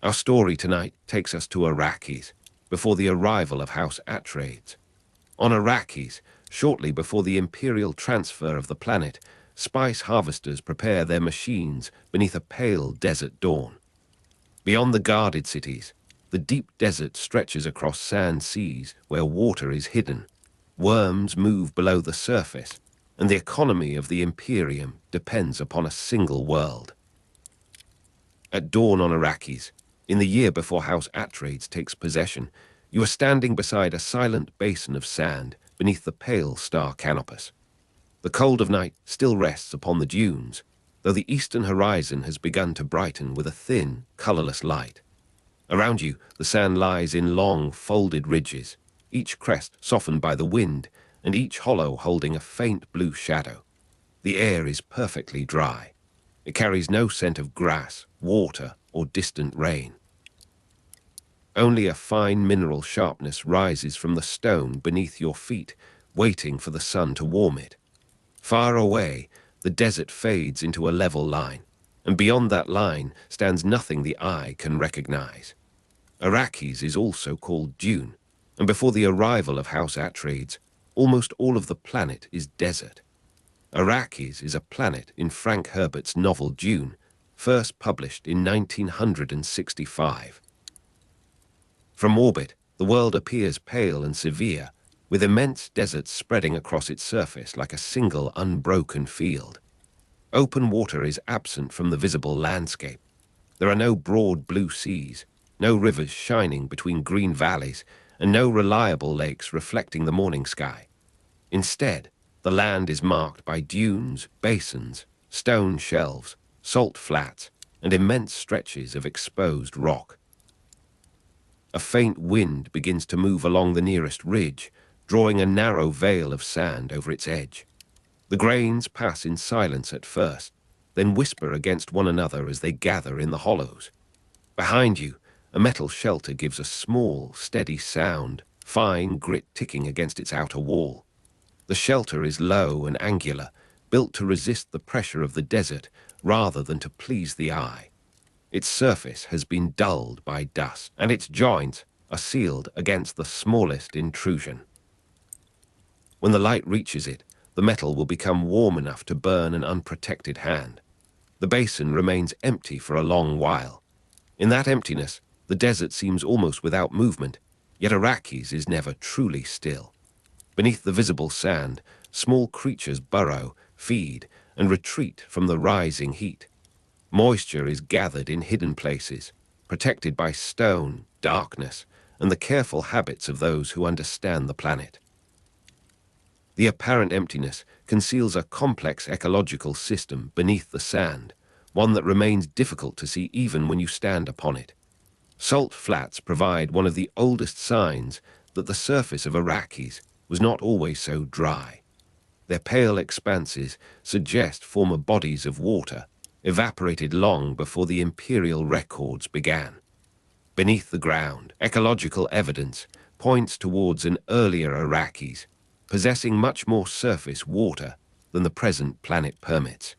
Our story tonight takes us to Arrakis, before the arrival of House Atreides. On Arrakis, shortly before the imperial transfer of the planet, spice harvesters prepare their machines beneath a pale desert dawn. Beyond the guarded cities, the deep desert stretches across sand seas where water is hidden. Worms move below the surface, and the economy of the Imperium depends upon a single world. At dawn on Arrakis, in the year before House Atreides takes possession, you are standing beside a silent basin of sand beneath the pale star canopus. The cold of night still rests upon the dunes, though the eastern horizon has begun to brighten with a thin, colorless light. Around you, the sand lies in long, folded ridges, each crest softened by the wind, and each hollow holding a faint blue shadow. The air is perfectly dry. It carries no scent of grass, water, or distant rain. Only a fine mineral sharpness rises from the stone beneath your feet, waiting for the sun to warm it. Far away, the desert fades into a level line, and beyond that line stands nothing the eye can recognize. Arrakis is also called Dune, and before the arrival of House Atreides, almost all of the planet is desert. Arrakis is a planet in Frank Herbert's novel Dune, first published in 1965. From orbit, the world appears pale and severe, with immense deserts spreading across its surface like a single unbroken field. Open water is absent from the visible landscape. There are no broad blue seas, no rivers shining between green valleys, and no reliable lakes reflecting the morning sky. Instead, the land is marked by dunes, basins, stone shelves, salt flats, and immense stretches of exposed rock. A faint wind begins to move along the nearest ridge, drawing a narrow veil of sand over its edge. The grains pass in silence at first, then whisper against one another as they gather in the hollows. Behind you, a metal shelter gives a small, steady sound, fine grit ticking against its outer wall. The shelter is low and angular, built to resist the pressure of the desert rather than to please the eye. Its surface has been dulled by dust, and its joints are sealed against the smallest intrusion. When the light reaches it, the metal will become warm enough to burn an unprotected hand. The basin remains empty for a long while. In that emptiness, the desert seems almost without movement, yet Arrakis is never truly still. Beneath the visible sand, small creatures burrow, feed, and retreat from the rising heat. Moisture is gathered in hidden places, protected by stone, darkness, and the careful habits of those who understand the planet. The apparent emptiness conceals a complex ecological system beneath the sand, one that remains difficult to see even when you stand upon it. Salt flats provide one of the oldest signs that the surface of Arrakis was not always so dry. Their pale expanses suggest former bodies of water, evaporated long before the imperial records began. Beneath the ground, ecological evidence points towards an earlier Arrakis, possessing much more surface water than the present planet permits.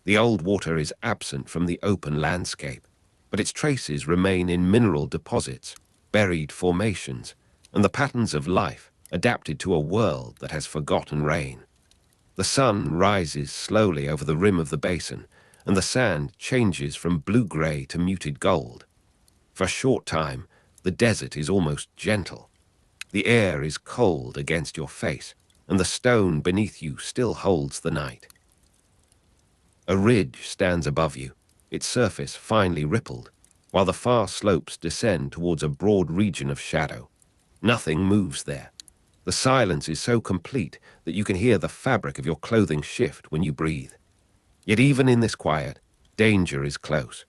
The old water is absent from the open landscape, but its traces remain in mineral deposits, buried formations, and the patterns of life adapted to a world that has forgotten rain. The sun rises slowly over the rim of the basin, and the sand changes from blue-gray to muted gold. For a short time, the desert is almost gentle. The air is cold against your face, and the stone beneath you still holds the night. A ridge stands above you, its surface finely rippled, while the far slopes descend towards a broad region of shadow. Nothing moves there. The silence is so complete that you can hear the fabric of your clothing shift when you breathe. Yet even in this quiet, danger is close.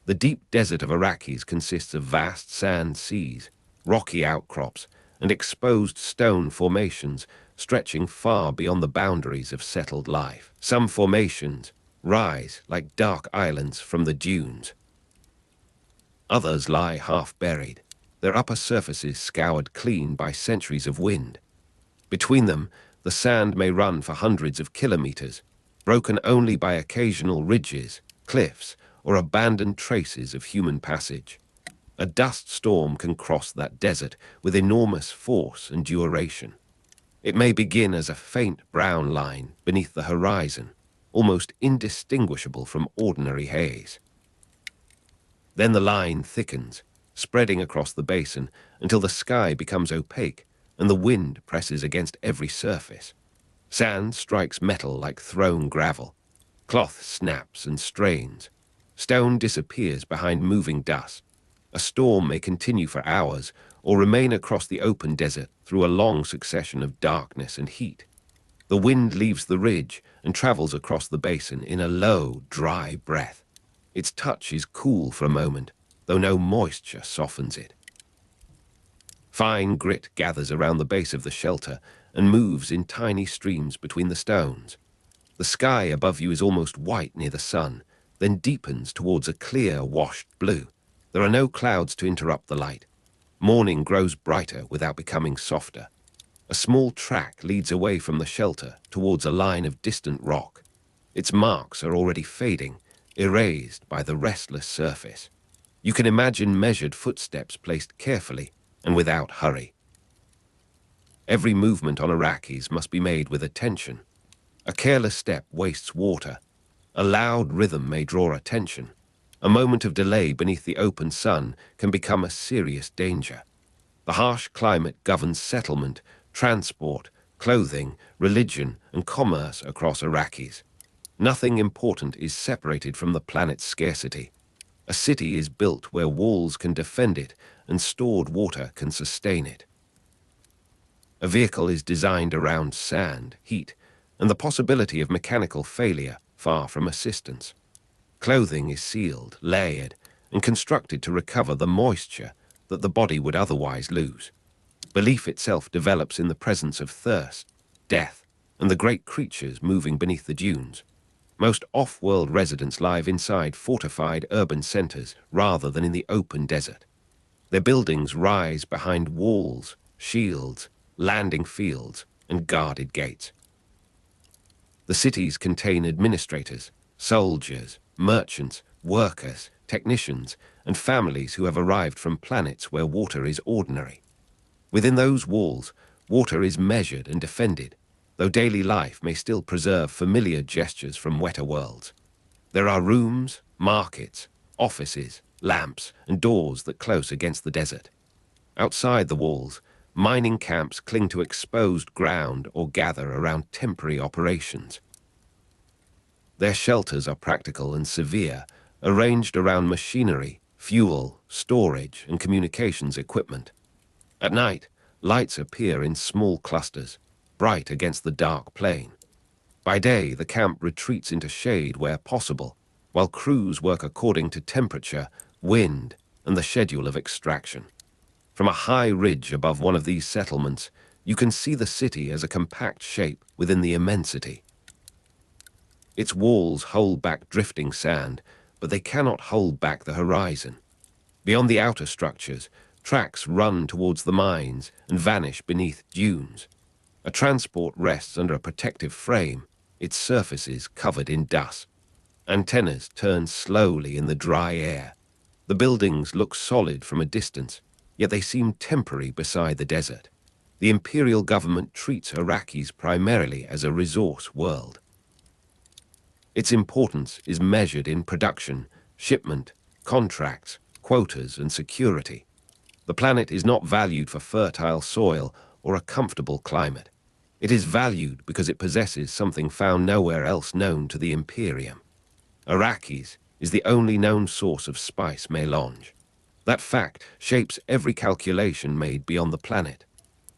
The deep desert of Arrakis consists of vast sand seas, rocky outcrops, and exposed stone formations stretching far beyond the boundaries of settled life. Some formations rise like dark islands from the dunes. Others lie half-buried, their upper surfaces scoured clean by centuries of wind. Between them, the sand may run for hundreds of kilometers, broken only by occasional ridges, cliffs, or abandoned traces of human passage. A dust storm can cross that desert with enormous force and duration. It may begin as a faint brown line beneath the horizon, almost indistinguishable from ordinary haze. Then the line thickens, spreading across the basin until the sky becomes opaque and the wind presses against every surface. Sand strikes metal like thrown gravel. Cloth snaps and strains. Stone disappears behind moving dust. A storm may continue for hours or remain across the open desert through a long succession of darkness and heat. The wind leaves the ridge and travels across the basin in a low, dry breath. Its touch is cool for a moment, though no moisture softens it. Fine grit gathers around the base of the shelter and moves in tiny streams between the stones. The sky above you is almost white near the sun, then deepens towards a clear, washed blue. There are no clouds to interrupt the light. Morning grows brighter without becoming softer. A small track leads away from the shelter towards a line of distant rock. Its marks are already fading, erased by the restless surface. You can imagine measured footsteps placed carefully and without hurry. Every movement on Arrakis must be made with attention. A careless step wastes water. A loud rhythm may draw attention. A moment of delay beneath the open sun can become a serious danger. The harsh climate governs settlement, transport, clothing, religion, and commerce across Arrakis. Nothing important is separated from the planet's scarcity. A city is built where walls can defend it and stored water can sustain it. A vehicle is designed around sand, heat, and the possibility of mechanical failure far from assistance. Clothing is sealed, layered, and constructed to recover the moisture that the body would otherwise lose. Belief itself develops in the presence of thirst, death, and the great creatures moving beneath the dunes. Most off-world residents live inside fortified urban centers rather than in the open desert. Their buildings rise behind walls, shields, landing fields, and guarded gates. The cities contain administrators, soldiers, merchants, workers, technicians, and families who have arrived from planets where water is ordinary. Within those walls, water is measured and defended, though daily life may still preserve familiar gestures from wetter worlds. There are rooms, markets, offices, lamps, and doors that close against the desert. Outside the walls, mining camps cling to exposed ground or gather around temporary operations. Their shelters are practical and severe, arranged around machinery, fuel, storage, and communications equipment. At night, lights appear in small clusters, bright against the dark plain. By day, the camp retreats into shade where possible, while crews work according to temperature, wind, and the schedule of extraction. From a high ridge above one of these settlements, you can see the city as a compact shape within the immensity. Its walls hold back drifting sand, but they cannot hold back the horizon. Beyond the outer structures, tracks run towards the mines and vanish beneath dunes. A transport rests under a protective frame, its surfaces covered in dust. Antennas turn slowly in the dry air. The buildings look solid from a distance, yet they seem temporary beside the desert. The imperial government treats Arrakis primarily as a resource world. Its importance is measured in production, shipment, contracts, quotas, and security. The planet is not valued for fertile soil or a comfortable climate. It is valued because it possesses something found nowhere else known to the Imperium. Arrakis is the only known source of spice mélange. That fact shapes every calculation made beyond the planet.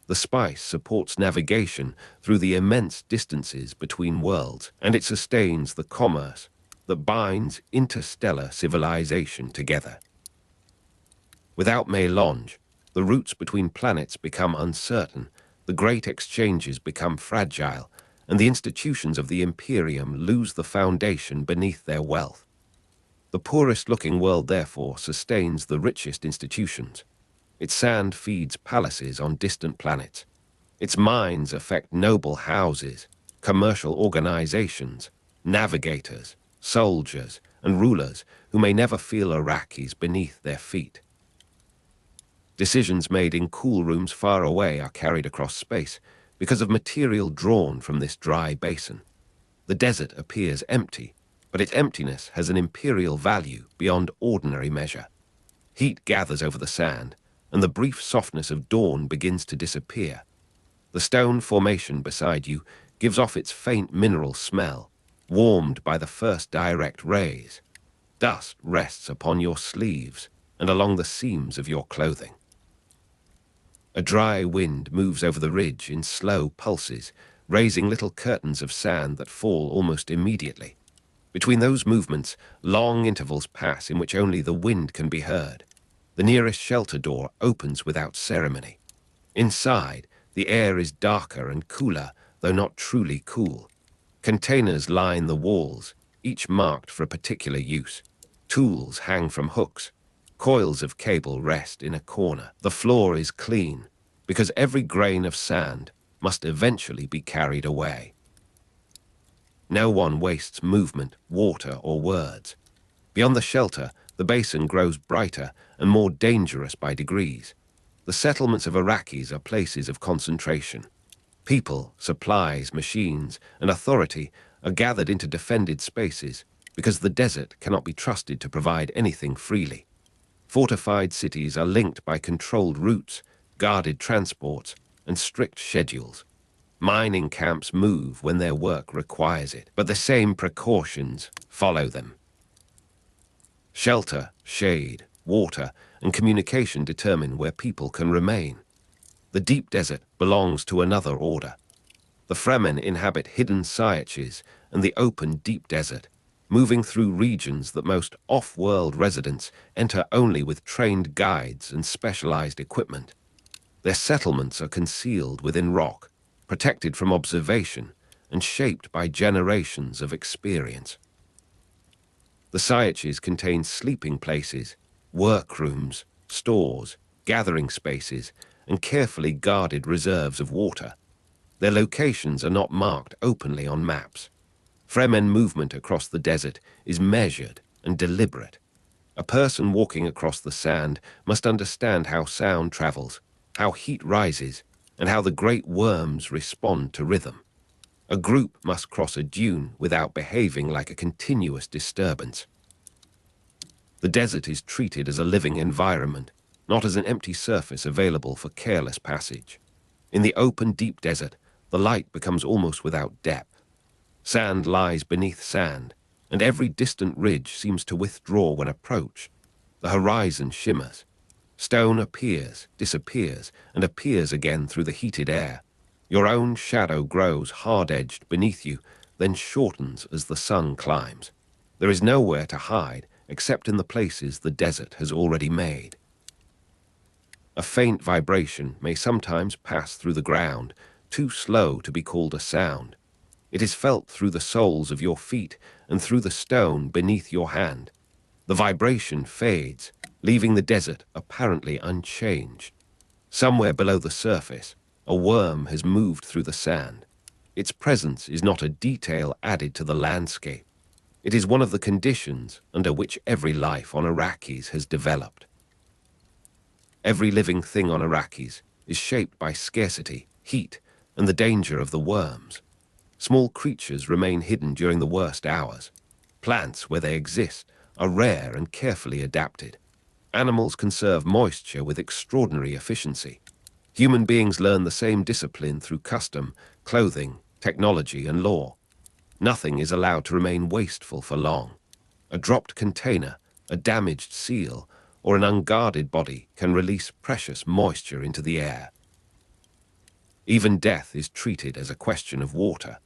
The spice supports navigation through the immense distances between worlds, and it sustains the commerce that binds interstellar civilization together. Without mélange, the routes between planets become uncertain, the great exchanges become fragile, and the institutions of the Imperium lose the foundation beneath their wealth. The poorest-looking world, therefore, sustains the richest institutions. Its sand feeds palaces on distant planets. Its mines affect noble houses, commercial organizations, navigators, soldiers, and rulers who may never feel Arrakis beneath their feet. Decisions made in cool rooms far away are carried across space because of material drawn from this dry basin. The desert appears empty, but its emptiness has an imperial value beyond ordinary measure. Heat gathers over the sand, and the brief softness of dawn begins to disappear. The stone formation beside you gives off its faint mineral smell, warmed by the first direct rays. Dust rests upon your sleeves and along the seams of your clothing. A dry wind moves over the ridge in slow pulses, raising little curtains of sand that fall almost immediately. Between those movements, long intervals pass in which only the wind can be heard. The nearest shelter door opens without ceremony. Inside, the air is darker and cooler, though not truly cool. Containers line the walls, each marked for a particular use. Tools hang from hooks. Coils of cable rest in a corner. The floor is clean, because every grain of sand must eventually be carried away. No one wastes movement, water, or words. Beyond the shelter, the basin grows brighter and more dangerous by degrees. The settlements of Arrakis are places of concentration. People, supplies, machines, and authority are gathered into defended spaces because the desert cannot be trusted to provide anything freely. Fortified cities are linked by controlled routes, guarded transports, and strict schedules. Mining camps move when their work requires it, but the same precautions follow them. Shelter, shade, water, and communication determine where people can remain. The deep desert belongs to another order. The Fremen inhabit hidden sciaches and the open deep desert, moving through regions that most off-world residents enter only with trained guides and specialized equipment. Their settlements are concealed within rock, protected from observation, and shaped by generations of experience. The sciaches contain sleeping places, workrooms, stores, gathering spaces, and carefully guarded reserves of water. Their locations are not marked openly on maps. Fremen movement across the desert is measured and deliberate. A person walking across the sand must understand how sound travels, how heat rises, and how the great worms respond to rhythm. A group must cross a dune without behaving like a continuous disturbance. The desert is treated as a living environment, not as an empty surface available for careless passage. In the open deep desert, the light becomes almost without depth. Sand lies beneath sand, and every distant ridge seems to withdraw when approached. The horizon shimmers. Stone appears, disappears, and appears again through the heated air. Your own shadow grows hard-edged beneath you, then shortens as the sun climbs. There is nowhere to hide except in the places the desert has already made. A faint vibration may sometimes pass through the ground, too slow to be called a sound. It is felt through the soles of your feet and through the stone beneath your hand. The vibration fades, leaving the desert apparently unchanged. Somewhere below the surface, a worm has moved through the sand. Its presence is not a detail added to the landscape. It is one of the conditions under which every life on Arrakis has developed. Every living thing on Arrakis is shaped by scarcity, heat, and the danger of the worms. Small creatures remain hidden during the worst hours. Plants, where they exist, are rare and carefully adapted. Animals conserve moisture with extraordinary efficiency. Human beings learn the same discipline through custom, clothing, technology, and law. Nothing is allowed to remain wasteful for long. A dropped container, a damaged seal, or an unguarded body can release precious moisture into the air. Even death is treated as a question of water.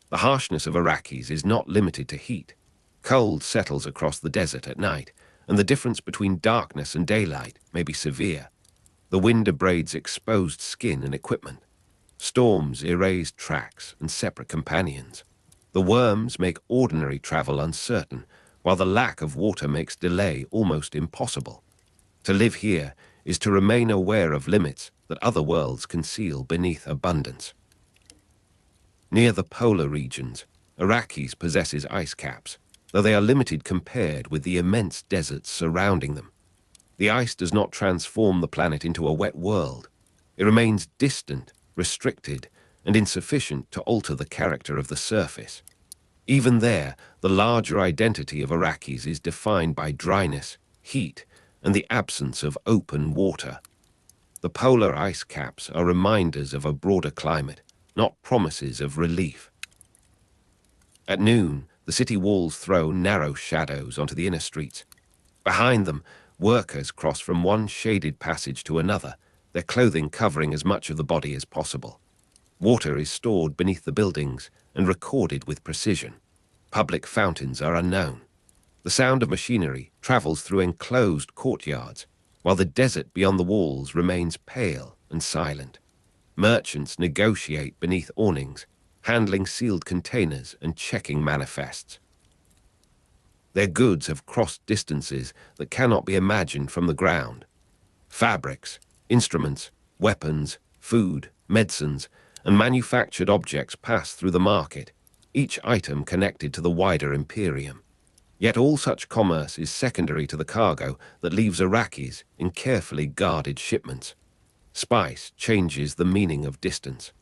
The harshness of Arrakis is not limited to heat. Cold settles across the desert at night, and the difference between darkness and daylight may be severe. The wind abrades exposed skin and equipment. Storms erase tracks and separate companions. The worms make ordinary travel uncertain, while the lack of water makes delay almost impossible. To live here is to remain aware of limits that other worlds conceal beneath abundance. Near the polar regions, Arrakis possesses ice caps. though they are limited compared with the immense deserts surrounding them. The ice does not transform the planet into a wet world. It remains distant, restricted, and insufficient to alter the character of the surface. Even there, the larger identity of Arrakis is defined by dryness, heat, and the absence of open water. The polar ice caps are reminders of a broader climate, not promises of relief. At noon, the city walls throw narrow shadows onto the inner streets. Behind them, workers cross from one shaded passage to another, their clothing covering as much of the body as possible. Water is stored beneath the buildings and recorded with precision. Public fountains are unknown. The sound of machinery travels through enclosed courtyards, while the desert beyond the walls remains pale and silent. Merchants negotiate beneath awnings, handling sealed containers and checking manifests. Their goods have crossed distances that cannot be imagined from the ground. Fabrics, instruments, weapons, food, medicines, and manufactured objects pass through the market, each item connected to the wider Imperium. Yet all such commerce is secondary to the cargo that leaves Arrakis in carefully guarded shipments. Spice changes the meaning of distance.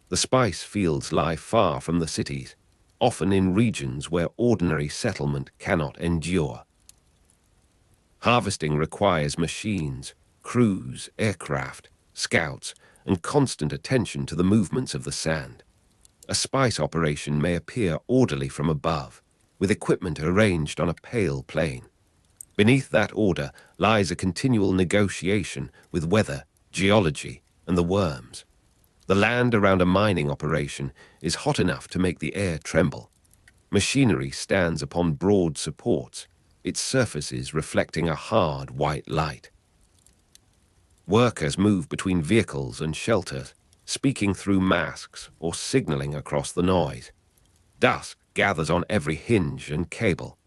The spice fields lie far from the cities, often in regions where ordinary settlement cannot endure. Harvesting requires machines, crews, aircraft, scouts, and constant attention to the movements of the sand. A spice operation may appear orderly from above, with equipment arranged on a pale plain. Beneath that order lies a continual negotiation with weather, geology, and the worms. The land around a mining operation is hot enough to make the air tremble. Machinery stands upon broad supports, its surfaces reflecting a hard white light. Workers move between vehicles and shelters, speaking through masks or signaling across the noise. Dusk gathers on every hinge and cable.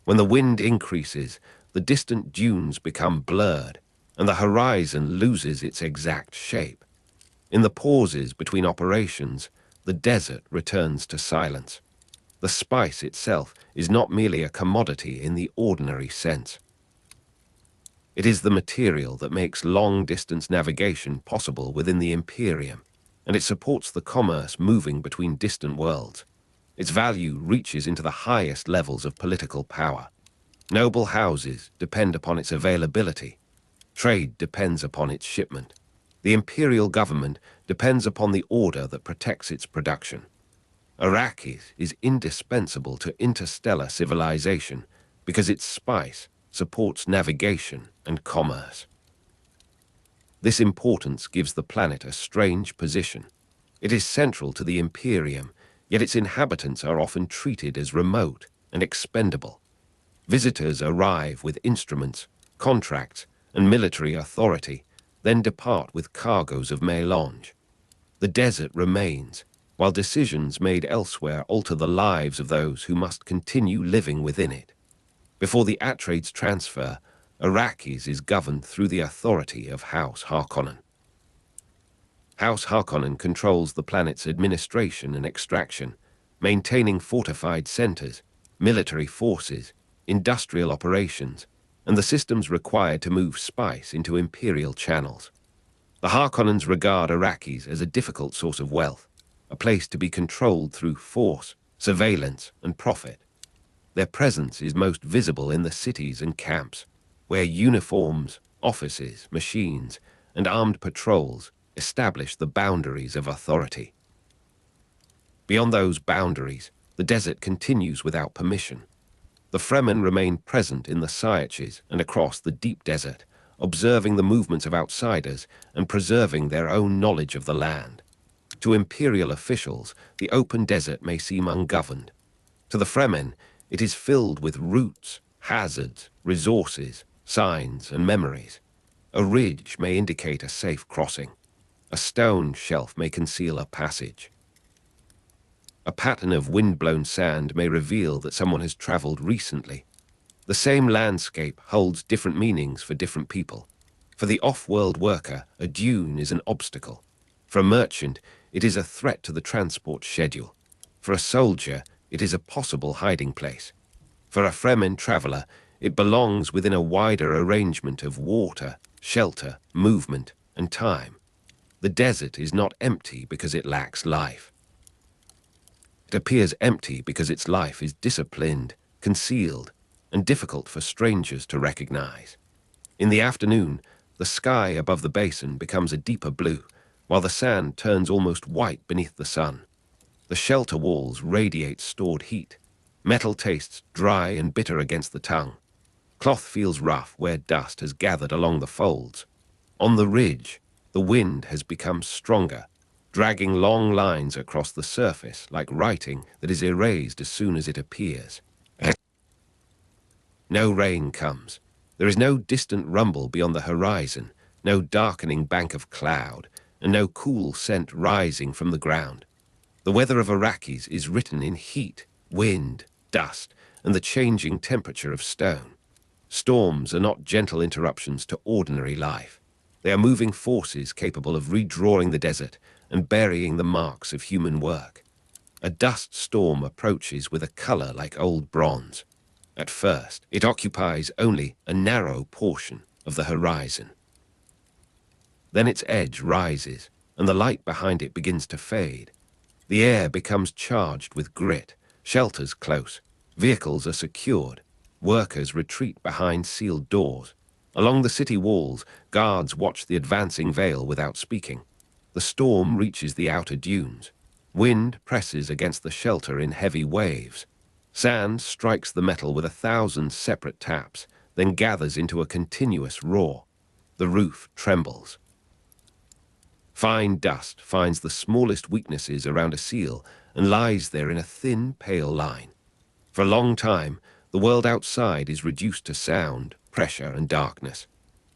When the wind increases, the distant dunes become blurred, and the horizon loses its exact shape. In the pauses between operations, the desert returns to silence. The spice itself is not merely a commodity in the ordinary sense. It is the material that makes long-distance navigation possible within the Imperium, and it supports the commerce moving between distant worlds. Its value reaches into the highest levels of political power. Noble houses depend upon its availability. Trade depends upon its shipment. The imperial government depends upon the order that protects its production. Arrakis is indispensable to interstellar civilization because its spice supports navigation and commerce. This importance gives the planet a strange position. It is central to the Imperium, yet its inhabitants are often treated as remote and expendable. Visitors arrive with instruments, contracts, and military authority, then depart with cargoes of melange. The desert remains, while decisions made elsewhere alter the lives of those who must continue living within it. Before the Atreides transfer, Arrakis is governed through the authority of House Harkonnen. House Harkonnen controls the planet's administration and extraction, maintaining fortified centers, military forces, industrial operations, and the systems required to move spice into imperial channels. The Harkonnens regard Arrakis as a difficult source of wealth, a place to be controlled through force, surveillance, and profit. Their presence is most visible in the cities and camps, where uniforms, offices, machines, and armed patrols establish the boundaries of authority. Beyond those boundaries, the desert continues without permission. The Fremen remain present in the Syaches and across the deep desert, observing the movements of outsiders and preserving their own knowledge of the land. To imperial officials, the open desert may seem ungoverned. To the Fremen, it is filled with routes, hazards, resources, signs, and memories. A ridge may indicate a safe crossing. A stone shelf may conceal a passage. A pattern of wind-blown sand may reveal that someone has traveled recently. The same landscape holds different meanings for different people. For the off-world worker, a dune is an obstacle. For a merchant, it is a threat to the transport schedule. For a soldier, it is a possible hiding place. For a Fremen traveller, it belongs within a wider arrangement of water, shelter, movement, and time. The desert is not empty because it lacks life. It appears empty because its life is disciplined, concealed, and difficult for strangers to recognize. In the afternoon, the sky above the basin becomes a deeper blue, while the sand turns almost white beneath the sun. The shelter walls radiate stored heat. Metal tastes dry and bitter against the tongue. Cloth feels rough where dust has gathered along the folds. On the ridge, the wind has become stronger, dragging long lines across the surface like writing that is erased as soon as it appears. No rain comes. There is no distant rumble beyond the horizon, no darkening bank of cloud, and no cool scent rising from the ground. The weather of Arrakis is written in heat, wind, dust, and the changing temperature of stone. Storms are not gentle interruptions to ordinary life. They are moving forces capable of redrawing the desert and burying the marks of human work. A dust storm approaches with a color like old bronze. At first, it occupies only a narrow portion of the horizon. Then its edge rises, and the light behind it begins to fade. The air becomes charged with grit, shelters close, vehicles are secured, workers retreat behind sealed doors. Along the city walls, guards watch the advancing veil without speaking. The storm reaches the outer dunes. Wind presses against the shelter in heavy waves. Sand strikes the metal with 1,000 separate taps, then gathers into a continuous roar. The roof trembles. Fine dust finds the smallest weaknesses around a seal and lies there in a thin, pale line. For a long time, the world outside is reduced to sound, pressure, and darkness.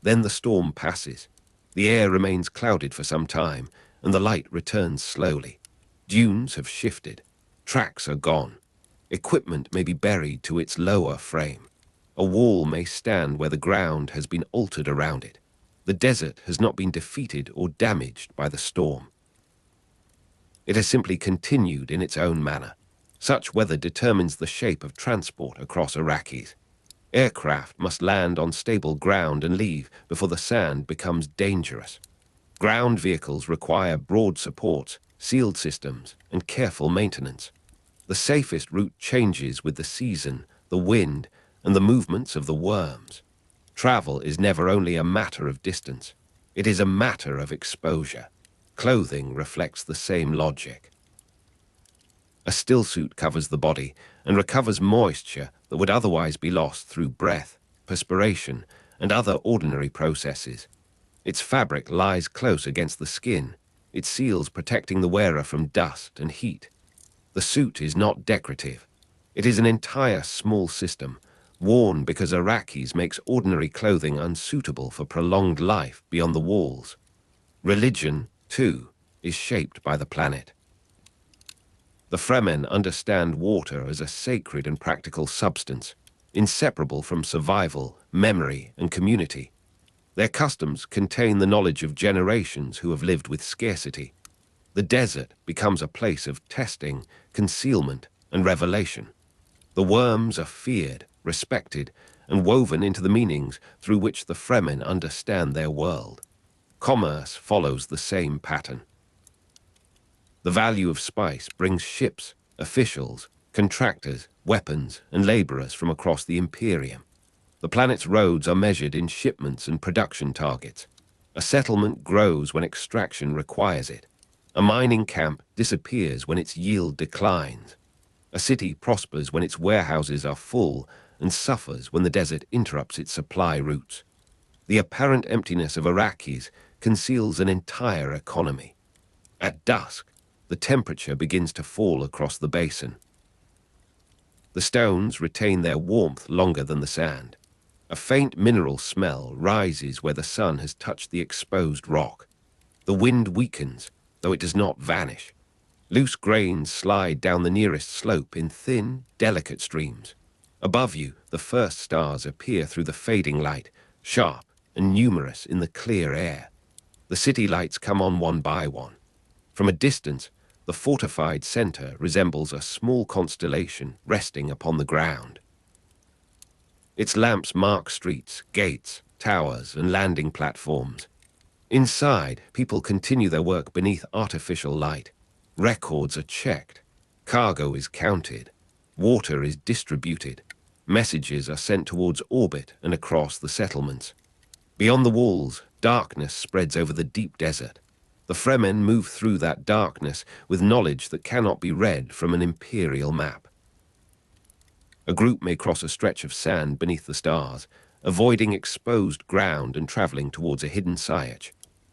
Then the storm passes. The air remains clouded for some time, and the light returns slowly. Dunes have shifted. Tracks are gone. Equipment may be buried to its lower frame. A wall may stand where the ground has been altered around it. The desert has not been defeated or damaged by the storm. It has simply continued in its own manner. Such weather determines the shape of transport across Arrakis. Aircraft must land on stable ground and leave before the sand becomes dangerous. Ground vehicles require broad supports, sealed systems, and careful maintenance. The safest route changes with the season, the wind, and the movements of the worms. Travel is never only a matter of distance. It is a matter of exposure. Clothing reflects the same logic. A stillsuit covers the body and recovers moisture that would otherwise be lost through breath, perspiration, and other ordinary processes. Its fabric lies close against the skin, its seals protecting the wearer from dust and heat. The suit is not decorative. It is an entire small system, worn because Arrakis makes ordinary clothing unsuitable for prolonged life beyond the walls. Religion, too, is shaped by the planet. The Fremen understand water as a sacred and practical substance, inseparable from survival, memory, and community. Their customs contain the knowledge of generations who have lived with scarcity. The desert becomes a place of testing, concealment, and revelation. The worms are feared, respected, and woven into the meanings through which the Fremen understand their world. Commerce follows the same pattern. The value of spice brings ships, officials, contractors, weapons, and laborers from across the Imperium. The planet's roads are measured in shipments and production targets. A settlement grows when extraction requires it. A mining camp disappears when its yield declines. A city prospers when its warehouses are full and suffers when the desert interrupts its supply routes. The apparent emptiness of Arrakis conceals an entire economy. At dusk, the temperature begins to fall across the basin. The stones retain their warmth longer than the sand. A faint mineral smell rises where the sun has touched the exposed rock. The wind weakens, though it does not vanish. Loose grains slide down the nearest slope in thin, delicate streams. Above you, the first stars appear through the fading light, sharp and numerous in the clear air. The city lights come on one by one. From a distance, the fortified center resembles a small constellation resting upon the ground. Its lamps mark streets, gates, towers, and landing platforms. Inside, people continue their work beneath artificial light. Records are checked. Cargo is counted. Water is distributed. Messages are sent towards orbit and across the settlements. Beyond the walls, darkness spreads over the deep desert. The Fremen move through that darkness with knowledge that cannot be read from an imperial map. A group may cross a stretch of sand beneath the stars, avoiding exposed ground and traveling towards a hidden sciage.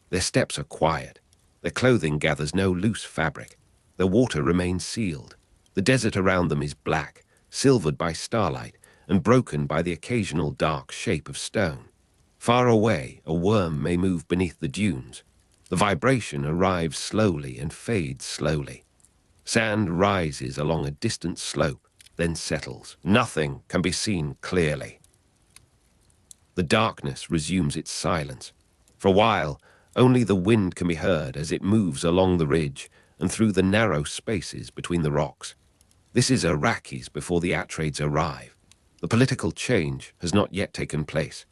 Their steps are quiet. Their clothing gathers no loose fabric. Their water remains sealed. The desert around them is black, silvered by starlight, and broken by the occasional dark shape of stone. Far away, a worm may move beneath the dunes. The vibration arrives slowly and fades slowly. Sand rises along a distant slope, then settles. Nothing can be seen clearly. The darkness resumes its silence. For a while, only the wind can be heard as it moves along the ridge and through the narrow spaces between the rocks. This is Arrakis before the Atreides arrive. The political change has not yet taken place.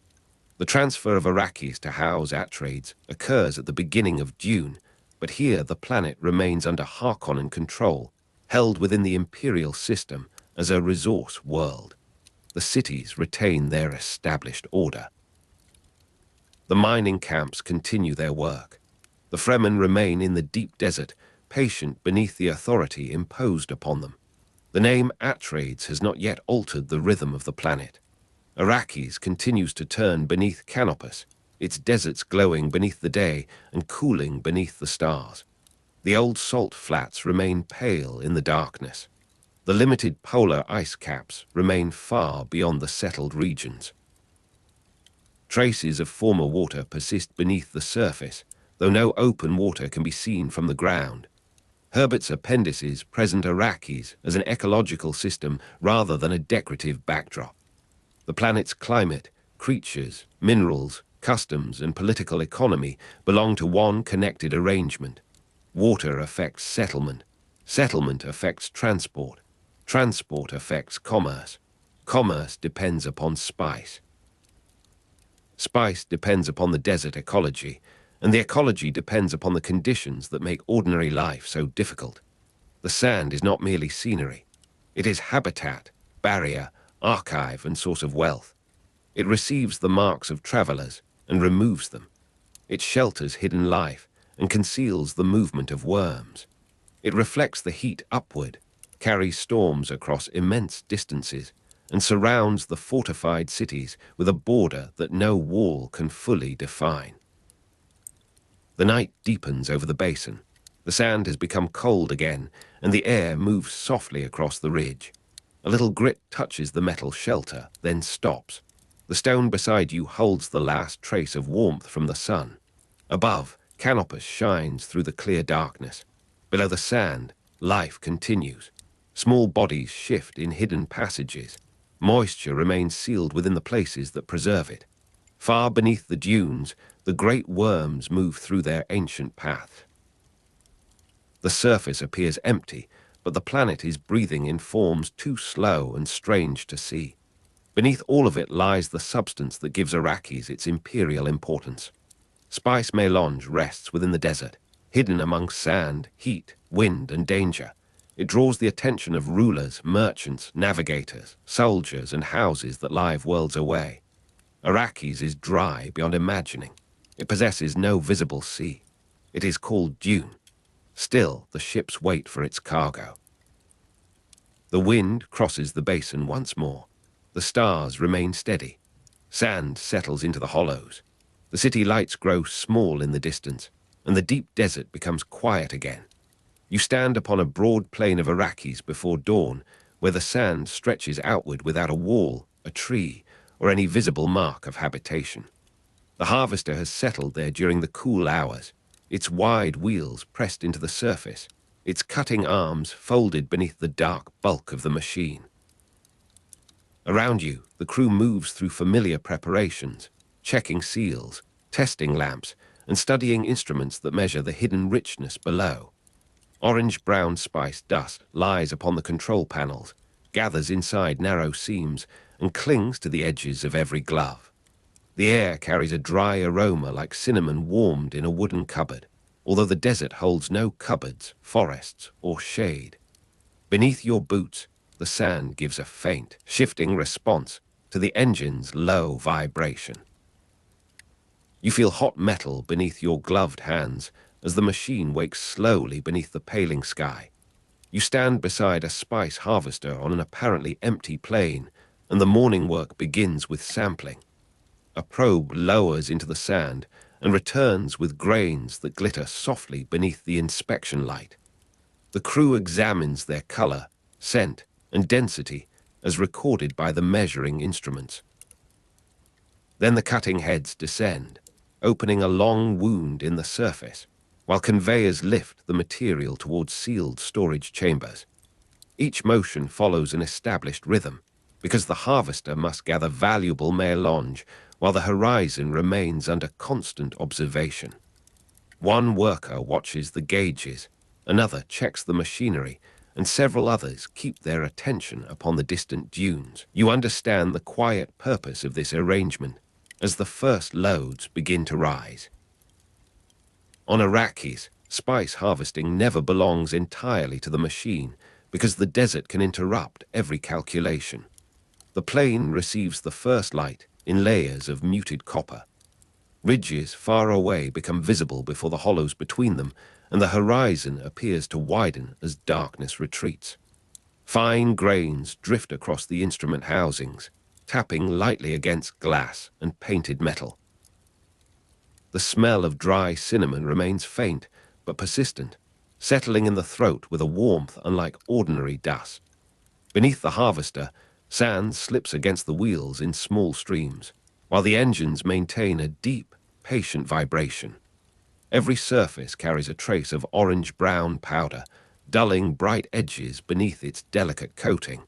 The transfer of Arrakis to house Atreides occurs at the beginning of Dune, but here the planet remains under Harkonnen control, held within the imperial system as a resource world. The cities retain their established order. The mining camps continue their work. The Fremen remain in the deep desert, patient beneath the authority imposed upon them. The name Atreides has not yet altered the rhythm of the planet. Arrakis continues to turn beneath Canopus, its deserts glowing beneath the day and cooling beneath the stars. The old salt flats remain pale in the darkness. The limited polar ice caps remain far beyond the settled regions. Traces of former water persist beneath the surface, though no open water can be seen from the ground. Herbert's appendices present Arrakis as an ecological system rather than a decorative backdrop. The planet's climate, creatures, minerals, customs, and political economy belong to one connected arrangement. Water affects settlement. Settlement affects transport. Transport affects commerce. Commerce depends upon spice. Spice depends upon the desert ecology, and the ecology depends upon the conditions that make ordinary life so difficult. The sand is not merely scenery. It is habitat, barrier, archive, and source of wealth. It receives the marks of travelers and removes them. It shelters hidden life and conceals the movement of worms. It reflects the heat upward, carries storms across immense distances, and surrounds the fortified cities with a border that no wall can fully define. The night deepens over the basin. The sand has become cold again, and the air moves softly across the ridge. A little grit touches the metal shelter, then stops. The stone beside you holds the last trace of warmth from the sun. Above, Canopus shines through the clear darkness. Below the sand, life continues. Small bodies shift in hidden passages. Moisture remains sealed within the places that preserve it. Far beneath the dunes, the great worms move through their ancient path. The surface appears empty, but the planet is breathing in forms too slow and strange to see. Beneath all of it lies the substance that gives Arrakis its imperial importance. Spice Melange rests within the desert, hidden among sand, heat, wind, and danger. It draws the attention of rulers, merchants, navigators, soldiers, and houses that lie worlds away. Arrakis is dry beyond imagining. It possesses no visible sea. It is called Dune. Still, the ships wait for its cargo. The wind crosses the basin once more. The stars remain steady. Sand settles into the hollows. The city lights grow small in the distance, and the deep desert becomes quiet again. You stand upon a broad plain of Arrakis before dawn, where the sand stretches outward without a wall, a tree, or any visible mark of habitation. The harvester has settled there during the cool hours, its wide wheels pressed into the surface, its cutting arms folded beneath the dark bulk of the machine. Around you, the crew moves through familiar preparations, checking seals, testing lamps, and studying instruments that measure the hidden richness below. Orange-brown spice dust lies upon the control panels, gathers inside narrow seams, and clings to the edges of every glove. The air carries a dry aroma like cinnamon warmed in a wooden cupboard, although the desert holds no cupboards, forests, or shade. Beneath your boots, the sand gives a faint, shifting response to the engine's low vibration. You feel hot metal beneath your gloved hands as the machine wakes slowly beneath the paling sky. You stand beside a spice harvester on an apparently empty plain, and the morning work begins with sampling. A probe lowers into the sand and returns with grains that glitter softly beneath the inspection light. The crew examines their color, scent, and density as recorded by the measuring instruments. Then the cutting heads descend, opening a long wound in the surface, while conveyors lift the material towards sealed storage chambers. Each motion follows an established rhythm, because the harvester must gather valuable melange while the horizon remains under constant observation. One worker watches the gauges, another checks the machinery, and several others keep their attention upon the distant dunes. You understand the quiet purpose of this arrangement as the first loads begin to rise. On Arrakis, spice harvesting never belongs entirely to the machine because the desert can interrupt every calculation. The plain receives the first light in layers of muted copper. Ridges far away become visible before the hollows between them, and the horizon appears to widen as darkness retreats. Fine grains drift across the instrument housings, tapping lightly against glass and painted metal. The smell of dry cinnamon remains faint but persistent, settling in the throat with a warmth unlike ordinary dust. Beneath the harvester, sand slips against the wheels in small streams, while the engines maintain a deep, patient vibration. Every surface carries a trace of orange-brown powder, dulling bright edges beneath its delicate coating.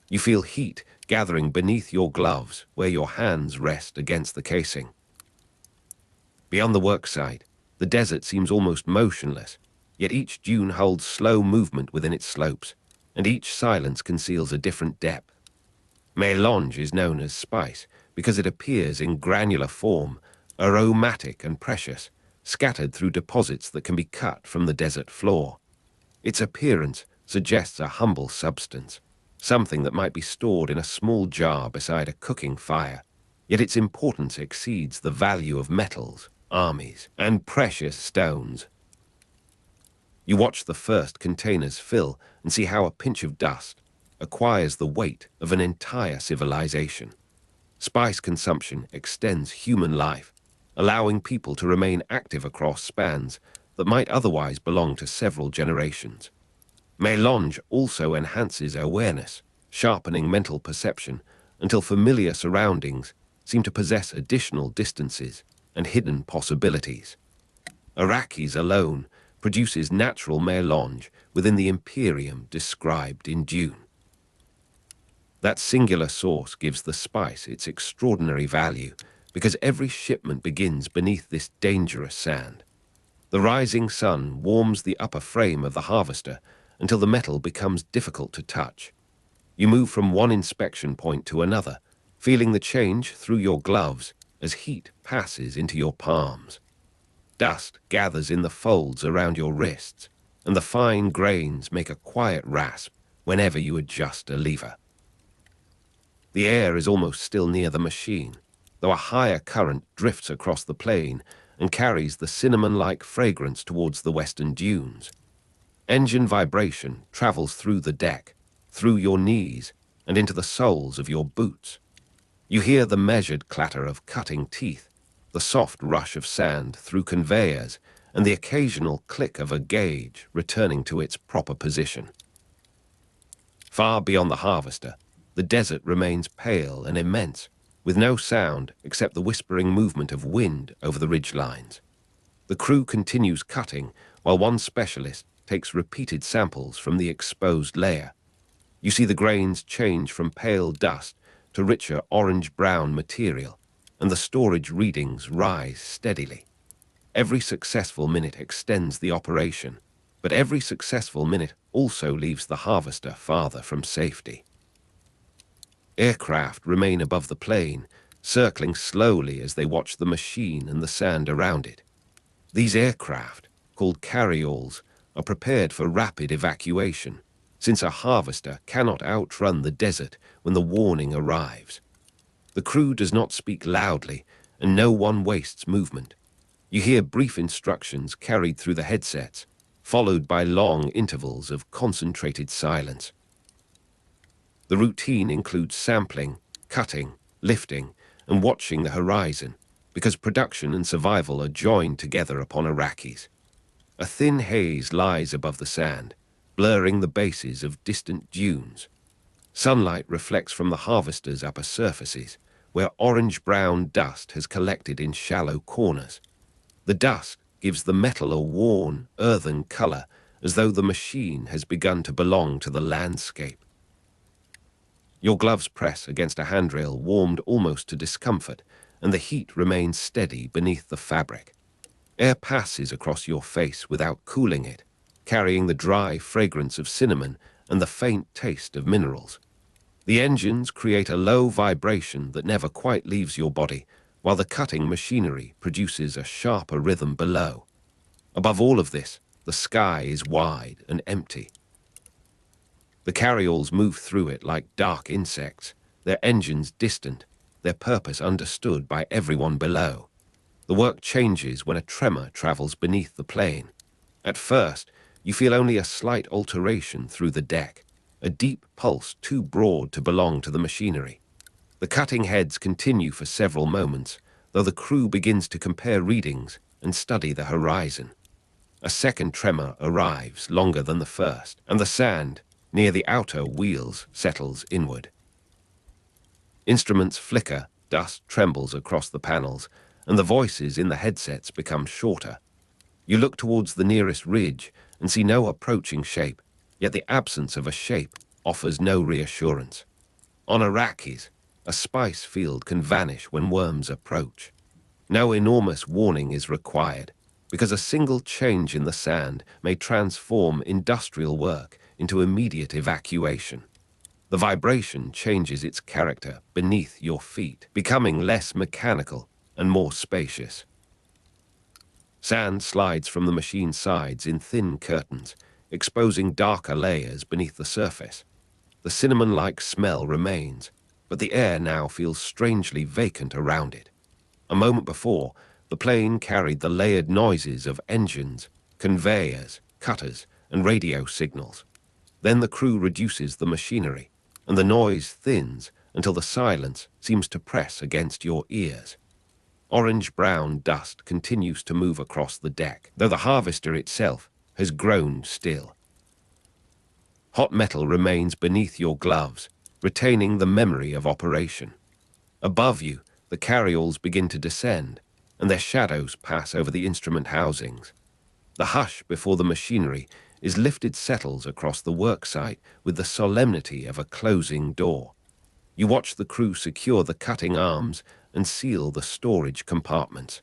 You feel heat gathering beneath your gloves where your hands rest against the casing. Beyond the worksite, the desert seems almost motionless, yet each dune holds slow movement within its slopes, and each silence conceals a different depth. Melange is known as spice because it appears in granular form, aromatic and precious, scattered through deposits that can be cut from the desert floor. Its appearance suggests a humble substance, something that might be stored in a small jar beside a cooking fire, yet its importance exceeds the value of metals, armies, and precious stones. You watch the first containers fill and see how a pinch of dust acquires the weight of an entire civilization. Spice consumption extends human life, allowing people to remain active across spans that might otherwise belong to several generations. Melange also enhances awareness, sharpening mental perception until familiar surroundings seem to possess additional distances and hidden possibilities. Arrakis alone produces natural melange within the Imperium described in Dune. That singular source gives the spice its extraordinary value because every shipment begins beneath this dangerous sand. The rising sun warms the upper frame of the harvester until the metal becomes difficult to touch. You move from one inspection point to another, feeling the change through your gloves as heat passes into your palms. Dust gathers in the folds around your wrists, and the fine grains make a quiet rasp whenever you adjust a lever. The air is almost still near the machine, though a higher current drifts across the plain and carries the cinnamon-like fragrance towards the western dunes. Engine vibration travels through the deck, through your knees, and into the soles of your boots. You hear the measured clatter of cutting teeth, the soft rush of sand through conveyors, and the occasional click of a gauge returning to its proper position. Far beyond the harvester, the desert remains pale and immense, with no sound except the whispering movement of wind over the ridgelines. The crew continues cutting, while one specialist takes repeated samples from the exposed layer. You see the grains change from pale dust to richer orange-brown material, and the storage readings rise steadily. Every successful minute extends the operation, but every successful minute also leaves the harvester farther from safety. Aircraft remain above the plane, circling slowly as they watch the machine and the sand around it. These aircraft, called carryalls, are prepared for rapid evacuation, since a harvester cannot outrun the desert when the warning arrives. The crew does not speak loudly, and no one wastes movement. You hear brief instructions carried through the headsets, followed by long intervals of concentrated silence. The routine includes sampling, cutting, lifting, and watching the horizon, because production and survival are joined together upon Arrakis. A thin haze lies above the sand, blurring the bases of distant dunes. Sunlight reflects from the harvester's upper surfaces, where orange-brown dust has collected in shallow corners. The dust gives the metal a worn, earthen color, as though the machine has begun to belong to the landscape. Your gloves press against a handrail warmed almost to discomfort, and the heat remains steady beneath the fabric. Air passes across your face without cooling it, carrying the dry fragrance of cinnamon and the faint taste of minerals. The engines create a low vibration that never quite leaves your body, while the cutting machinery produces a sharper rhythm below. Above all of this, the sky is wide and empty. The carryalls move through it like dark insects, their engines distant, their purpose understood by everyone below. The work changes when a tremor travels beneath the plane. At first, you feel only a slight alteration through the deck, a deep pulse too broad to belong to the machinery. The cutting heads continue for several moments, though the crew begins to compare readings and study the horizon. A second tremor arrives, longer than the first, and the sand, near the outer wheels, settles inward. Instruments flicker, dust trembles across the panels, and the voices in the headsets become shorter. You look towards the nearest ridge and see no approaching shape, yet the absence of a shape offers no reassurance. On Arrakis, a spice field can vanish when worms approach. No enormous warning is required, because a single change in the sand may transform industrial work into immediate evacuation. The vibration changes its character beneath your feet, becoming less mechanical and more spacious. Sand slides from the machine's sides in thin curtains, exposing darker layers beneath the surface. The cinnamon-like smell remains, but the air now feels strangely vacant around it. A moment before, the plane carried the layered noises of engines, conveyors, cutters, and radio signals. Then the crew reduces the machinery, and the noise thins until the silence seems to press against your ears. Orange-brown dust continues to move across the deck, though the harvester itself has grown still. Hot metal remains beneath your gloves, retaining the memory of operation. Above you, the carryalls begin to descend, and their shadows pass over the instrument housings. The hush before the machinery is lifted settles across the worksite with the solemnity of a closing door. You watch the crew secure the cutting arms and seal the storage compartments.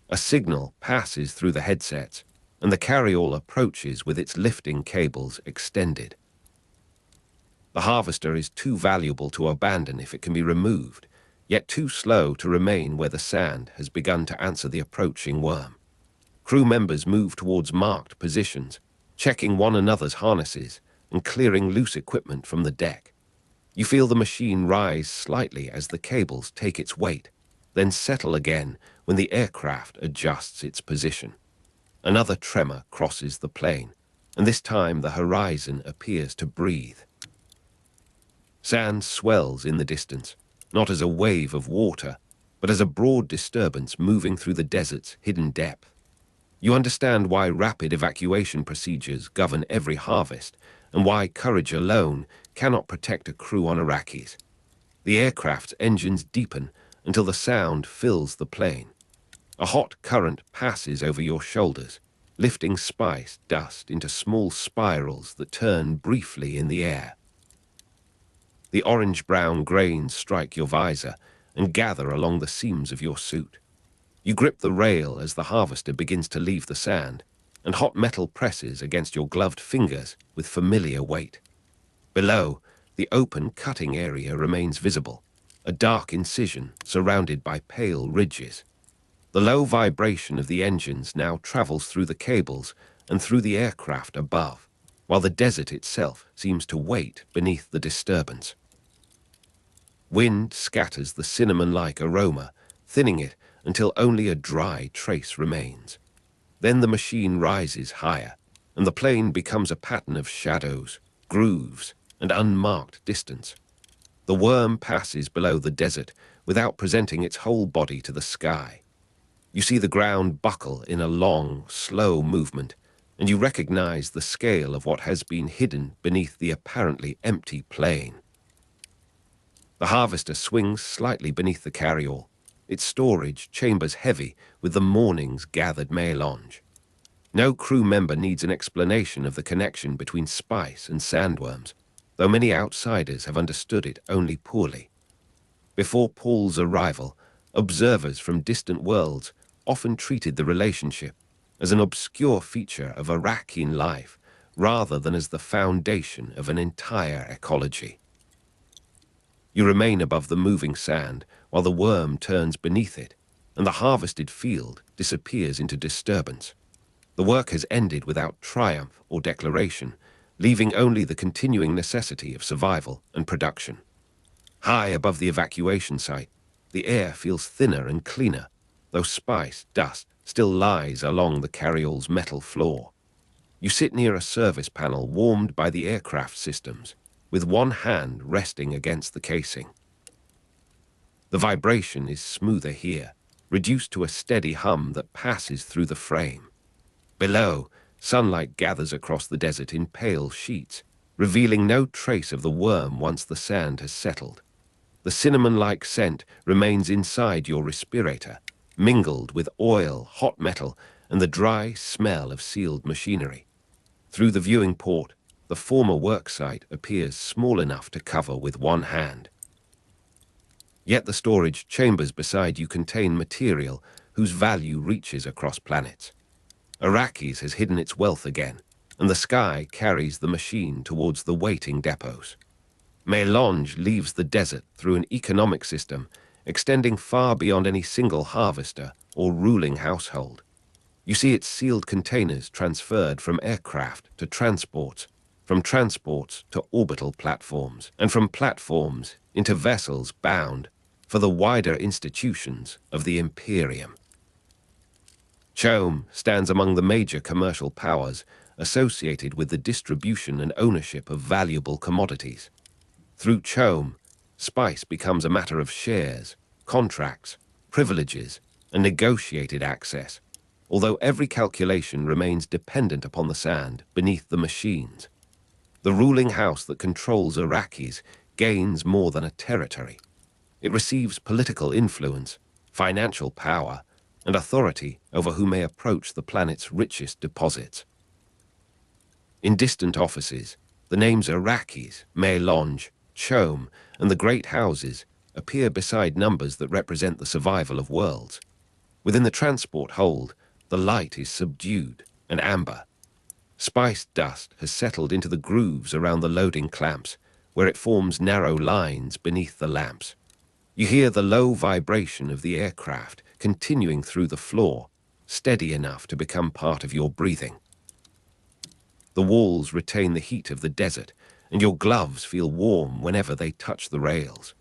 A signal passes through the headsets, and the carryall approaches with its lifting cables extended. The harvester is too valuable to abandon if it can be removed, yet too slow to remain where the sand has begun to answer the approaching worm. Crew members move towards marked positions, checking one another's harnesses and clearing loose equipment from the deck. You feel the machine rise slightly as the cables take its weight, then settle again when the aircraft adjusts its position. Another tremor crosses the plane, and this time the horizon appears to breathe. Sand swells in the distance, not as a wave of water, but as a broad disturbance moving through the desert's hidden depth. You understand why rapid evacuation procedures govern every harvest, and why courage alone cannot protect a crew on Arrakis. The aircraft's engines deepen until the sound fills the plane. A hot current passes over your shoulders, lifting spice dust into small spirals that turn briefly in the air. The orange-brown grains strike your visor and gather along the seams of your suit. You grip the rail as the harvester begins to leave the sand, and hot metal presses against your gloved fingers with familiar weight. Below, The open cutting area remains visible, a dark incision surrounded by pale ridges. The low vibration of the engines now travels through the cables and through the aircraft above, while the desert itself seems to wait beneath the disturbance. Wind scatters the cinnamon-like aroma, thinning it until only a dry trace remains. Then the machine rises higher, and the plane becomes a pattern of shadows, grooves, and unmarked distance. The worm passes below the desert without presenting its whole body to the sky. You see the ground buckle in a long, slow movement, and you recognize the scale of what has been hidden beneath the apparently empty plain. The harvester swings slightly beneath the carryall, its storage chambers heavy with the morning's gathered melange. No crew member needs an explanation of the connection between spice and sandworms, though many outsiders have understood it only poorly. Before Paul's arrival, observers from distant worlds often treated the relationship as an obscure feature of Arrakeen life rather than as the foundation of an entire ecology. You remain above the moving sand while the worm turns beneath it, and the harvested field disappears into disturbance. The work has ended without triumph or declaration, leaving only the continuing necessity of survival and production. High above the evacuation site, the air feels thinner and cleaner, though spice dust still lies along the carryall's metal floor. You sit near a service panel warmed by the aircraft systems, with one hand resting against the casing. The vibration is smoother here, reduced to a steady hum that passes through the frame. Below, sunlight gathers across the desert in pale sheets, revealing no trace of the worm once the sand has settled. The cinnamon-like scent remains inside your respirator, mingled with oil, hot metal, and the dry smell of sealed machinery. Through the viewing port, the former worksite appears small enough to cover with one hand. Yet the storage chambers beside you contain material whose value reaches across planets. Arrakis has hidden its wealth again, and the sky carries the machine towards the waiting depots. Melange leaves the desert through an economic system extending far beyond any single harvester or ruling household. You see its sealed containers transferred from aircraft to transports, from transports to orbital platforms, and from platforms into vessels bound for the wider institutions of the Imperium. Chome stands among the major commercial powers associated with the distribution and ownership of valuable commodities. Through Chome, spice becomes a matter of shares, contracts, privileges, and negotiated access, although every calculation remains dependent upon the sand beneath the machines. The ruling house that controls Arrakis gains more than a territory. It receives political influence, financial power, and authority over who may approach the planet's richest deposits. In distant offices, the names Arrakis, Melange, Chome, and the great houses appear beside numbers that represent the survival of worlds. Within the transport hold, the light is subdued and amber. Spice dust has settled into the grooves around the loading clamps, where it forms narrow lines beneath the lamps. You hear the low vibration of the aircraft continuing through the floor, steady enough to become part of your breathing. The walls retain the heat of the desert, and your gloves feel warm whenever they touch the rails.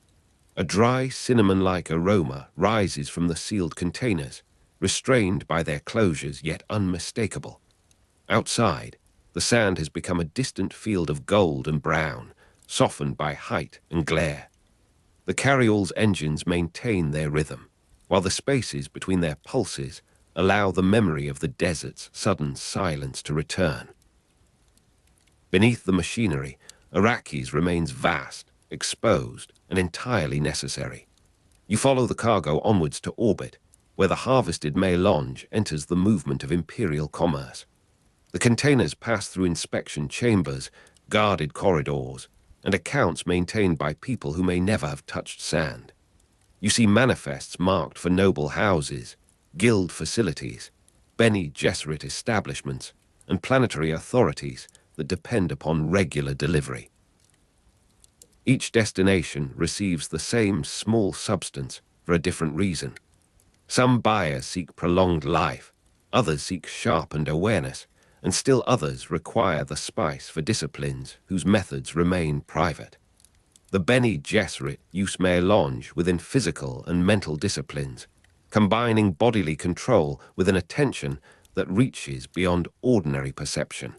A dry, cinnamon-like aroma rises from the sealed containers, restrained by their closures yet unmistakable. Outside, the sand has become a distant field of gold and brown, softened by height and glare. The carryall's engines maintain their rhythm, while the spaces between their pulses allow the memory of the desert's sudden silence to return. Beneath the machinery, Arrakis remains vast, exposed, and entirely necessary. You follow the cargo onwards to orbit, where the harvested melange enters the movement of imperial commerce. The containers pass through inspection chambers, guarded corridors, and accounts maintained by people who may never have touched sand. You see manifests marked for noble houses, guild facilities, Bene Gesserit establishments, and planetary authorities that depend upon regular delivery. Each destination receives the same small substance for a different reason. Some buyers seek prolonged life, others seek sharpened awareness, and still others require the spice for disciplines whose methods remain private. The Bene Gesserit use mélange within physical and mental disciplines, combining bodily control with an attention that reaches beyond ordinary perception.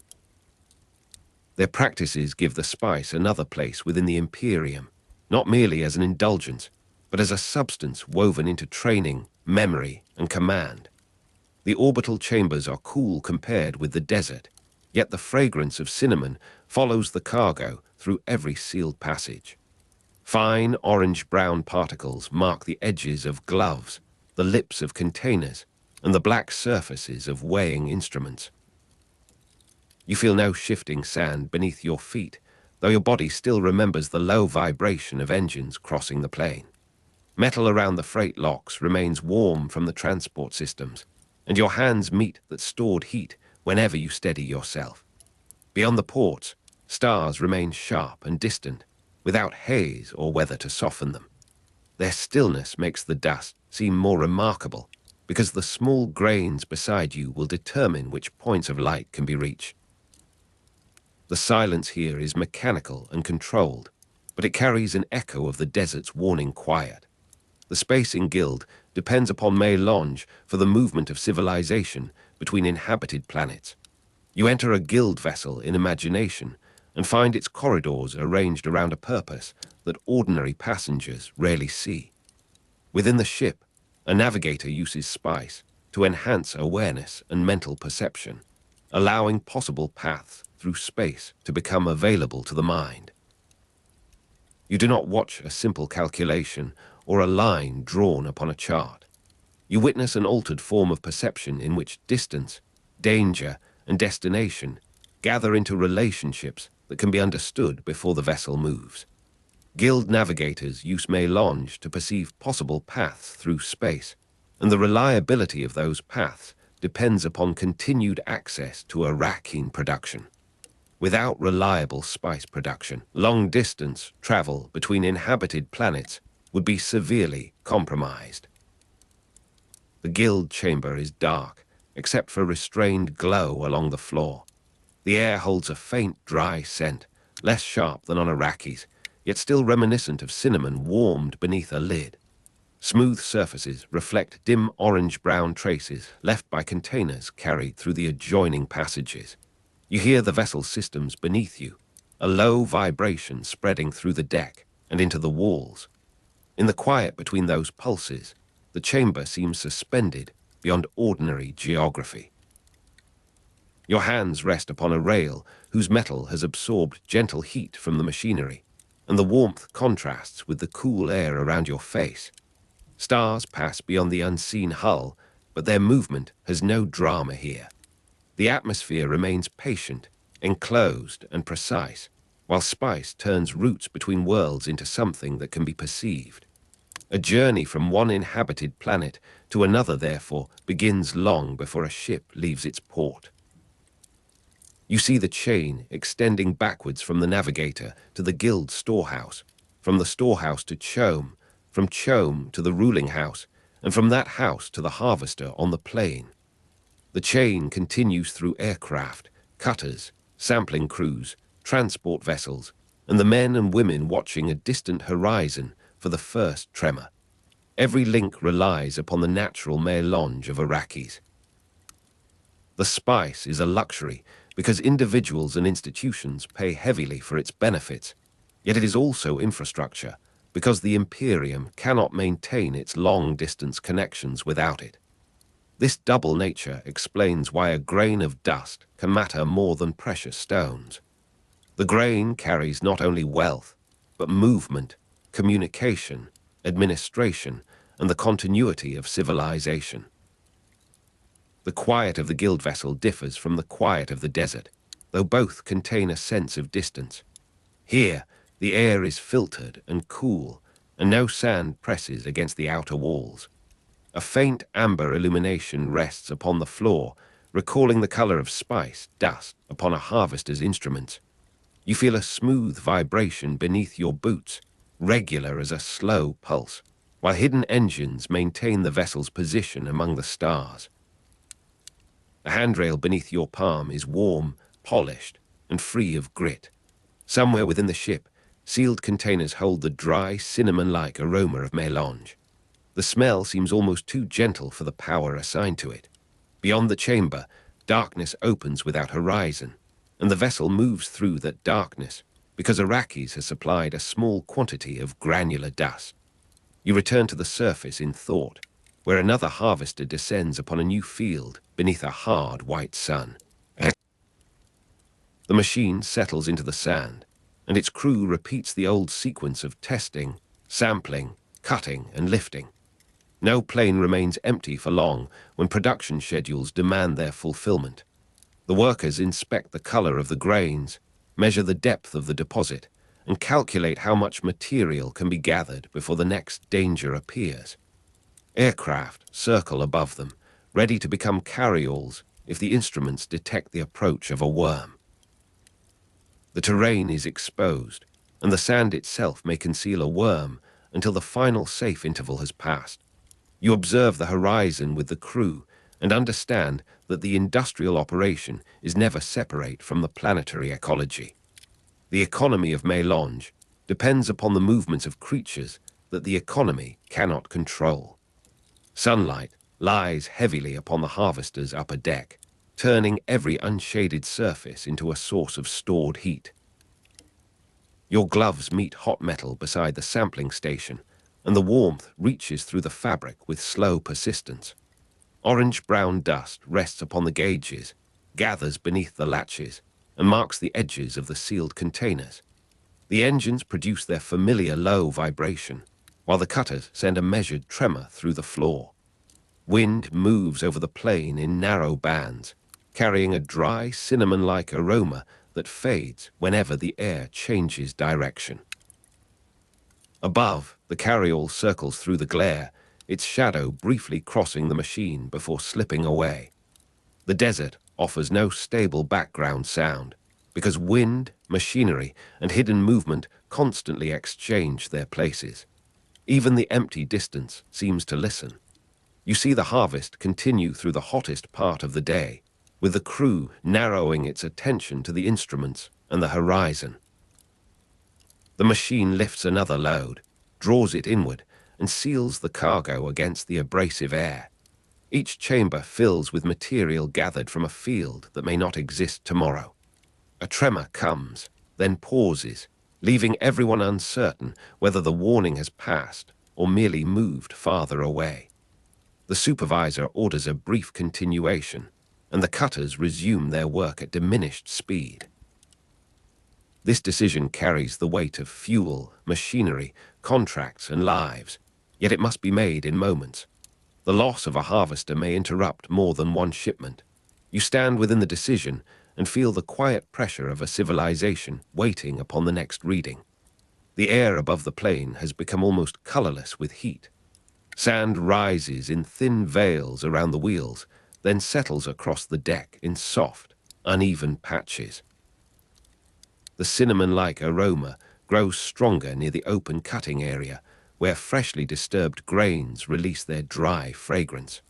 Their practices give the spice another place within the Imperium, not merely as an indulgence, but as a substance woven into training, memory, and command. The orbital chambers are cool compared with the desert, yet the fragrance of cinnamon follows the cargo through every sealed passage. Fine orange-brown particles mark the edges of gloves, the lips of containers, and the black surfaces of weighing instruments. You feel no shifting sand beneath your feet, though your body still remembers the low vibration of engines crossing the plain. Metal around the freight locks remains warm from the transport systems, and your hands meet that stored heat whenever you steady yourself. Beyond the ports, stars remain sharp and distant, without haze or weather to soften them. Their stillness makes the dust seem more remarkable, because the small grains beside you will determine which points of light can be reached. The silence here is mechanical and controlled, but it carries an echo of the desert's warning quiet. The spacing guild depends upon mélange for the movement of civilization between inhabited planets. You enter a guild vessel in imagination and find its corridors arranged around a purpose that ordinary passengers rarely see. Within the ship, a navigator uses spice to enhance awareness and mental perception, allowing possible paths through space to become available to the mind. You do not watch a simple calculation or a line drawn upon a chart. You witness an altered form of perception in which distance, danger, and destination gather into relationships that can be understood before the vessel moves. Guild navigators use mélange to perceive possible paths through space, and the reliability of those paths depends upon continued access to Arrakis production. Without reliable spice production, long-distance travel between inhabited planets would be severely compromised. The guild chamber is dark, except for restrained glow along the floor. The air holds a faint, dry scent, less sharp than on Arrakis, yet still reminiscent of cinnamon warmed beneath a lid. Smooth surfaces reflect dim orange-brown traces left by containers carried through the adjoining passages. You hear the vessel's systems beneath you, a low vibration spreading through the deck and into the walls. In the quiet between those pulses, the chamber seems suspended beyond ordinary geography. Your hands rest upon a rail whose metal has absorbed gentle heat from the machinery, and the warmth contrasts with the cool air around your face. Stars pass beyond the unseen hull, but their movement has no drama here. The atmosphere remains patient, enclosed, and precise, while spice turns routes between worlds into something that can be perceived. A journey from one inhabited planet to another, therefore, begins long before a ship leaves its port. You see the chain extending backwards from the navigator to the guild storehouse, from the storehouse to Chome, from Chome to the ruling house, and from that house to the harvester on the plain. The chain continues through aircraft, cutters, sampling crews, transport vessels, and the men and women watching a distant horizon for the first tremor. Every link relies upon the natural mélange of Arrakis. The spice is a luxury because individuals and institutions pay heavily for its benefits, yet it is also infrastructure because the Imperium cannot maintain its long-distance connections without it. This double nature explains why a grain of dust can matter more than precious stones. The grain carries not only wealth, but movement, communication, administration, and the continuity of civilization. The quiet of the guild vessel differs from the quiet of the desert, though both contain a sense of distance. Here, the air is filtered and cool, and no sand presses against the outer walls. A faint amber illumination rests upon the floor, recalling the color of spice dust upon a harvester's instruments. You feel a smooth vibration beneath your boots, regular as a slow pulse, while hidden engines maintain the vessel's position among the stars. The handrail beneath your palm is warm, polished, and free of grit. Somewhere within the ship, sealed containers hold the dry, cinnamon-like aroma of melange. The smell seems almost too gentle for the power assigned to it. Beyond the chamber, darkness opens without horizon, and the vessel moves through that darkness because Arrakis has supplied a small quantity of granular dust. You return to the surface in thought, where another harvester descends upon a new field beneath a hard white sun. The machine settles into the sand, and its crew repeats the old sequence of testing, sampling, cutting, and lifting. No plane remains empty for long when production schedules demand their fulfillment. The workers inspect the color of the grains, measure the depth of the deposit, and calculate how much material can be gathered before the next danger appears. Aircraft circle above them, ready to become carryalls if the instruments detect the approach of a worm. The terrain is exposed, and the sand itself may conceal a worm until the final safe interval has passed. You observe the horizon with the crew and understand that the industrial operation is never separate from the planetary ecology. The economy of melange depends upon the movements of creatures that the economy cannot control. Sunlight lies heavily upon the harvester's upper deck, turning every unshaded surface into a source of stored heat. Your gloves meet hot metal beside the sampling station, and the warmth reaches through the fabric with slow persistence. Orange-brown dust rests upon the gauges, gathers beneath the latches, and marks the edges of the sealed containers. The engines produce their familiar low vibration, while the cutters send a measured tremor through the floor. Wind moves over the plain in narrow bands, carrying a dry, cinnamon-like aroma that fades whenever the air changes direction. Above, the carryall circles through the glare, its shadow briefly crossing the machine before slipping away. The desert offers no stable background sound, because wind, machinery, and hidden movement constantly exchange their places. Even the empty distance seems to listen. You see the harvest continue through the hottest part of the day, with the crew narrowing its attention to the instruments and the horizon. The machine lifts another load, draws it inward, and seals the cargo against the abrasive air. Each chamber fills with material gathered from a field that may not exist tomorrow. A tremor comes, then pauses, leaving everyone uncertain whether the warning has passed or merely moved farther away. The supervisor orders a brief continuation, and the cutters resume their work at diminished speed. This decision carries the weight of fuel, machinery, contracts, and lives, yet it must be made in moments. The loss of a harvester may interrupt more than one shipment. You stand within the decision and feel the quiet pressure of a civilization waiting upon the next reading. The air above the plane has become almost colorless with heat. Sand rises in thin veils around the wheels, then settles across the deck in soft, uneven patches. The cinnamon-like aroma grows stronger near the open cutting area, where freshly disturbed grains release their dry fragrance.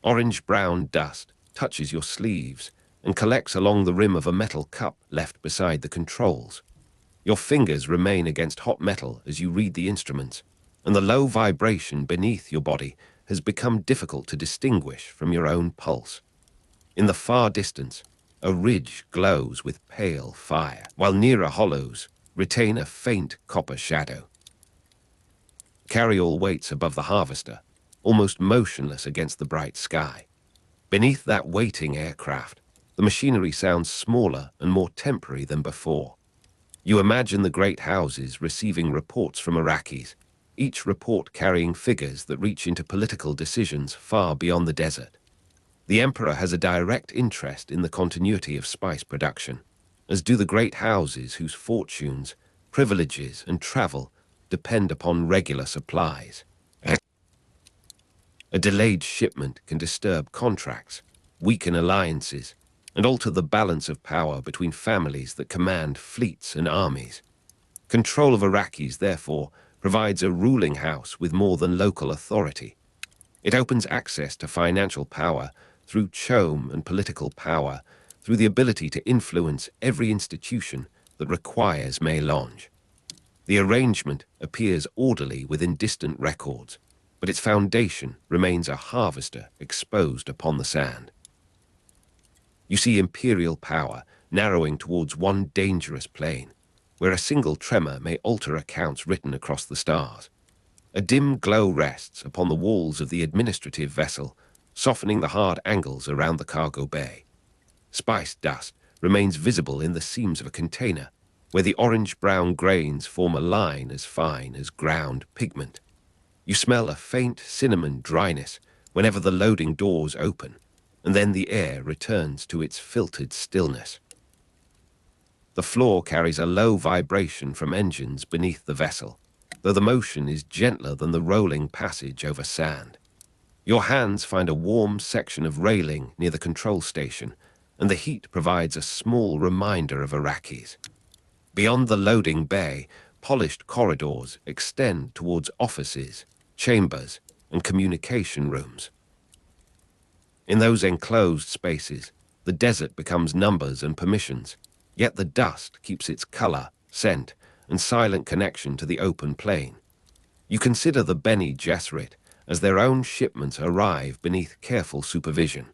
Orange-brown dust touches your sleeves and collects along the rim of a metal cup left beside the controls. Your fingers remain against hot metal as you read the instruments, and the low vibration beneath your body has become difficult to distinguish from your own pulse. In the far distance, a ridge glows with pale fire, while nearer hollows retain a faint copper shadow. Carryall waits above the harvester, almost motionless against the bright sky. Beneath that waiting aircraft, the machinery sounds smaller and more temporary than before. You imagine the great houses receiving reports from Arrakis, each report carrying figures that reach into political decisions far beyond the desert. The Emperor has a direct interest in the continuity of spice production, as do the great houses whose fortunes, privileges, and travel depend upon regular supplies. A delayed shipment can disturb contracts, weaken alliances, and alter the balance of power between families that command fleets and armies. Control of Arrakis, therefore, provides a ruling house with more than local authority. It opens access to financial power through chome and political power, through the ability to influence every institution that requires mélange. The arrangement appears orderly within distant records, but its foundation remains a harvester exposed upon the sand. You see imperial power narrowing towards one dangerous plane, where a single tremor may alter accounts written across the stars. A dim glow rests upon the walls of the administrative vessel, softening the hard angles around the cargo bay. Spice dust remains visible in the seams of a container, where the orange-brown grains form a line as fine as ground pigment. You smell a faint cinnamon dryness whenever the loading doors open, and then the air returns to its filtered stillness. The floor carries a low vibration from engines beneath the vessel, though the motion is gentler than the rolling passage over sand. Your hands find a warm section of railing near the control station, and the heat provides a small reminder of Arrakis. Beyond the loading bay, polished corridors extend towards offices, chambers, and communication rooms. In those enclosed spaces, the desert becomes numbers and permissions, yet the dust keeps its color, scent, and silent connection to the open plain. You consider the Bene Gesserit as their own shipments arrive beneath careful supervision.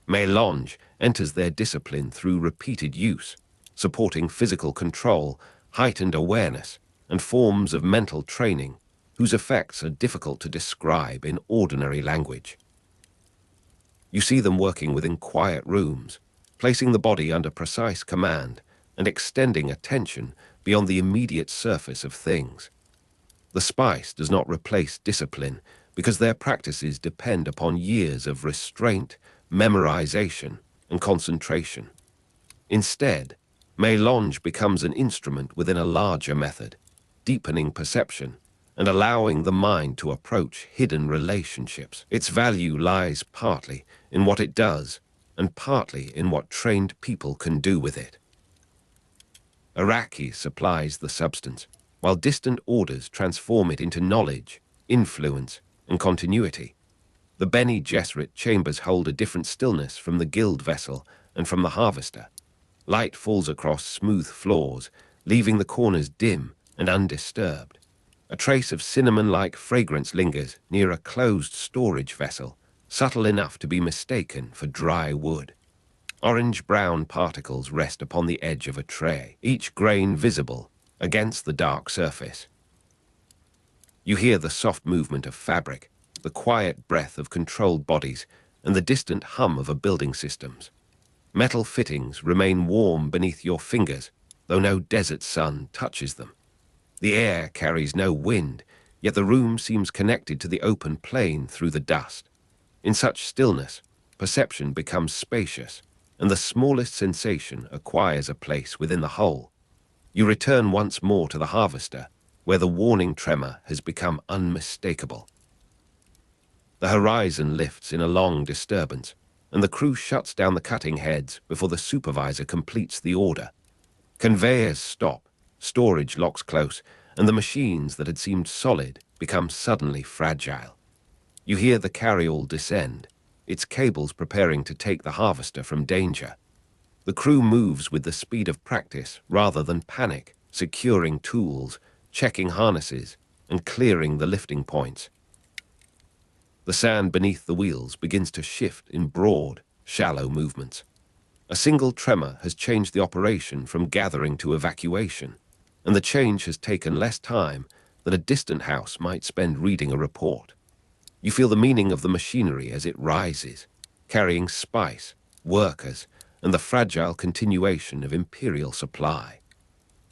Mélange enters their discipline through repeated use, supporting physical control, heightened awareness, and forms of mental training whose effects are difficult to describe in ordinary language. You see them working within quiet rooms, placing the body under precise command and extending attention beyond the immediate surface of things. The spice does not replace discipline because their practices depend upon years of restraint, memorization, and concentration. Instead, mélange becomes an instrument within a larger method, deepening perception and allowing the mind to approach hidden relationships. Its value lies partly in what it does and partly in what trained people can do with it. Arrakis supplies the substance, while distant orders transform it into knowledge, influence, and continuity. The Bene Gesserit chambers hold a different stillness from the guild vessel and from the harvester. Light falls across smooth floors, leaving the corners dim and undisturbed. A trace of cinnamon-like fragrance lingers near a closed storage vessel, subtle enough to be mistaken for dry wood. Orange-brown particles rest upon the edge of a tray, each grain visible against the dark surface. You hear the soft movement of fabric, the quiet breath of controlled bodies, and the distant hum of a building systems. Metal fittings remain warm beneath your fingers, though no desert sun touches them. The air carries no wind, yet the room seems connected to the open plain through the dust. In such stillness, perception becomes spacious, and the smallest sensation acquires a place within the whole. You return once more to the harvester, where the warning tremor has become unmistakable. The horizon lifts in a long disturbance, and the crew shuts down the cutting heads before the supervisor completes the order. Conveyors stop, storage locks close, and the machines that had seemed solid become suddenly fragile. You hear the carryall descend, its cables preparing to take the harvester from danger. The crew moves with the speed of practice rather than panic, securing tools, checking harnesses, and clearing the lifting points. The sand beneath the wheels begins to shift in broad, shallow movements. A single tremor has changed the operation from gathering to evacuation, and the change has taken less time than a distant house might spend reading a report. You feel the meaning of the machinery as it rises, carrying spice, workers, and the fragile continuation of imperial supply.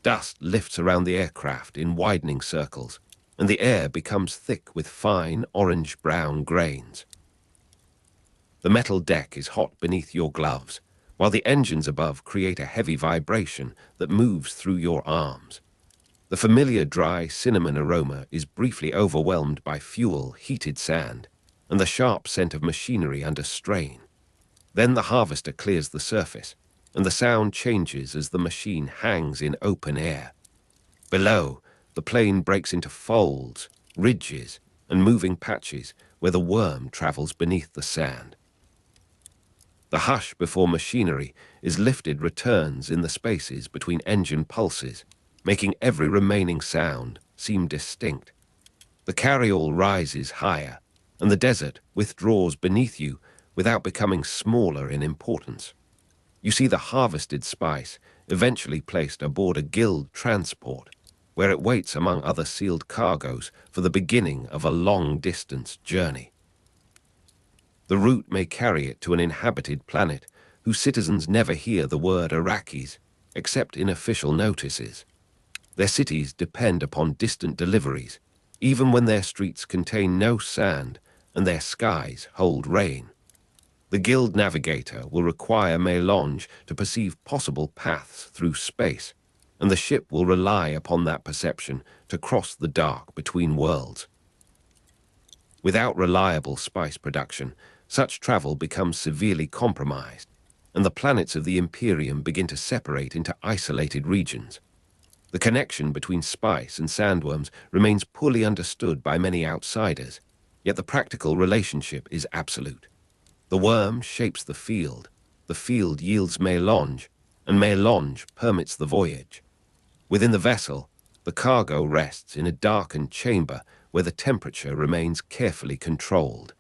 Dust lifts around the aircraft in widening circles, and the air becomes thick with fine orange-brown grains. The metal deck is hot beneath your gloves, while the engines above create a heavy vibration that moves through your arms. The familiar dry cinnamon aroma is briefly overwhelmed by fuel, heated sand, and the sharp scent of machinery under strain. Then the harvester clears the surface, and the sound changes as the machine hangs in open air. Below, the plain breaks into folds, ridges, and moving patches where the worm travels beneath the sand. The hush before machinery is lifted returns in the spaces between engine pulses, making every remaining sound seem distinct. The carryall rises higher, and the desert withdraws beneath you without becoming smaller in importance. You see the harvested spice eventually placed aboard a guild transport, where it waits among other sealed cargoes for the beginning of a long-distance journey. The route may carry it to an inhabited planet whose citizens never hear the word Arrakis, except in official notices. Their cities depend upon distant deliveries, even when their streets contain no sand and their skies hold rain. The guild navigator will require Melange to perceive possible paths through space, and the ship will rely upon that perception to cross the dark between worlds. Without reliable spice production, such travel becomes severely compromised, and the planets of the Imperium begin to separate into isolated regions. The connection between spice and sandworms remains poorly understood by many outsiders, yet the practical relationship is absolute. The worm shapes the field yields melange, and melange permits the voyage. Within the vessel, the cargo rests in a darkened chamber where the temperature remains carefully controlled.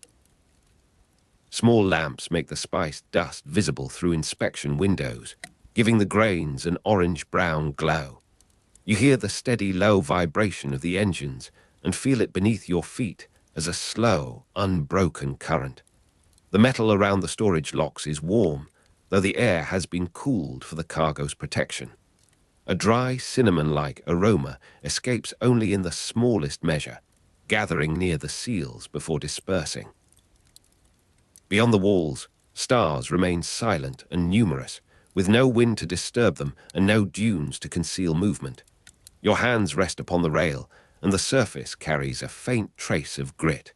Small lamps make the spice dust visible through inspection windows, giving the grains an orange-brown glow. You hear the steady, low vibration of the engines and feel it beneath your feet as a slow, unbroken current. The metal around the storage locks is warm, though the air has been cooled for the cargo's protection. A dry, cinnamon-like aroma escapes only in the smallest measure, gathering near the seals before dispersing. Beyond the walls, stars remain silent and numerous, with no wind to disturb them and no dunes to conceal movement. Your hands rest upon the rail, and the surface carries a faint trace of grit.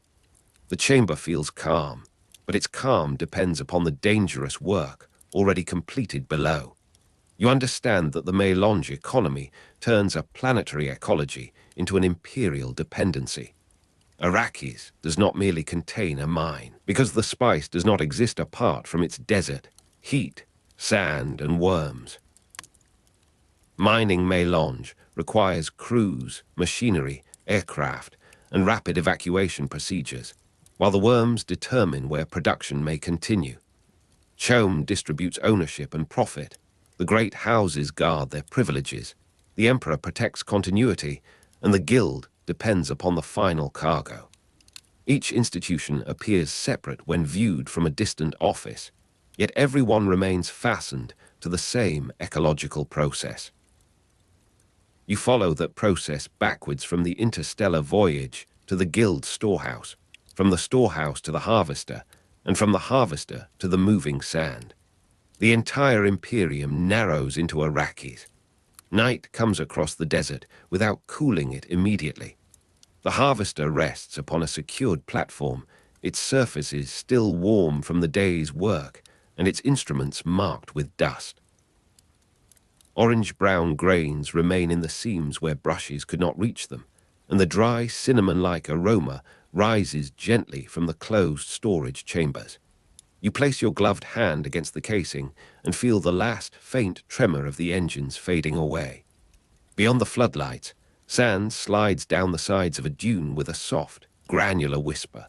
The chamber feels calm, but its calm depends upon the dangerous work already completed below. You understand that the Melange economy turns a planetary ecology into an imperial dependency. Arrakis does not merely contain a mine, because the spice does not exist apart from its desert, heat, sand, and worms. Mining Melange requires crews, machinery, aircraft, and rapid evacuation procedures, while the worms determine where production may continue. Chom distributes ownership and profit. The great houses guard their privileges. The emperor protects continuity, and the guild depends upon the final cargo. Each institution appears separate when viewed from a distant office, yet everyone remains fastened to the same ecological process. You follow that process backwards from the interstellar voyage to the guild storehouse, from the storehouse to the harvester, and from the harvester to the moving sand. The entire Imperium narrows into Arrakis. Night comes across the desert without cooling it immediately. The harvester rests upon a secured platform, its surfaces still warm from the day's work, and its instruments marked with dust. Orange-brown grains remain in the seams where brushes could not reach them, and the dry, cinnamon-like aroma rises gently from the closed storage chambers. You place your gloved hand against the casing and feel the last faint tremor of the engines fading away. Beyond the floodlights, sand slides down the sides of a dune with a soft, granular whisper.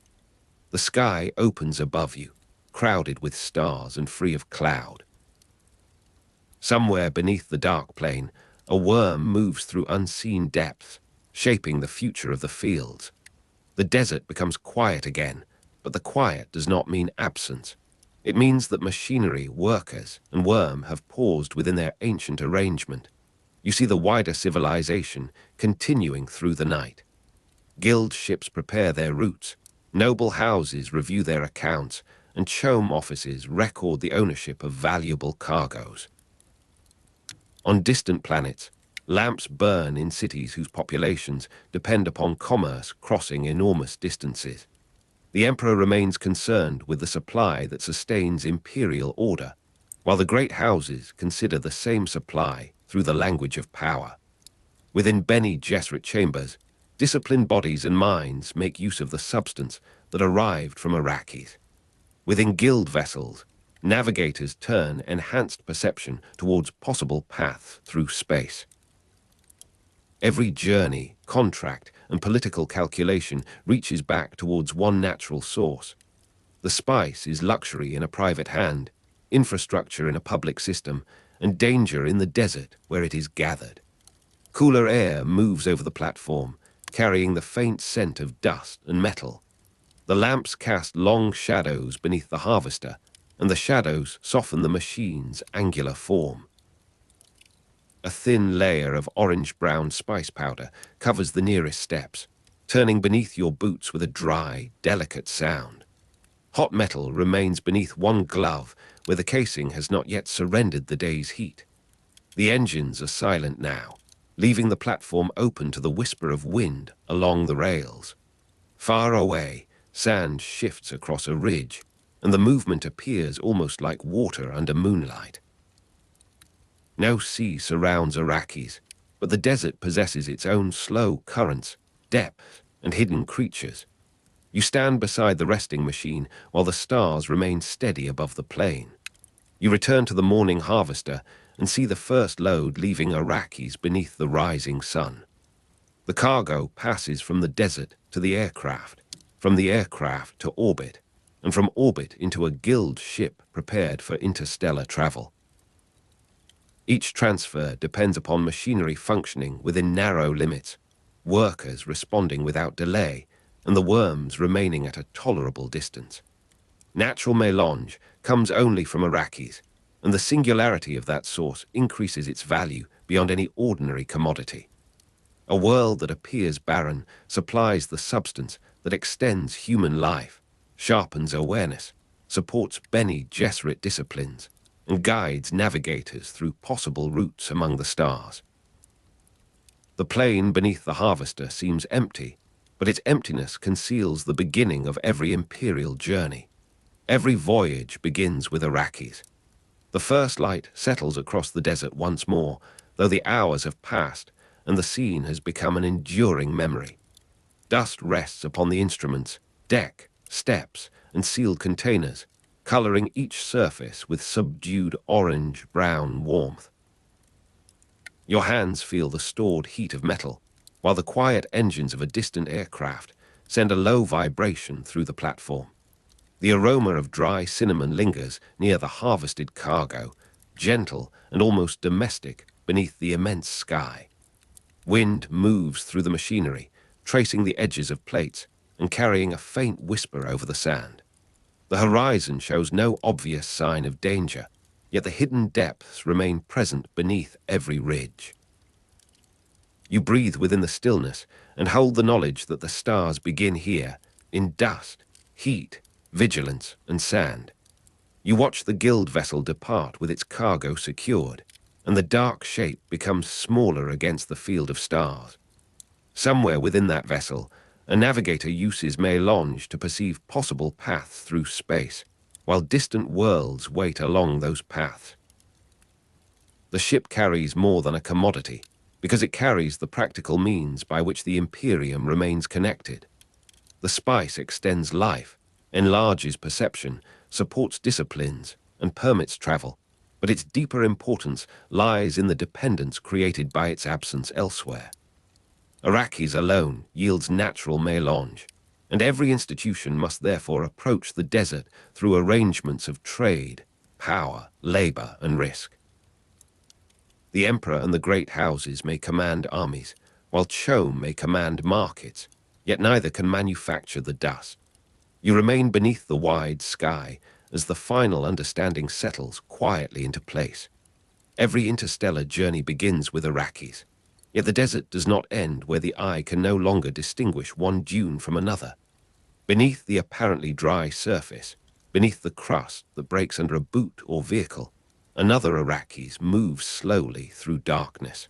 The sky opens above you, crowded with stars and free of cloud. Somewhere beneath the dark plain, a worm moves through unseen depths, shaping the future of the fields. The desert becomes quiet again, but the quiet does not mean absence. It means that machinery, workers, and worm have paused within their ancient arrangement. You see the wider civilization continuing through the night. Guild ships prepare their routes, noble houses review their accounts, and Chom offices record the ownership of valuable cargoes. On distant planets, lamps burn in cities whose populations depend upon commerce crossing enormous distances. The Emperor remains concerned with the supply that sustains imperial order, while the great houses consider the same supply through the language of power. Within Bene Gesserit chambers, disciplined bodies and minds make use of the substance that arrived from Arrakis. Within guild vessels, navigators turn enhanced perception towards possible paths through space. Every journey, contract, and political calculation reaches back towards one natural source. The spice is luxury in a private hand, infrastructure in a public system, and danger in the desert where it is gathered. Cooler air moves over the platform, carrying the faint scent of dust and metal. The lamps cast long shadows beneath the harvester, and the shadows soften the machine's angular form. A thin layer of orange-brown spice powder covers the nearest steps, turning beneath your boots with a dry, delicate sound. Hot metal remains beneath one glove where the casing has not yet surrendered the day's heat. The engines are silent now, leaving the platform open to the whisper of wind along the rails. Far away, sand shifts across a ridge, and the movement appears almost like water under moonlight. No sea surrounds Arrakis, but the desert possesses its own slow currents, depths, and hidden creatures. You stand beside the resting machine while the stars remain steady above the plain. You return to the morning harvester and see the first load leaving Arrakis beneath the rising sun. The cargo passes from the desert to the aircraft, from the aircraft to orbit, and from orbit into a guild ship prepared for interstellar travel. Each transfer depends upon machinery functioning within narrow limits, workers responding without delay, and the worms remaining at a tolerable distance. Natural melange comes only from Arrakis, and the singularity of that source increases its value beyond any ordinary commodity. A world that appears barren supplies the substance that extends human life, sharpens awareness, supports Bene Gesserit disciplines, and guides navigators through possible routes among the stars. The plain beneath the harvester seems empty, but its emptiness conceals the beginning of every imperial journey. Every voyage begins with Arrakis. The first light settles across the desert once more, though the hours have passed and the scene has become an enduring memory. Dust rests upon the instruments, deck, steps, and sealed containers, coloring each surface with subdued orange-brown warmth. Your hands feel the stored heat of metal, while the quiet engines of a distant aircraft send a low vibration through the platform. The aroma of dry cinnamon lingers near the harvested cargo, gentle and almost domestic beneath the immense sky. Wind moves through the machinery, tracing the edges of plates and carrying a faint whisper over the sand. The horizon shows no obvious sign of danger, yet the hidden depths remain present beneath every ridge. You breathe within the stillness and hold the knowledge that the stars begin here, in dust, heat, vigilance, and sand. You watch the guild vessel depart with its cargo secured, and the dark shape becomes smaller against the field of stars. Somewhere within that vessel, a navigator uses melange to perceive possible paths through space, while distant worlds wait along those paths. The ship carries more than a commodity, because it carries the practical means by which the Imperium remains connected. The spice extends life, enlarges perception, supports disciplines, and permits travel, but its deeper importance lies in the dependence created by its absence elsewhere. Arrakis alone yields natural melange, and every institution must therefore approach the desert through arrangements of trade, power, labor, and risk. The emperor and the great houses may command armies, while Chom may command markets, yet neither can manufacture the dust. You remain beneath the wide sky as the final understanding settles quietly into place. Every interstellar journey begins with Arrakis, yet the desert does not end where the eye can no longer distinguish one dune from another. Beneath the apparently dry surface, beneath the crust that breaks under a boot or vehicle, another Arrakis moves slowly through darkness.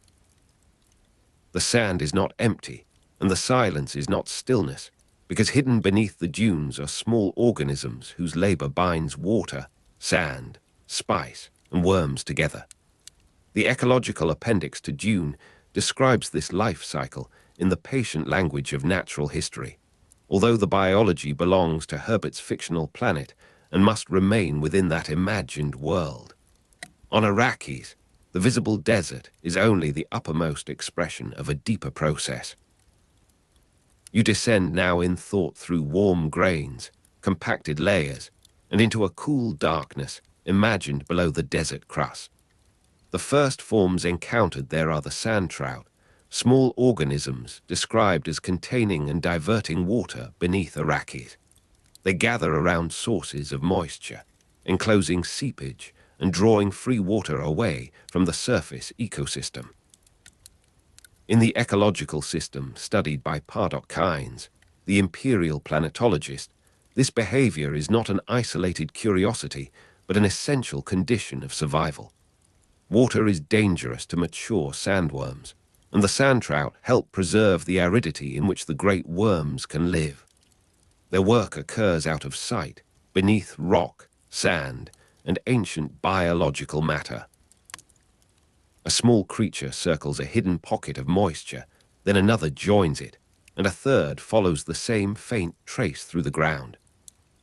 The sand is not empty, and the silence is not stillness. because hidden beneath the dunes are small organisms whose labor binds water, sand, spice, and worms together. The ecological appendix to Dune describes this life cycle in the patient language of natural history, although the biology belongs to Herbert's fictional planet and must remain within that imagined world. On Arrakis, the visible desert is only the uppermost expression of a deeper process. You descend now in thought through warm grains, compacted layers, and into a cool darkness imagined below the desert crust. The first forms encountered there are the sand trout, small organisms described as containing and diverting water beneath Arrakis. They gather around sources of moisture, enclosing seepage and drawing free water away from the surface ecosystem. In the ecological system studied by Pardot Kynes, the imperial planetologist, this behavior is not an isolated curiosity, but an essential condition of survival. Water is dangerous to mature sandworms, and the sand trout help preserve the aridity in which the great worms can live. Their work occurs out of sight, beneath rock, sand, and ancient biological matter. A small creature circles a hidden pocket of moisture, then another joins it, and a third follows the same faint trace through the ground.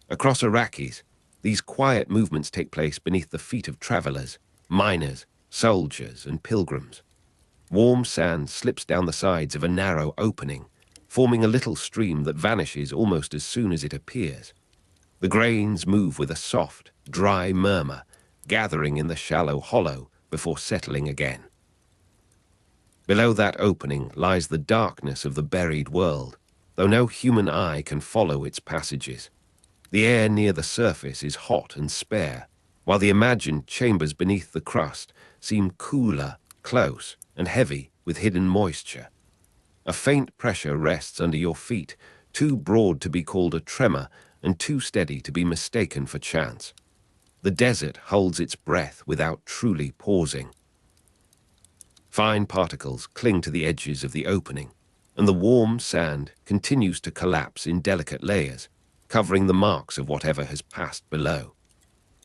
Across Arrakis, these quiet movements take place beneath the feet of travelers, miners, soldiers, and pilgrims. Warm sand slips down the sides of a narrow opening, forming a little stream that vanishes almost as soon as it appears. The grains move with a soft, dry murmur, gathering in the shallow hollow before settling again. Below that opening lies the darkness of the buried world, though no human eye can follow its passages. The air near the surface is hot and spare, while the imagined chambers beneath the crust seem cooler, close, and heavy with hidden moisture. A faint pressure rests under your feet, too broad to be called a tremor and too steady to be mistaken for chance. The desert holds its breath without truly pausing. Fine particles cling to the edges of the opening, and the warm sand continues to collapse in delicate layers, covering the marks of whatever has passed below.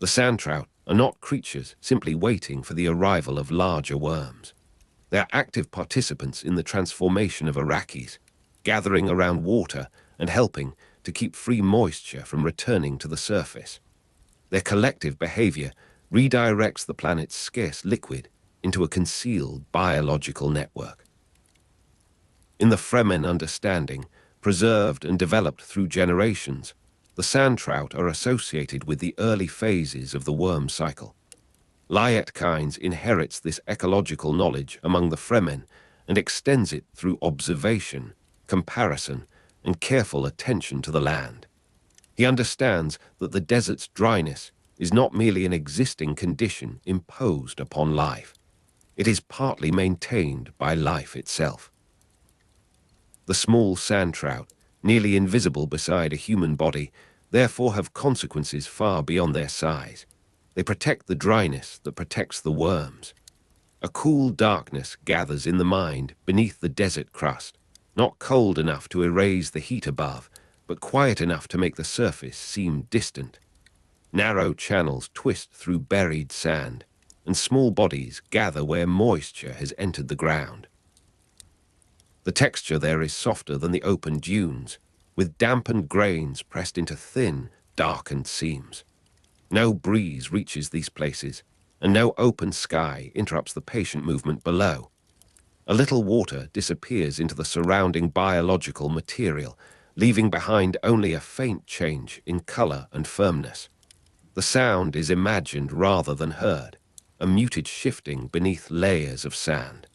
The sand trout are not creatures simply waiting for the arrival of larger worms. They are active participants in the transformation of Arrakis, gathering around water and helping to keep free moisture from returning to the surface. Their collective behavior redirects the planet's scarce liquid into a concealed biological network. In the Fremen understanding, preserved and developed through generations, the sand trout are associated with the early phases of the worm cycle. Liet Kynes inherits this ecological knowledge among the Fremen and extends it through observation, comparison, and careful attention to the land. He understands that the desert's dryness is not merely an existing condition imposed upon life. It is partly maintained by life itself. The small sand trout, nearly invisible beside a human body, therefore have consequences far beyond their size. They protect the dryness that protects the worms. A cool darkness gathers in the mind beneath the desert crust, not cold enough to erase the heat above, but quiet enough to make the surface seem distant. Narrow channels twist through buried sand, and small bodies gather where moisture has entered the ground. The texture there is softer than the open dunes, with dampened grains pressed into thin, darkened seams. No breeze reaches these places, and no open sky interrupts the patient movement below. A little water disappears into the surrounding biological material, leaving behind only a faint change in color and firmness. The sound is imagined rather than heard, a muted shifting beneath layers of sand.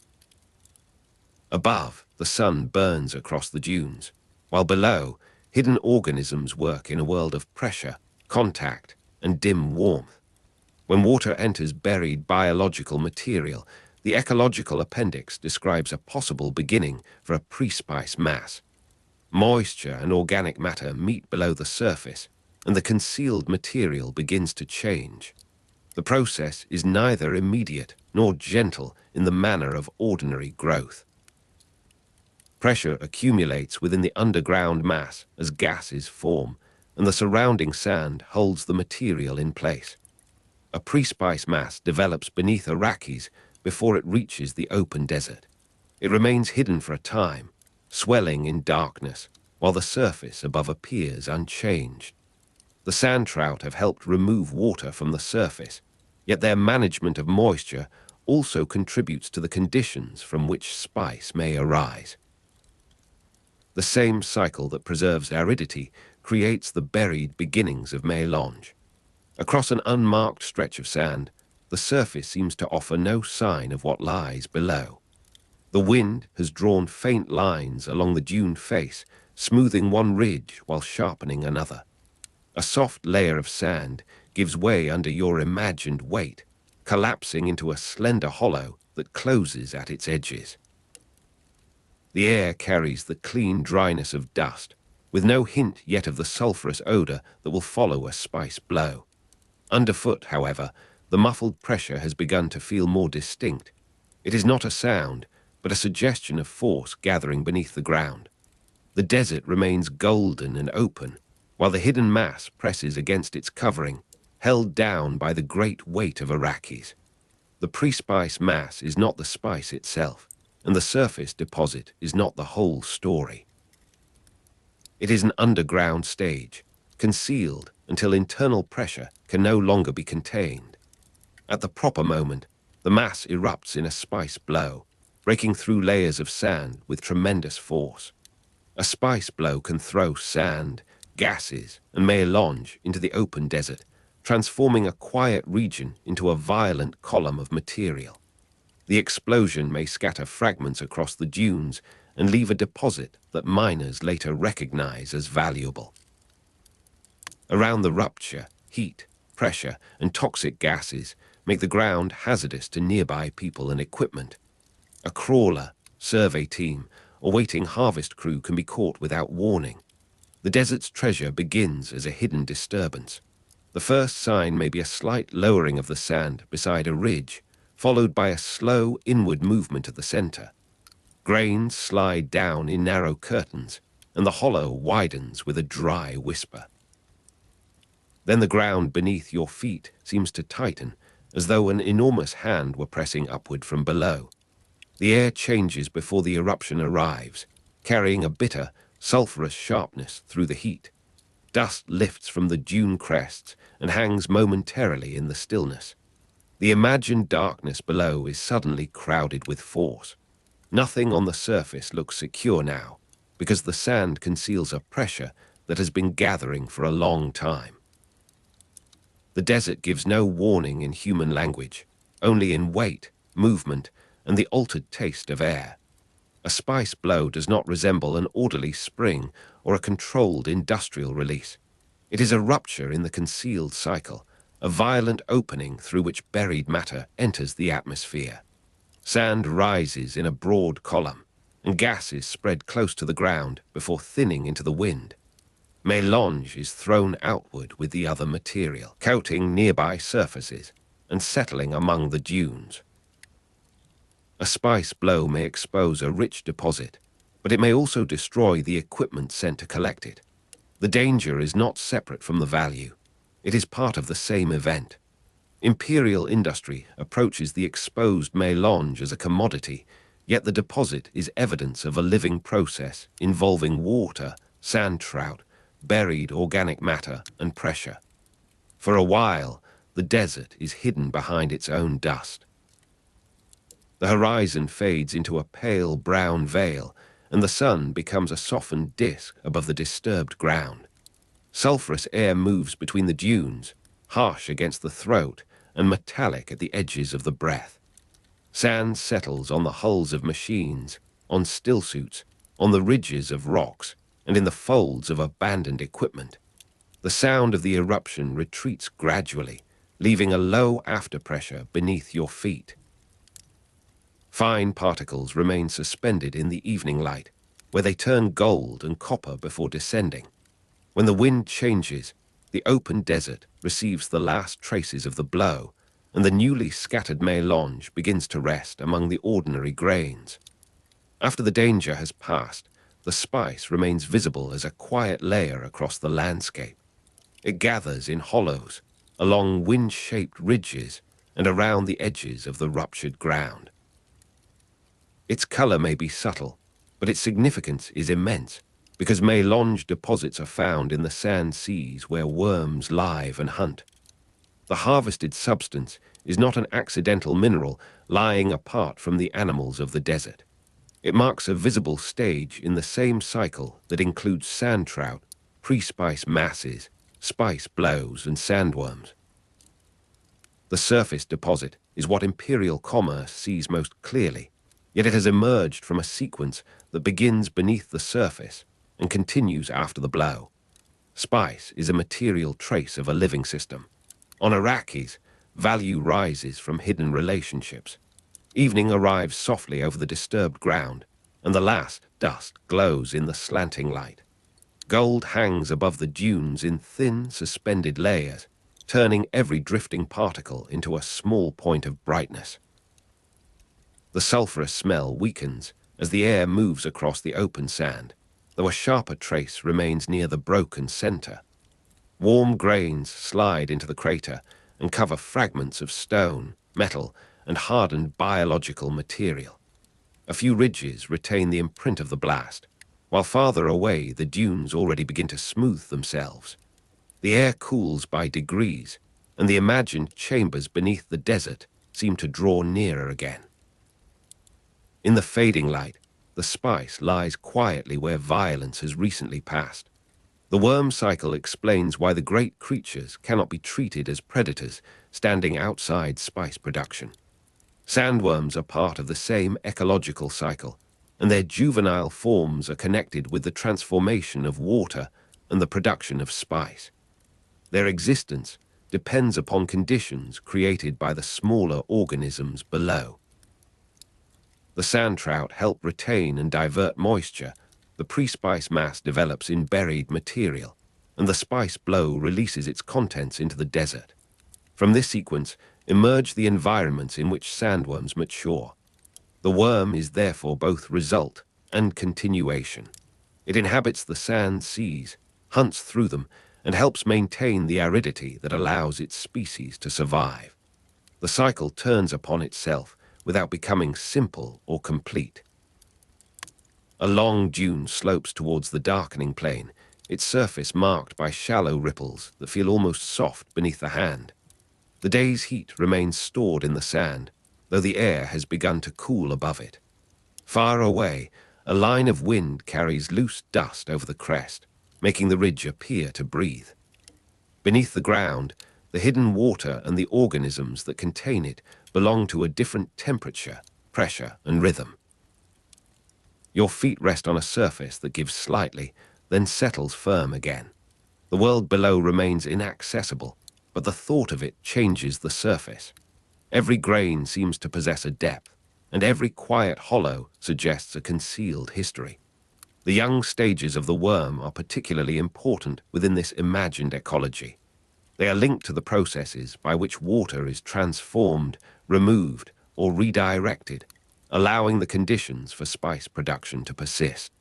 Above, the sun burns across the dunes, while below, hidden organisms work in a world of pressure, contact, and dim warmth. When water enters buried biological material, the ecological appendix describes a possible beginning for a pre-spice mass. Moisture and organic matter meet below the surface, and the concealed material begins to change. The process is neither immediate nor gentle in the manner of ordinary growth. Pressure accumulates within the underground mass as gases form, and the surrounding sand holds the material in place. A pre-spice mass develops beneath Arrakis before it reaches the open desert. It remains hidden for a time, swelling in darkness, while the surface above appears unchanged. The sand trout have helped remove water from the surface, yet their management of moisture also contributes to the conditions from which spice may arise. The same cycle that preserves aridity creates the buried beginnings of melange. Across an unmarked stretch of sand, the surface seems to offer no sign of what lies below. The wind has drawn faint lines along the dune face, smoothing one ridge while sharpening another. A soft layer of sand gives way under your imagined weight, collapsing into a slender hollow that closes at its edges. The air carries the clean dryness of dust, with no hint yet of the sulphurous odor that will follow a spice blow. Underfoot, however, the muffled pressure has begun to feel more distinct. It is not a sound, but a suggestion of force gathering beneath the ground. The desert remains golden and open, while the hidden mass presses against its covering, held down by the great weight of Arrakis. The pre-spice mass is not the spice itself, and the surface deposit is not the whole story. It is an underground stage, concealed until internal pressure can no longer be contained. At the proper moment, the mass erupts in a spice blow, breaking through layers of sand with tremendous force. A spice blow can throw sand, gases, and melange into the open desert, transforming a quiet region into a violent column of material. The explosion may scatter fragments across the dunes and leave a deposit that miners later recognize as valuable. Around the rupture, heat, pressure, and toxic gases make the ground hazardous to nearby people and equipment. A crawler, survey team, or waiting harvest crew can be caught without warning. The desert's treasure begins as a hidden disturbance. The first sign may be a slight lowering of the sand beside a ridge, followed by a slow inward movement at the center. Grains slide down in narrow curtains, and the hollow widens with a dry whisper. Then the ground beneath your feet seems to tighten, as though an enormous hand were pressing upward from below. The air changes before the eruption arrives, carrying a bitter, sulphurous sharpness through the heat. Dust lifts from the dune crests and hangs momentarily in the stillness. The imagined darkness below is suddenly crowded with force. Nothing on the surface looks secure now, because the sand conceals a pressure that has been gathering for a long time. The desert gives no warning in human language, only in weight, movement, and the altered taste of air. A spice blow does not resemble an orderly spring or a controlled industrial release. It is a rupture in the concealed cycle, a violent opening through which buried matter enters the atmosphere. Sand rises in a broad column, and gases spread close to the ground before thinning into the wind. Melange is thrown outward with the other material, coating nearby surfaces and settling among the dunes. A spice blow may expose a rich deposit, but it may also destroy the equipment sent to collect it. The danger is not separate from the value. It is part of the same event. Imperial industry approaches the exposed melange as a commodity, yet the deposit is evidence of a living process involving water, sand trout, buried organic matter, and pressure. For a while, the desert is hidden behind its own dust. The horizon fades into a pale brown veil, and the sun becomes a softened disk above the disturbed ground. Sulphurous air moves between the dunes, harsh against the throat and metallic at the edges of the breath. Sand settles on the hulls of machines, on stillsuits, on the ridges of rocks, and in the folds of abandoned equipment. The sound of the eruption retreats gradually, leaving a low afterpressure beneath your feet. Fine particles remain suspended in the evening light, where they turn gold and copper before descending. When the wind changes, the open desert receives the last traces of the blow, and the newly scattered melange begins to rest among the ordinary grains. After the danger has passed, the spice remains visible as a quiet layer across the landscape. It gathers in hollows, along wind-shaped ridges, and around the edges of the ruptured ground. Its color may be subtle, but its significance is immense, because mélange deposits are found in the sand seas where worms live and hunt. The harvested substance is not an accidental mineral lying apart from the animals of the desert. It marks a visible stage in the same cycle that includes sand trout, pre-spice masses, spice blows, and sandworms. The surface deposit is what imperial commerce sees most clearly, yet it has emerged from a sequence that begins beneath the surface and continues after the blow. Spice is a material trace of a living system. On Arrakis, value rises from hidden relationships. Evening arrives softly over the disturbed ground, and the last dusk glows in the slanting light. Gold hangs above the dunes in thin, suspended layers, turning every drifting particle into a small point of brightness. The sulphurous smell weakens as the air moves across the open sand, though a sharper trace remains near the broken center. Warm grains slide into the crater and cover fragments of stone, metal, and hardened biological material. A few ridges retain the imprint of the blast, while farther away the dunes already begin to smooth themselves. The air cools by degrees, and the imagined chambers beneath the desert seem to draw nearer again. In the fading light, the spice lies quietly where violence has recently passed. The worm cycle explains why the great creatures cannot be treated as predators standing outside spice production. Sandworms are part of the same ecological cycle, and their juvenile forms are connected with the transformation of water and the production of spice. Their existence depends upon conditions created by the smaller organisms below. The sand trout help retain and divert moisture. The pre-spice mass develops in buried material, and the spice blow releases its contents into the desert. From this sequence emerge the environments in which sandworms mature. The worm is therefore both result and continuation. It inhabits the sand seas, hunts through them, and helps maintain the aridity that allows its species to survive. The cycle turns upon itself without becoming simple or complete. A long dune slopes towards the darkening plain, its surface marked by shallow ripples that feel almost soft beneath the hand. The day's heat remains stored in the sand, though the air has begun to cool above it. Far away, a line of wind carries loose dust over the crest, making the ridge appear to breathe. Beneath the ground, the hidden water and the organisms that contain it belong to a different temperature, pressure, and rhythm. Your feet rest on a surface that gives slightly, then settles firm again. The world below remains inaccessible, but the thought of it changes the surface. Every grain seems to possess a depth, and every quiet hollow suggests a concealed history. The young stages of the worm are particularly important within this imagined ecology. They are linked to the processes by which water is transformed, removed, or redirected, allowing the conditions for spice production to persist.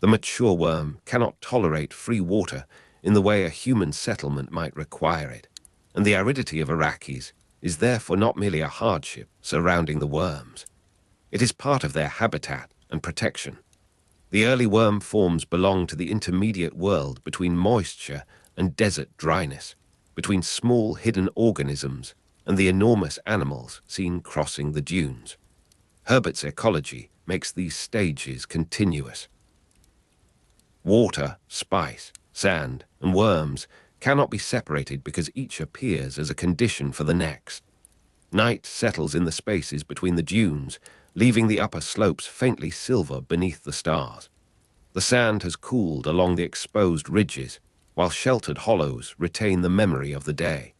The mature worm cannot tolerate free water in the way a human settlement might require it, and the aridity of Arrakis is therefore not merely a hardship surrounding the worms. It is part of their habitat and protection. The early worm forms belong to the intermediate world between moisture and desert dryness, between small hidden organisms and the enormous animals seen crossing the dunes. Herbert's ecology makes these stages continuous. Water, spice, sand, and worms cannot be separated because each appears as a condition for the next. Night settles in the spaces between the dunes, leaving the upper slopes faintly silver beneath the stars. The sand has cooled along the exposed ridges, while sheltered hollows retain the memory of the day.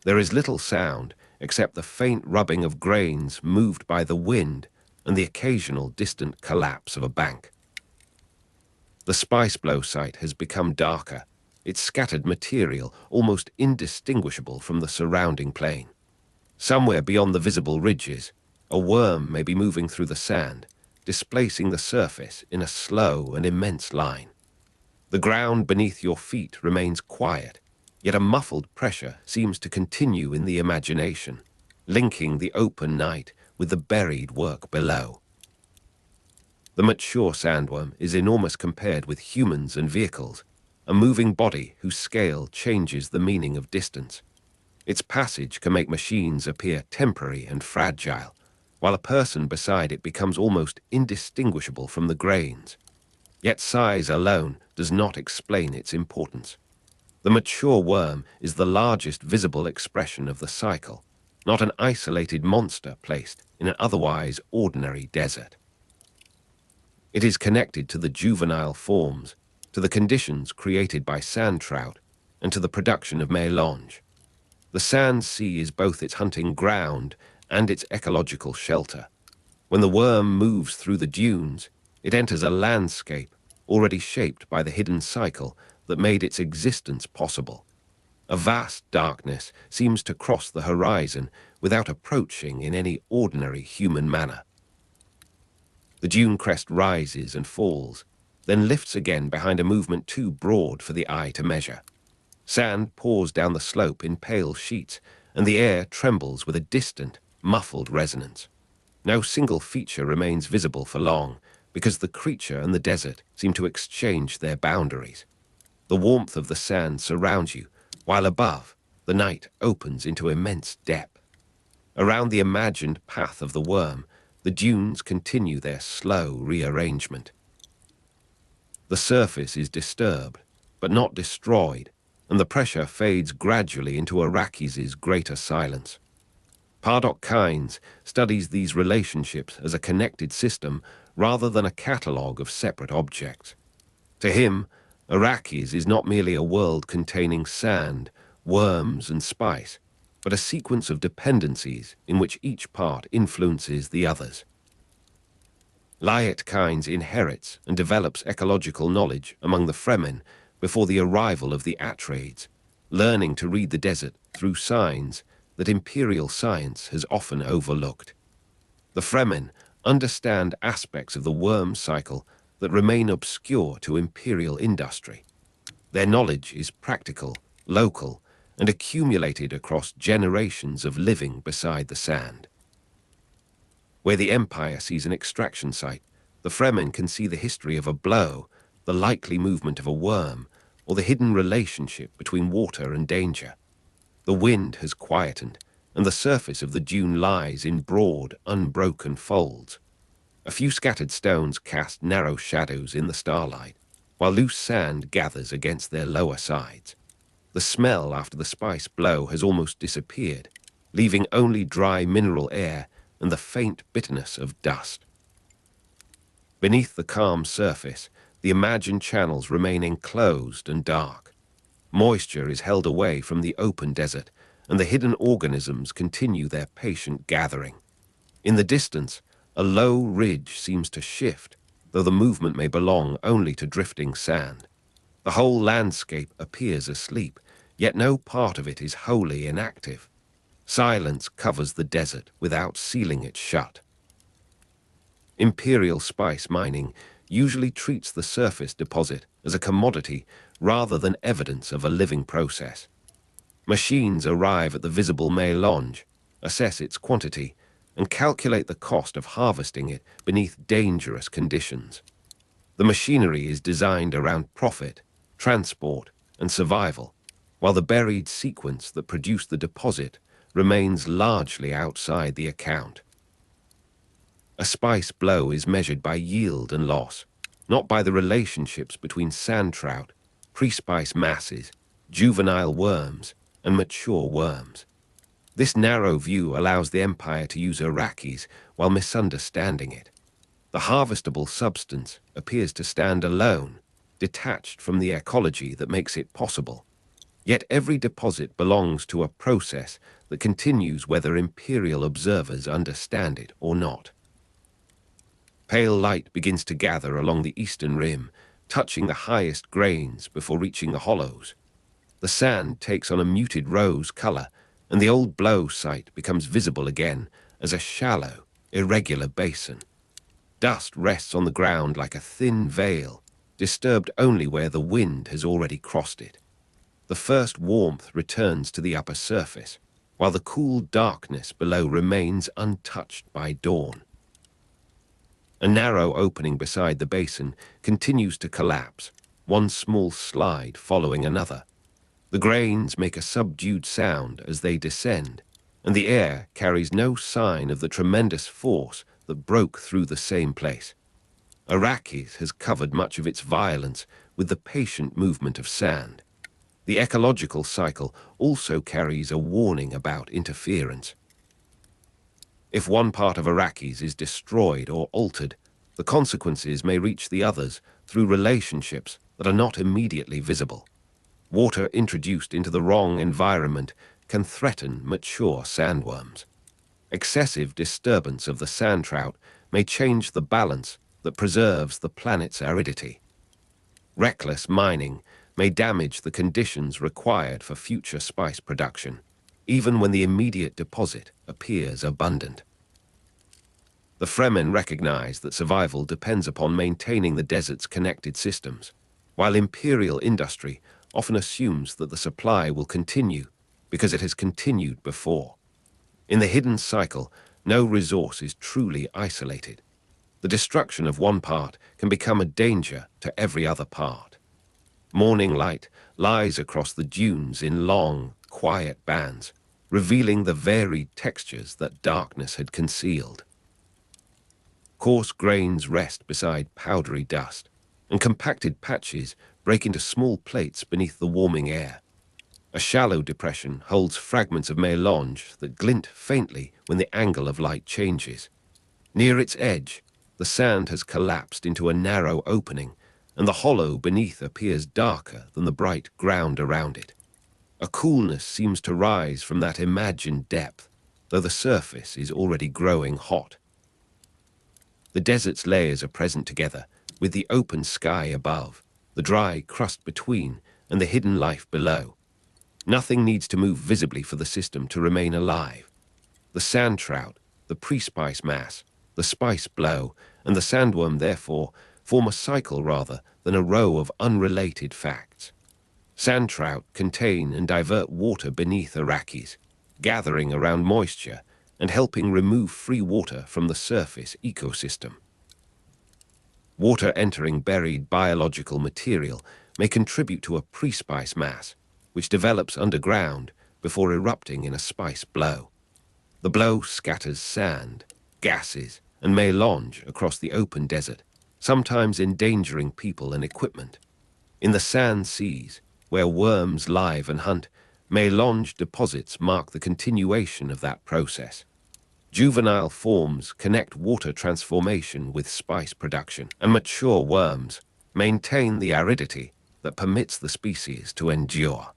There is little sound except the faint rubbing of grains moved by the wind and the occasional distant collapse of a bank. The spice blow site has become darker, its scattered material almost indistinguishable from the surrounding plain. Somewhere beyond the visible ridges, a worm may be moving through the sand, displacing the surface in a slow and immense line. The ground beneath your feet remains quiet, yet a muffled pressure seems to continue in the imagination, linking the open night with the buried work below. The mature sandworm is enormous compared with humans and vehicles, a moving body whose scale changes the meaning of distance. Its passage can make machines appear temporary and fragile, while a person beside it becomes almost indistinguishable from the grains. Yet size alone does not explain its importance. The mature worm is the largest visible expression of the cycle, not an isolated monster placed in an otherwise ordinary desert. It is connected to the juvenile forms, to the conditions created by sand trout, and to the production of melange. The sand sea is both its hunting ground and its ecological shelter. When the worm moves through the dunes, it enters a landscape already shaped by the hidden cycle that made its existence possible. A vast darkness seems to cross the horizon without approaching in any ordinary human manner. The dune crest rises and falls, then lifts again behind a movement too broad for the eye to measure. Sand pours down the slope in pale sheets, and the air trembles with a distant, muffled resonance. No single feature remains visible for long, because the creature and the desert seem to exchange their boundaries. The warmth of the sand surrounds you, while above, the night opens into immense depth. Around the imagined path of the worm, the dunes continue their slow rearrangement. The surface is disturbed, but not destroyed, and the pressure fades gradually into Arrakis' greater silence. Pardot Kynes studies these relationships as a connected system rather than a catalogue of separate objects. To him, Arrakis is not merely a world containing sand, worms, and spice, but a sequence of dependencies in which each part influences the others. Liet Kynes inherits and develops ecological knowledge among the Fremen before the arrival of the Atreides, learning to read the desert through signs that imperial science has often overlooked. The Fremen understand aspects of the worm cycle that remain obscure to imperial industry. Their knowledge is practical, local, and accumulated across generations of living beside the sand. Where the Empire sees an extraction site, the Fremen can see the history of a blow, the likely movement of a worm, or the hidden relationship between water and danger. The wind has quietened, and the surface of the dune lies in broad, unbroken folds. A few scattered stones cast narrow shadows in the starlight, while loose sand gathers against their lower sides. The smell after the spice blow has almost disappeared, leaving only dry mineral air and the faint bitterness of dust. Beneath the calm surface, the imagined channels remain enclosed and dark. Moisture is held away from the open desert, and the hidden organisms continue their patient gathering. In the distance, a low ridge seems to shift, though the movement may belong only to drifting sand. The whole landscape appears asleep, yet no part of it is wholly inactive. Silence covers the desert without sealing it shut. Imperial spice mining usually treats the surface deposit as a commodity rather than evidence of a living process. Machines arrive at the visible melange, assess its quantity, and calculate the cost of harvesting it beneath dangerous conditions. The machinery is designed around profit, transport, and survival, while the buried sequence that produced the deposit remains largely outside the account. A spice blow is measured by yield and loss, not by the relationships between sand trout, pre-spice masses, juvenile worms, and mature worms. This narrow view allows the Empire to use Arrakis while misunderstanding it. The harvestable substance appears to stand alone, detached from the ecology that makes it possible. Yet every deposit belongs to a process that continues whether imperial observers understand it or not. Pale light begins to gather along the eastern rim, touching the highest grains before reaching the hollows. The sand takes on a muted rose color, and the old blow site becomes visible again as a shallow, irregular basin. Dust rests on the ground like a thin veil, disturbed only where the wind has already crossed it. The first warmth returns to the upper surface, while the cool darkness below remains untouched by dawn. A narrow opening beside the basin continues to collapse, one small slide following another. The grains make a subdued sound as they descend, and the air carries no sign of the tremendous force that broke through the same place. Arrakis has covered much of its violence with the patient movement of sand. The ecological cycle also carries a warning about interference. If one part of Arrakis is destroyed or altered, the consequences may reach the others through relationships that are not immediately visible. Water introduced into the wrong environment can threaten mature sandworms. Excessive disturbance of the sand trout may change the balance that preserves the planet's aridity. Reckless mining may damage the conditions required for future spice production, even when the immediate deposit appears abundant. The Fremen recognize that survival depends upon maintaining the desert's connected systems, while imperial industry often assumes that the supply will continue because it has continued before. In the hidden cycle, no resource is truly isolated. The destruction of one part can become a danger to every other part. Morning light lies across the dunes in long, quiet bands, revealing the varied textures that darkness had concealed. Coarse grains rest beside powdery dust, and compacted patches break into small plates beneath the warming air. A shallow depression holds fragments of melange that glint faintly when the angle of light changes. Near its edge, the sand has collapsed into a narrow opening, and the hollow beneath appears darker than the bright ground around it. A coolness seems to rise from that imagined depth, though the surface is already growing hot. The desert's layers are present together, with the open sky above, the dry crust between, and the hidden life below. Nothing needs to move visibly for the system to remain alive. The sand trout, the pre-spice mass, the spice blow, and the sandworm, therefore, form a cycle rather than a row of unrelated facts. Sand trout contain and divert water beneath Arrakis, gathering around moisture and helping remove free water from the surface ecosystem. Water entering buried biological material may contribute to a pre-spice mass, which develops underground before erupting in a spice blow. The blow scatters sand, gases, and melange across the open desert, sometimes endangering people and equipment. In the sand seas, where worms live and hunt, melange deposits mark the continuation of that process. Juvenile forms connect water transformation with spice production, and mature worms maintain the aridity that permits the species to endure.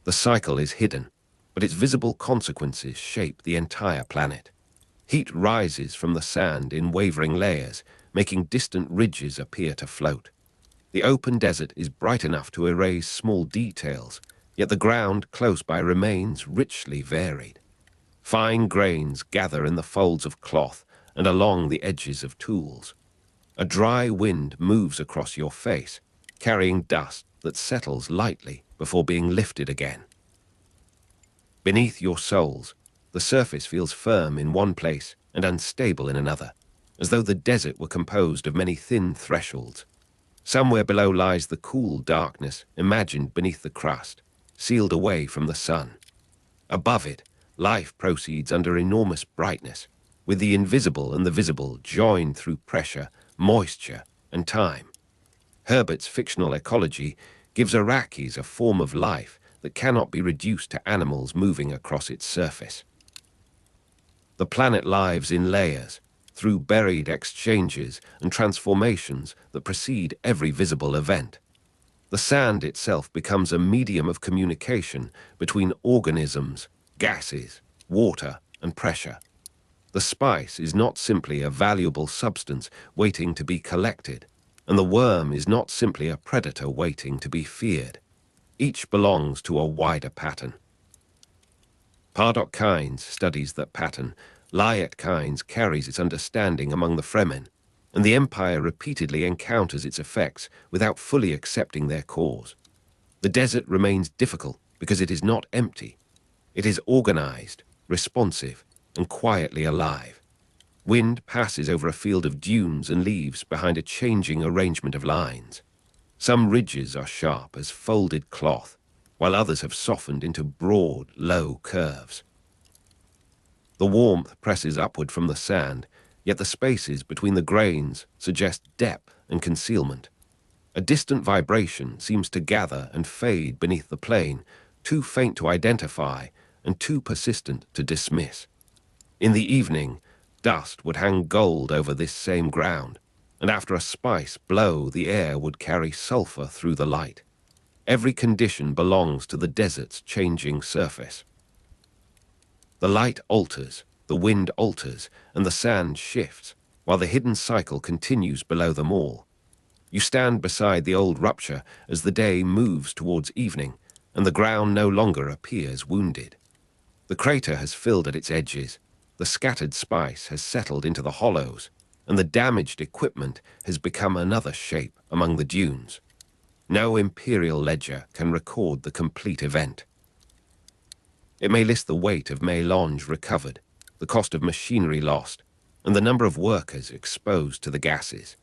The cycle is hidden, but its visible consequences shape the entire planet. Heat rises from the sand in wavering layers, making distant ridges appear to float. The open desert is bright enough to erase small details, yet the ground close by remains richly varied. Fine grains gather in the folds of cloth and along the edges of tools. A dry wind moves across your face, carrying dust that settles lightly before being lifted again. Beneath your soles, the surface feels firm in one place and unstable in another, as though the desert were composed of many thin thresholds. Somewhere below lies the cool darkness imagined beneath the crust, sealed away from the sun. Above it, life proceeds under enormous brightness, with the invisible and the visible joined through pressure, moisture, and time. Herbert's fictional Ecology gives Arrakis a form of life that cannot be reduced to animals moving across its surface. The planet lives in layers, through buried exchanges and transformations that precede every visible event. The sand itself becomes a medium of communication between organisms, gases, water, and pressure. The spice is not simply a valuable substance waiting to be collected, and the worm is not simply a predator waiting to be feared. Each belongs to a wider pattern. Pardot Kynes studies that pattern, Liet Kynes carries its understanding among the Fremen, and the Empire repeatedly encounters its effects without fully accepting their cause. The desert remains difficult because it is not empty. It is organized, responsive, and quietly alive. Wind passes over a field of dunes and leaves behind a changing arrangement of lines. Some ridges are sharp as folded cloth, while others have softened into broad, low curves. The warmth presses upward from the sand, yet the spaces between the grains suggest depth and concealment. A distant vibration seems to gather and fade beneath the plain, too faint to identify and too persistent to dismiss. In the evening, dust would hang gold over this same ground, and after a spice blow, the air would carry sulfur through the light. Every condition belongs to the desert's changing surface. The light alters, the wind alters, and the sand shifts, while the hidden cycle continues below them all. You stand beside the old rupture as the day moves towards evening, and the ground no longer appears wounded. The crater has filled at its edges, the scattered spice has settled into the hollows, and the damaged equipment has become another shape among the dunes. No imperial ledger can record the complete event. It may list the weight of melange recovered, the cost of machinery lost, and the number of workers exposed to the gases.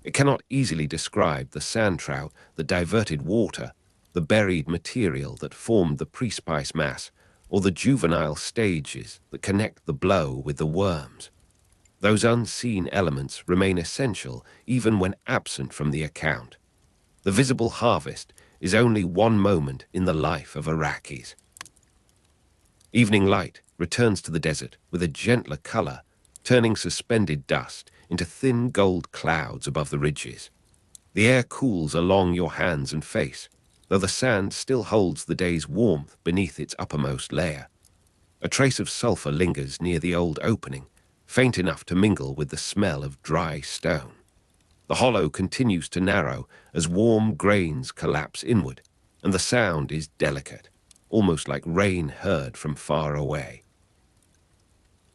It cannot easily describe the sand trout that diverted water, the buried material that formed the pre-spice mass, or the juvenile stages that connect the blow with the worms. Those unseen elements remain essential even when absent from the account. The visible harvest is only one moment in the life of Arrakis. Evening light returns to the desert with a gentler color, turning suspended dust into thin gold clouds above the ridges. The air cools along your hands and face, though the sand still holds the day's warmth beneath its uppermost layer. A trace of sulfur lingers near the old opening, faint enough to mingle with the smell of dry stone. The hollow continues to narrow as warm grains collapse inward, and the sound is delicate, almost like rain heard from far away.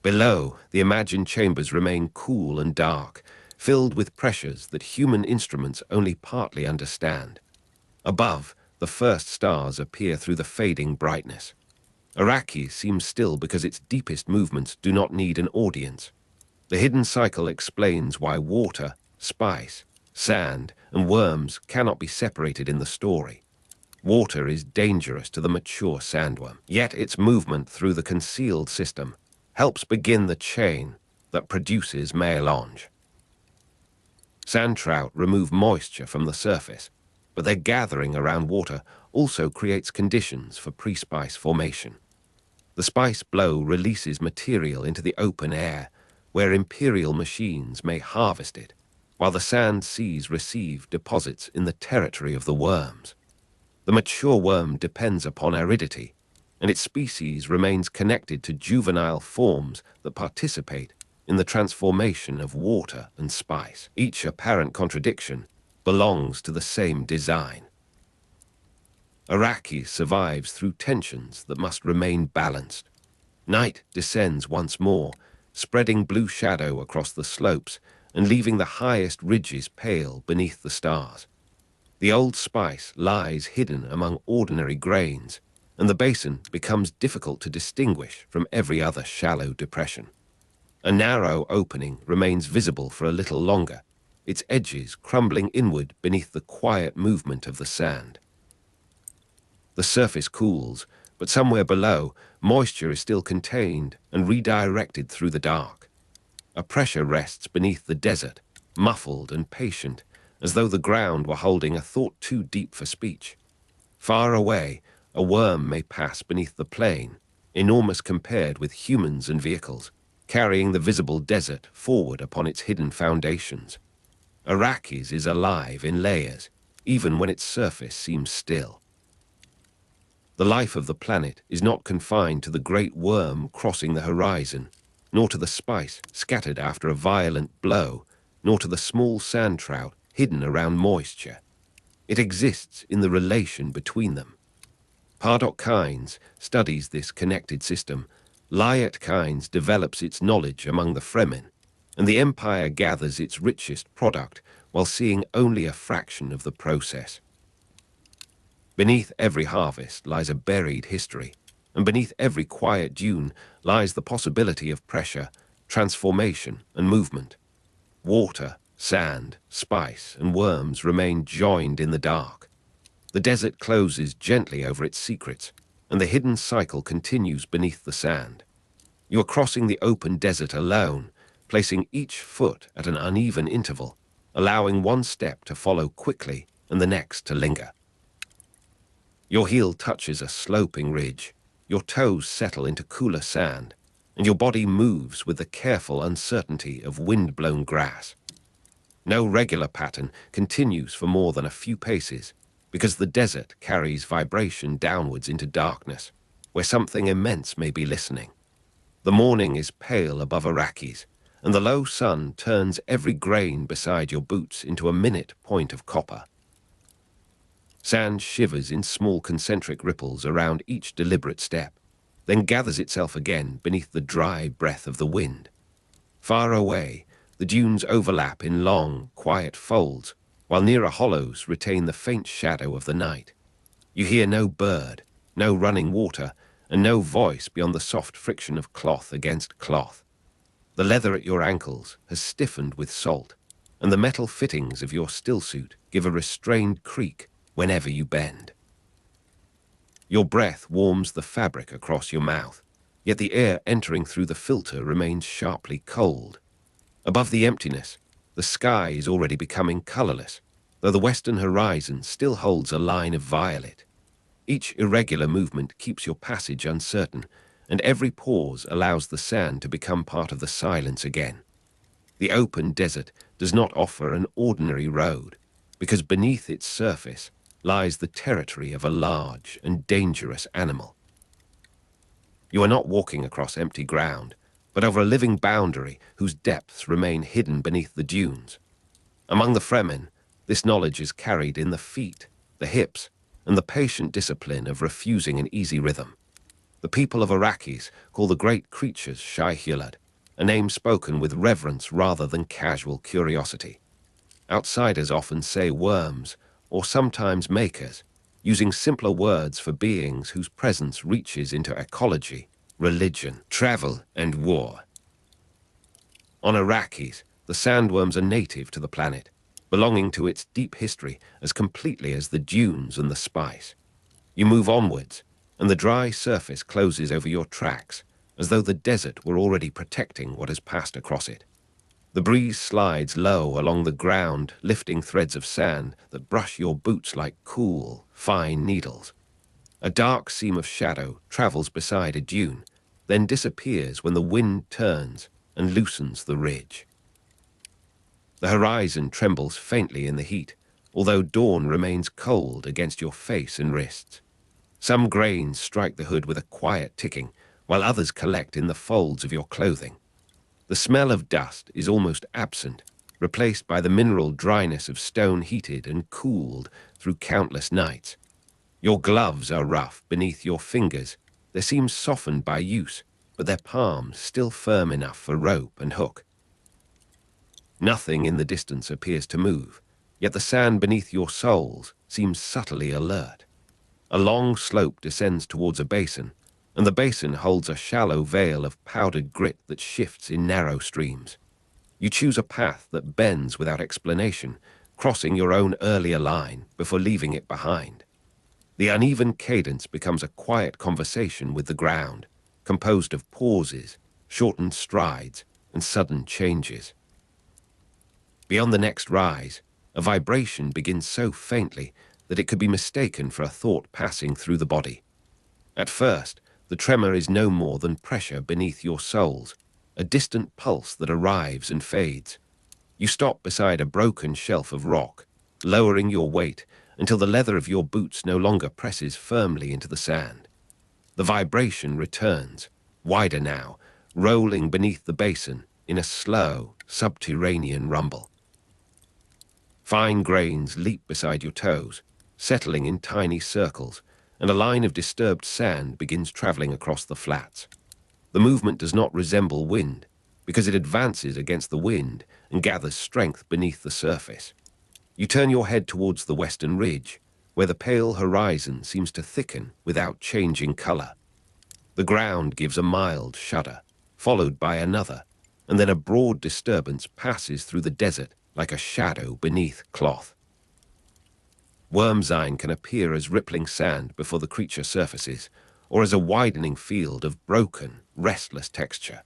Below, the imagined chambers remain cool and dark, filled with pressures that human instruments only partly understand. Above, the first stars appear through the fading brightness. Arrakis seems still because its deepest movements do not need an audience. The hidden cycle explains why water, spice, sand, and worms cannot be separated in the story. Water is dangerous to the mature sandworm, yet its movement through the concealed system helps begin the chain that produces melange. Sand trout remove moisture from the surface, but their gathering around water also creates conditions for pre-spice formation. The spice blow releases material into the open air, where imperial machines may harvest it, while the sand seas receive deposits in the territory of the worms. The mature worm depends upon aridity, and its species remains connected to juvenile forms that participate in the transformation of water and spice. Each apparent contradiction belongs to the same design. Arrakis survives through tensions that must remain balanced. Night descends once more, spreading blue shadow across the slopes and leaving the highest ridges pale beneath the stars. The old spice lies hidden among ordinary grains, and the basin becomes difficult to distinguish from every other shallow depression. A narrow opening remains visible for a little longer, its edges crumbling inward beneath the quiet movement of the sand. The surface cools, but somewhere below, moisture is still contained and redirected through the dark. A pressure rests beneath the desert, muffled and patient, as though the ground were holding a thought too deep for speech. Far away, a worm may pass beneath the plain, enormous compared with humans and vehicles, carrying the visible desert forward upon its hidden foundations. Arrakis is alive in layers, even when its surface seems still. The life of the planet is not confined to the great worm crossing the horizon, nor to the spice scattered after a violent blow, nor to the small sand trout hidden around moisture. It exists in the relation between them. Power Kynes studies this connected system, Liat Kynes develops its knowledge among the Fremen, and the Empire gathers its richest product while seeing only a fraction of the process. Beneath every harvest lies a buried history, and beneath every quiet dune lies the possibility of pressure, transformation, and movement. Water, sand, spice, and worms remain joined in the dark. The desert closes gently over its secrets, and the hidden cycle continues beneath the sand. You are crossing the open desert alone, placing each foot at an uneven interval, allowing one step to follow quickly and the next to linger. Your heel touches a sloping ridge, your toes settle into cooler sand, and your body moves with the careful uncertainty of wind-blown grass. No regular pattern continues for more than a few paces, because the desert carries vibration downwards into darkness, where something immense may be listening. The morning is pale above Arrakis, and the low sun turns every grain beside your boots into a minute point of copper. Sand shivers in small concentric ripples around each deliberate step, then gathers itself again beneath the dry breath of the wind. Far away, the dunes overlap in long, quiet folds, while nearer hollows retain the faint shadow of the night. You hear no bird, no running water, and no voice beyond the soft friction of cloth against cloth. The leather at your ankles has stiffened with salt, and the metal fittings of your stillsuit give a restrained creak whenever you bend. Your breath warms the fabric across your mouth, yet the air entering through the filter remains sharply cold. Above the emptiness, the sky is already becoming colorless, though the western horizon still holds a line of violet. Each irregular movement keeps your passage uncertain, and every pause allows the sand to become part of the silence again. The open desert does not offer an ordinary road, because beneath its surface lies the territory of a large and dangerous animal. You are not walking across empty ground, but over a living boundary whose depths remain hidden beneath the dunes. Among the Fremen, this knowledge is carried in the feet, the hips, and the patient discipline of refusing an easy rhythm. The people of Arrakis call the great creatures Shai-Hulud, a name spoken with reverence rather than casual curiosity. Outsiders often say worms, or sometimes makers, using simpler words for beings whose presence reaches into ecology, religion, travel, and war. On Arrakis, the sandworms are native to the planet, belonging to its deep history as completely as the dunes and the spice. You move onwards, and the dry surface closes over your tracks, as though the desert were already protecting what has passed across it. The breeze slides low along the ground, lifting threads of sand that brush your boots like cool, fine needles. A dark seam of shadow travels beside a dune, then disappears when the wind turns and loosens the ridge. The horizon trembles faintly in the heat, although dawn remains cold against your face and wrists. Some grains strike the hood with a quiet ticking, while others collect in the folds of your clothing. The smell of dust is almost absent, replaced by the mineral dryness of stone heated and cooled through countless nights. Your gloves are rough beneath your fingers. They seem softened by use, but their palms still firm enough for rope and hook. Nothing in the distance appears to move, yet the sand beneath your soles seems subtly alert. A long slope descends towards a basin, and the basin holds a shallow veil of powdered grit that shifts in narrow streams. You choose a path that bends without explanation, crossing your own earlier line before leaving it behind. The uneven cadence becomes a quiet conversation with the ground, composed of pauses, shortened strides, and sudden changes. Beyond the next rise, a vibration begins so faintly that it could be mistaken for a thought passing through the body. At first, the tremor is no more than pressure beneath your soles, a distant pulse that arrives and fades. You stop beside a broken shelf of rock, lowering your weight until the leather of your boots no longer presses firmly into the sand. The vibration returns, wider now, rolling beneath the basin in a slow, subterranean rumble. Fine grains leap beside your toes, settling in tiny circles, and a line of disturbed sand begins traveling across the flats. The movement does not resemble wind, because it advances against the wind and gathers strength beneath the surface. You turn your head towards the western ridge, where the pale horizon seems to thicken without changing color. The ground gives a mild shudder, followed by another, and then a broad disturbance passes through the desert like a shadow beneath cloth. Wormsine can appear as rippling sand before the creature surfaces, or as a widening field of broken, restless texture.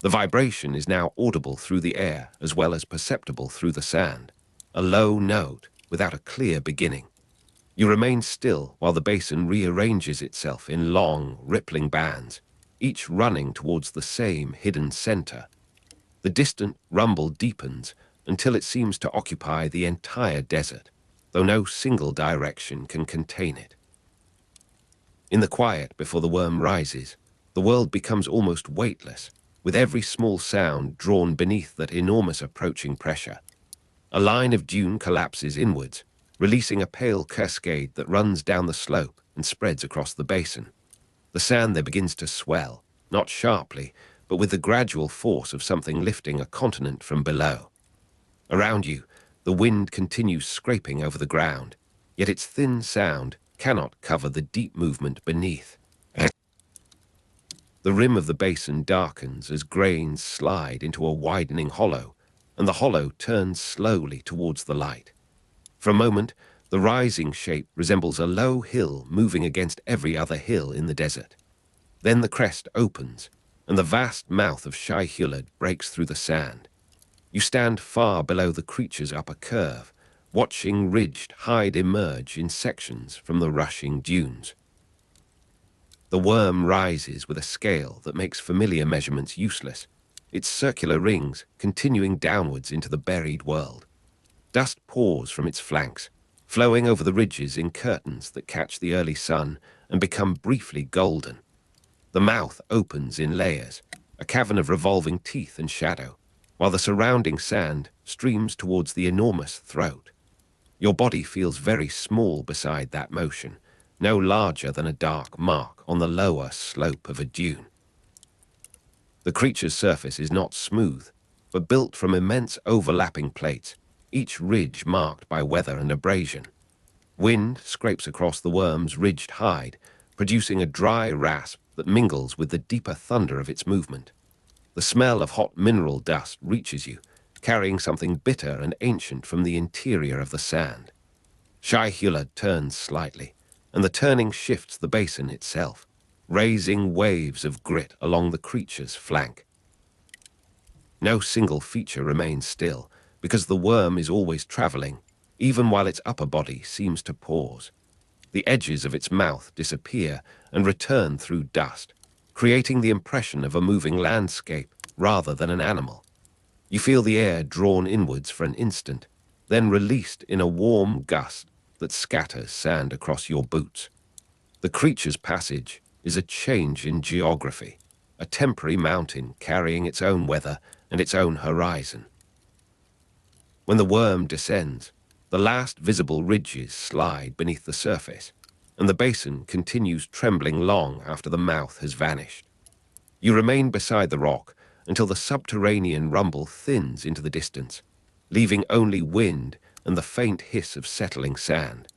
The vibration is now audible through the air as well as perceptible through the sand, a low note without a clear beginning. You remain still while the basin rearranges itself in long, rippling bands, each running towards the same hidden center. The distant rumble deepens until it seems to occupy the entire desert, though no single direction can contain it. In the quiet before the worm rises, the world becomes almost weightless, with every small sound drawn beneath that enormous approaching pressure. A line of dune collapses inwards, releasing a pale cascade that runs down the slope and spreads across the basin. The sand there begins to swell, not sharply, but with the gradual force of something lifting a continent from below. Around you, the wind continues scraping over the ground, yet its thin sound cannot cover the deep movement beneath. The rim of the basin darkens as grains slide into a widening hollow, and the hollow turns slowly towards the light. For a moment, the rising shape resembles a low hill moving against every other hill in the desert. Then the crest opens, and the vast mouth of Shai Hulud breaks through the sand. You stand far below the creature's upper curve, watching ridged hide emerge in sections from the rushing dunes. The worm rises with a scale that makes familiar measurements useless, its circular rings continuing downwards into the buried world. Dust pours from its flanks, flowing over the ridges in curtains that catch the early sun and become briefly golden. The mouth opens in layers, a cavern of revolving teeth and shadow, while the surrounding sand streams towards the enormous throat. Your body feels very small beside that motion, no larger than a dark mark on the lower slope of a dune. The creature's surface is not smooth, but built from immense overlapping plates, each ridge marked by weather and abrasion. Wind scrapes across the worm's ridged hide, producing a dry rasp that mingles with the deeper thunder of its movement. The smell of hot mineral dust reaches you, carrying something bitter and ancient from the interior of the sand. Shai Hulud turns slightly, and the turning shifts the basin itself, raising waves of grit along the creature's flank. No single feature remains still, because the worm is always traveling, even while its upper body seems to pause. The edges of its mouth disappear and return through dust, creating the impression of a moving landscape rather than an animal. You feel the air drawn inwards for an instant, then released in a warm gust that scatters sand across your boots. The creature's passage is a change in geography, a temporary mountain carrying its own weather and its own horizon. When the worm descends, the last visible ridges slide beneath the surface, and the basin continues trembling long after the mouth has vanished. You remain beside the rock until the subterranean rumble thins into the distance, leaving only wind and the faint hiss of settling sand.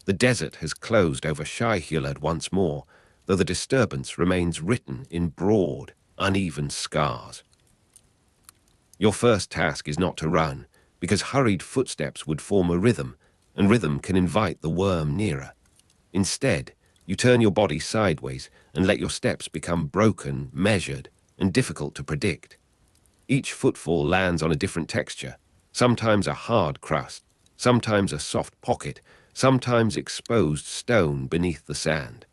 The desert has closed over Shai Hulud once more, though the disturbance remains written in broad, uneven scars. Your first task is not to run, because hurried footsteps would form a rhythm, and rhythm can invite the worm nearer. Instead, you turn your body sideways and let your steps become broken, measured, and difficult to predict. Each footfall lands on a different texture, sometimes a hard crust, sometimes a soft pocket, sometimes exposed stone beneath the sand.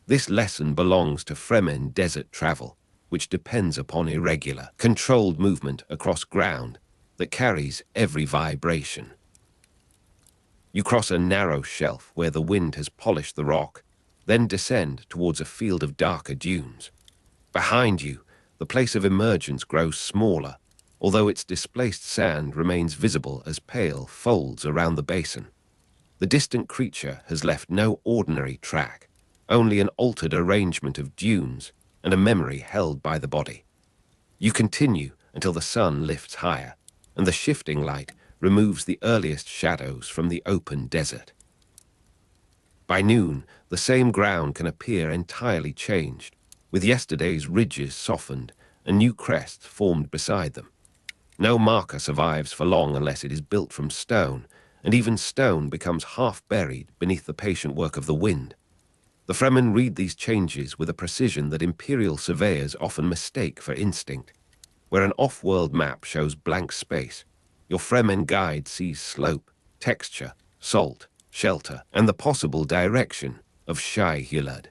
This lesson belongs to Fremen desert travel, which depends upon irregular, controlled movement across ground that carries every vibration. You cross a narrow shelf where the wind has polished the rock, then descend towards a field of darker dunes. Behind you, the place of emergence grows smaller, although its displaced sand remains visible as pale folds around the basin. The distant creature has left no ordinary track, only an altered arrangement of dunes and a memory held by the body. You continue until the sun lifts higher, and the shifting light removes the earliest shadows from the open desert. By noon, the same ground can appear entirely changed, with yesterday's ridges softened and new crests formed beside them. No marker survives for long unless it is built from stone, and even stone becomes half-buried beneath the patient work of the wind. The Fremen read these changes with a precision that Imperial surveyors often mistake for instinct. Where an off-world map shows blank space, your Fremen guide sees slope, texture, salt, shelter, and the possible direction of Shai-Hulud.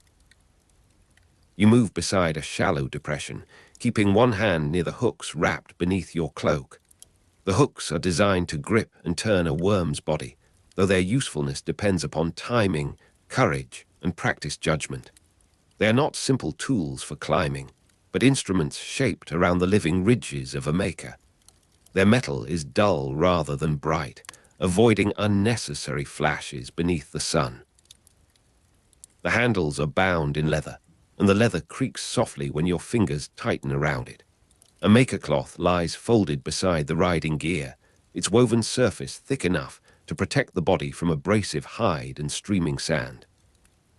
You move beside a shallow depression, keeping one hand near the hooks wrapped beneath your cloak. The hooks are designed to grip and turn a worm's body, though their usefulness depends upon timing, courage, and practiced judgment. They are not simple tools for climbing, but instruments shaped around the living ridges of a maker. Their metal is dull rather than bright, avoiding unnecessary flashes beneath the sun. The handles are bound in leather, and the leather creaks softly when your fingers tighten around it. A maker cloth lies folded beside the riding gear, its woven surface thick enough to protect the body from abrasive hide and streaming sand.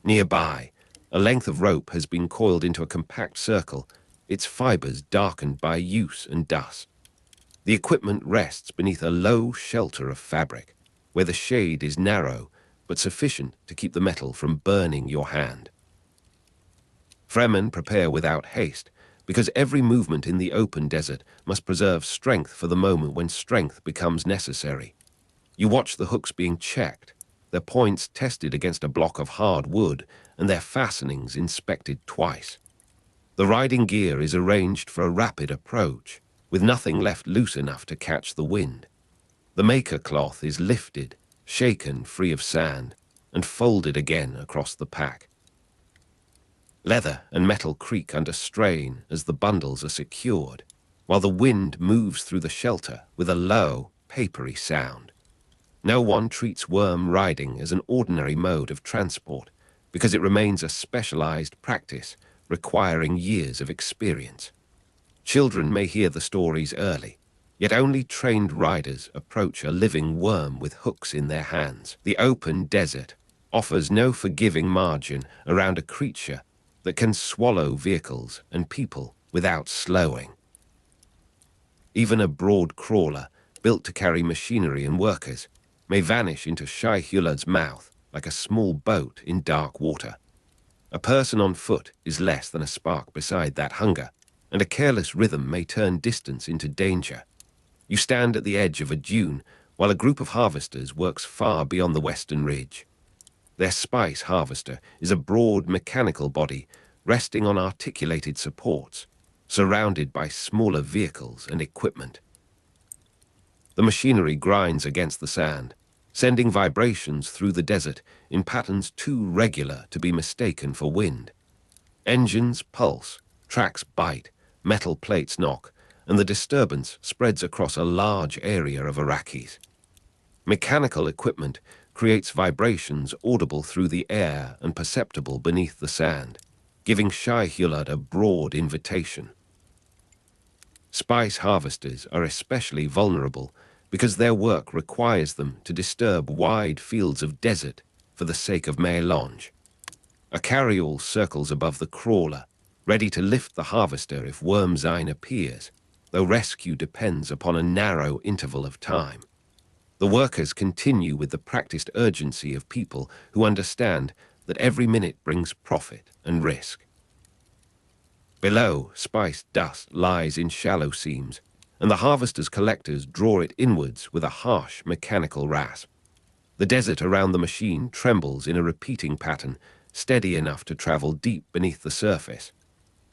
Nearby, a length of rope has been coiled into a compact circle, its fibers darkened by use and dust. The equipment rests beneath a low shelter of fabric, where the shade is narrow but sufficient to keep the metal from burning your hand. Fremen prepare without haste, because every movement in the open desert must preserve strength for the moment when strength becomes necessary. You watch the hooks being checked, their points tested against a block of hard wood, and their fastenings inspected twice. The riding gear is arranged for a rapid approach, with nothing left loose enough to catch the wind. The maker cloth is lifted, shaken free of sand, and folded again across the pack. Leather and metal creak under strain as the bundles are secured, while the wind moves through the shelter with a low, papery sound. No one treats worm riding as an ordinary mode of transport, because it remains a specialized practice requiring years of experience. Children may hear the stories early, yet only trained riders approach a living worm with hooks in their hands. The open desert offers no forgiving margin around a creature that can swallow vehicles and people without slowing. Even a broad crawler, built to carry machinery and workers, may vanish into Shai-Hulud's mouth like a small boat in dark water. A person on foot is less than a spark beside that hunger, and a careless rhythm may turn distance into danger. You stand at the edge of a dune while a group of harvesters works far beyond the western ridge. Their spice harvester is a broad mechanical body resting on articulated supports, surrounded by smaller vehicles and equipment. The machinery grinds against the sand, sending vibrations through the desert in patterns too regular to be mistaken for wind. Engines pulse, tracks bite, metal plates knock, and the disturbance spreads across a large area of Arrakis. Mechanical equipment creates vibrations audible through the air and perceptible beneath the sand, giving Shai-Hulud a broad invitation. Spice harvesters are especially vulnerable because their work requires them to disturb wide fields of desert for the sake of melange. A carryall circles above the crawler, ready to lift the harvester if Wormsine appears, though rescue depends upon a narrow interval of time. The workers continue with the practiced urgency of people who understand that every minute brings profit and risk. Below, spiced dust lies in shallow seams, and the harvester's collectors draw it inwards with a harsh mechanical rasp. The desert around the machine trembles in a repeating pattern, steady enough to travel deep beneath the surface.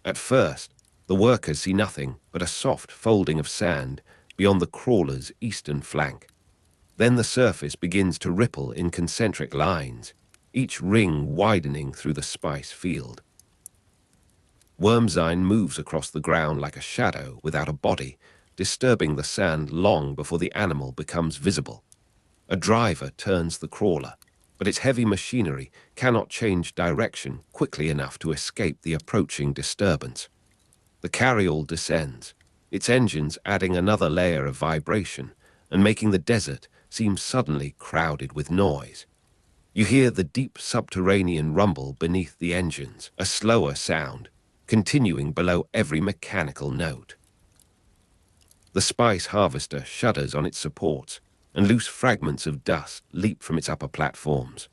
At first, the workers see nothing but a soft folding of sand beyond the crawler's eastern flank. Then the surface begins to ripple in concentric lines, each ring widening through the spice field. Wormsine moves across the ground like a shadow without a body, disturbing the sand long before the animal becomes visible. A driver turns the crawler, but its heavy machinery cannot change direction quickly enough to escape the approaching disturbance. The carryall descends, its engines adding another layer of vibration and making the desert seem suddenly crowded with noise. You hear the deep subterranean rumble beneath the engines, a slower sound, continuing below every mechanical note. The spice harvester shudders on its supports, and loose fragments of dust leap from its upper platforms.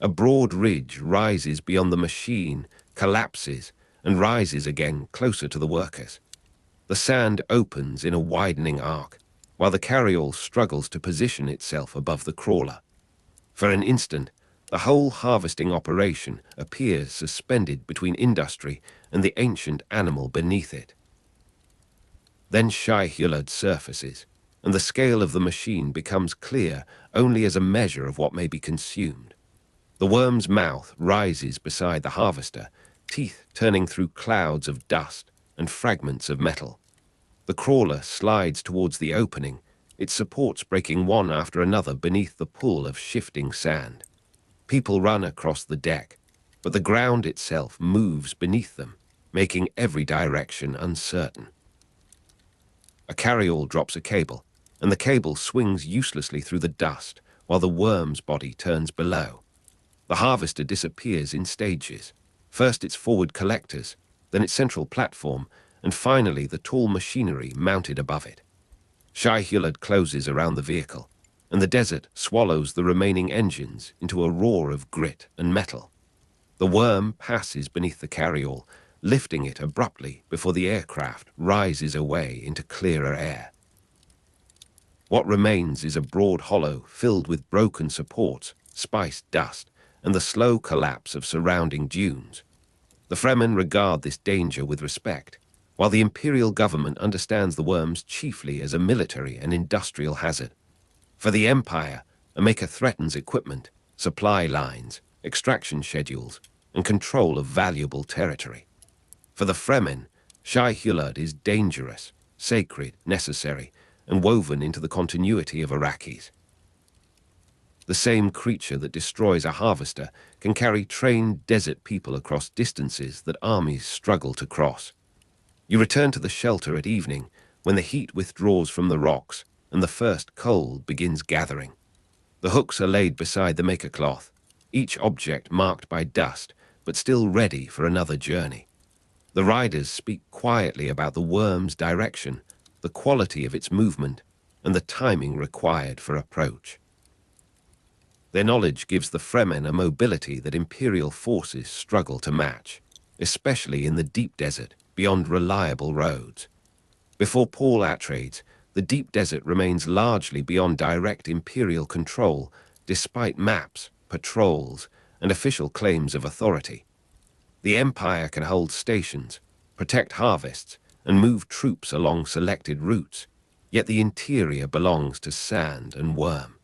A broad ridge rises beyond the machine, collapses, and rises again closer to the workers. The sand opens in a widening arc, while the carryall struggles to position itself above the crawler. For an instant, the whole harvesting operation appears suspended between industry and the ancient animal beneath it. Then Shai-Hulud surfaces, and the scale of the machine becomes clear only as a measure of what may be consumed. The worm's mouth rises beside the harvester, teeth turning through clouds of dust and fragments of metal. The crawler slides towards the opening, its supports breaking one after another beneath the pull of shifting sand. People run across the deck, but the ground itself moves beneath them, making every direction uncertain. A carryall drops a cable, and the cable swings uselessly through the dust while the worm's body turns below. The harvester disappears in stages, first its forward collectors, then its central platform, and finally the tall machinery mounted above it. Shai-Hulud closes around the vehicle, and the desert swallows the remaining engines into a roar of grit and metal. The worm passes beneath the carryall, lifting it abruptly before the aircraft rises away into clearer air. What remains is a broad hollow filled with broken supports, spiced dust, and the slow collapse of surrounding dunes. The Fremen regard this danger with respect, while the Imperial government understands the worms chiefly as a military and industrial hazard. For the Empire, a maker threatens equipment, supply lines, extraction schedules, and control of valuable territory. For the Fremen, Shai-Hulud is dangerous, sacred, necessary, and woven into the continuity of Arrakis. The same creature that destroys a harvester can carry trained desert people across distances that armies struggle to cross. You return to the shelter at evening when the heat withdraws from the rocks and the first cold begins gathering. The hooks are laid beside the maker cloth, each object marked by dust, but still ready for another journey. The riders speak quietly about the worm's direction, the quality of its movement, and the timing required for approach. Their knowledge gives the Fremen a mobility that Imperial forces struggle to match, especially in the deep desert beyond reliable roads. Before Paul Atreides, the deep desert remains largely beyond direct Imperial control, despite maps, patrols, and official claims of authority. The Empire can hold stations, protect harvests, and move troops along selected routes, yet the interior belongs to sand and worm.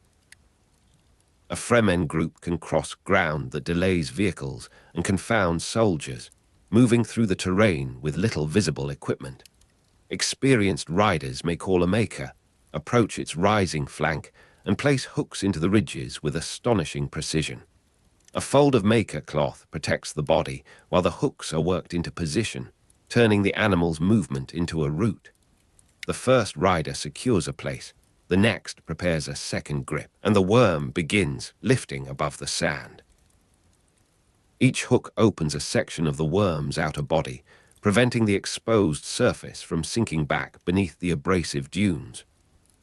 A Fremen group can cross ground that delays vehicles and confounds soldiers, moving through the terrain with little visible equipment. Experienced riders may call a maker, approach its rising flank, and place hooks into the ridges with astonishing precision. A fold of maker cloth protects the body, while the hooks are worked into position, turning the animal's movement into a route. The first rider secures a place, the next prepares a second grip, and the worm begins lifting above the sand. Each hook opens a section of the worm's outer body, preventing the exposed surface from sinking back beneath the abrasive dunes.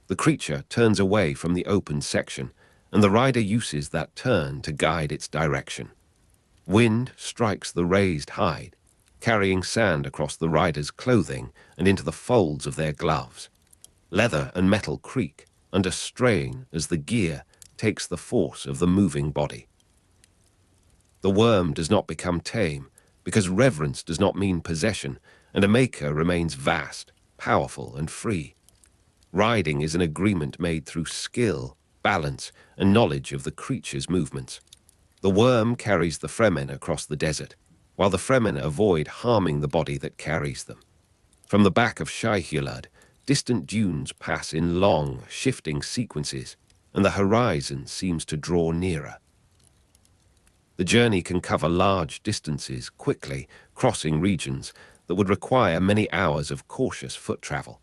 The creature turns away from the open section, and the rider uses that turn to guide its direction. Wind strikes the raised hide, carrying sand across the rider's clothing and into the folds of their gloves. Leather and metal creak under strain as the gear takes the force of the moving body. The worm does not become tame, because reverence does not mean possession, and a maker remains vast, powerful, and free. Riding is an agreement made through skill, balance, and knowledge of the creature's movements. The worm carries the Fremen across the desert, while the Fremen avoid harming the body that carries them. From the back of Shai-Hulud, distant dunes pass in long, shifting sequences, and the horizon seems to draw nearer. The journey can cover large distances quickly, crossing regions that would require many hours of cautious foot travel.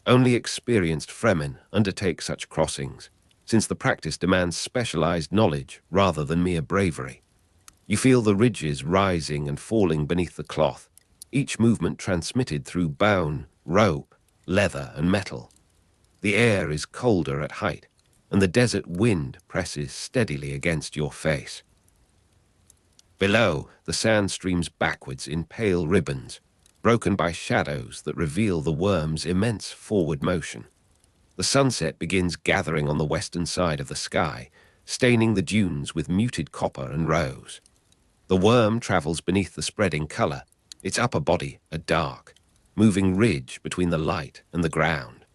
Only experienced Fremen undertake such crossings, since the practice demands specialized knowledge rather than mere bravery. You feel the ridges rising and falling beneath the cloth, each movement transmitted through bone, rope, leather, and metal. The air is colder at height, and the desert wind presses steadily against your face. Below, the sand streams backwards in pale ribbons, broken by shadows that reveal the worm's immense forward motion. The sunset begins gathering on the western side of the sky, staining the dunes with muted copper and rose. The worm travels beneath the spreading color, its upper body a dark, moving ridge between the light and the ground.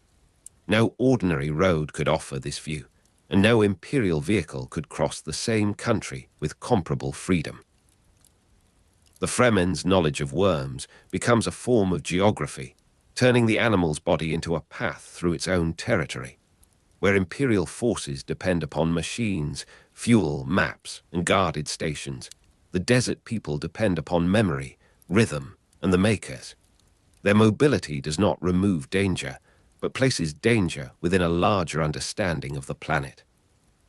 No ordinary road could offer this view, and no imperial vehicle could cross the same country with comparable freedom. The Fremen's knowledge of worms becomes a form of geography, turning the animal's body into a path through its own territory. Where imperial forces depend upon machines, fuel, maps, and guarded stations, the desert people depend upon memory, rhythm, and the makers. Their mobility does not remove danger, but places danger within a larger understanding of the planet.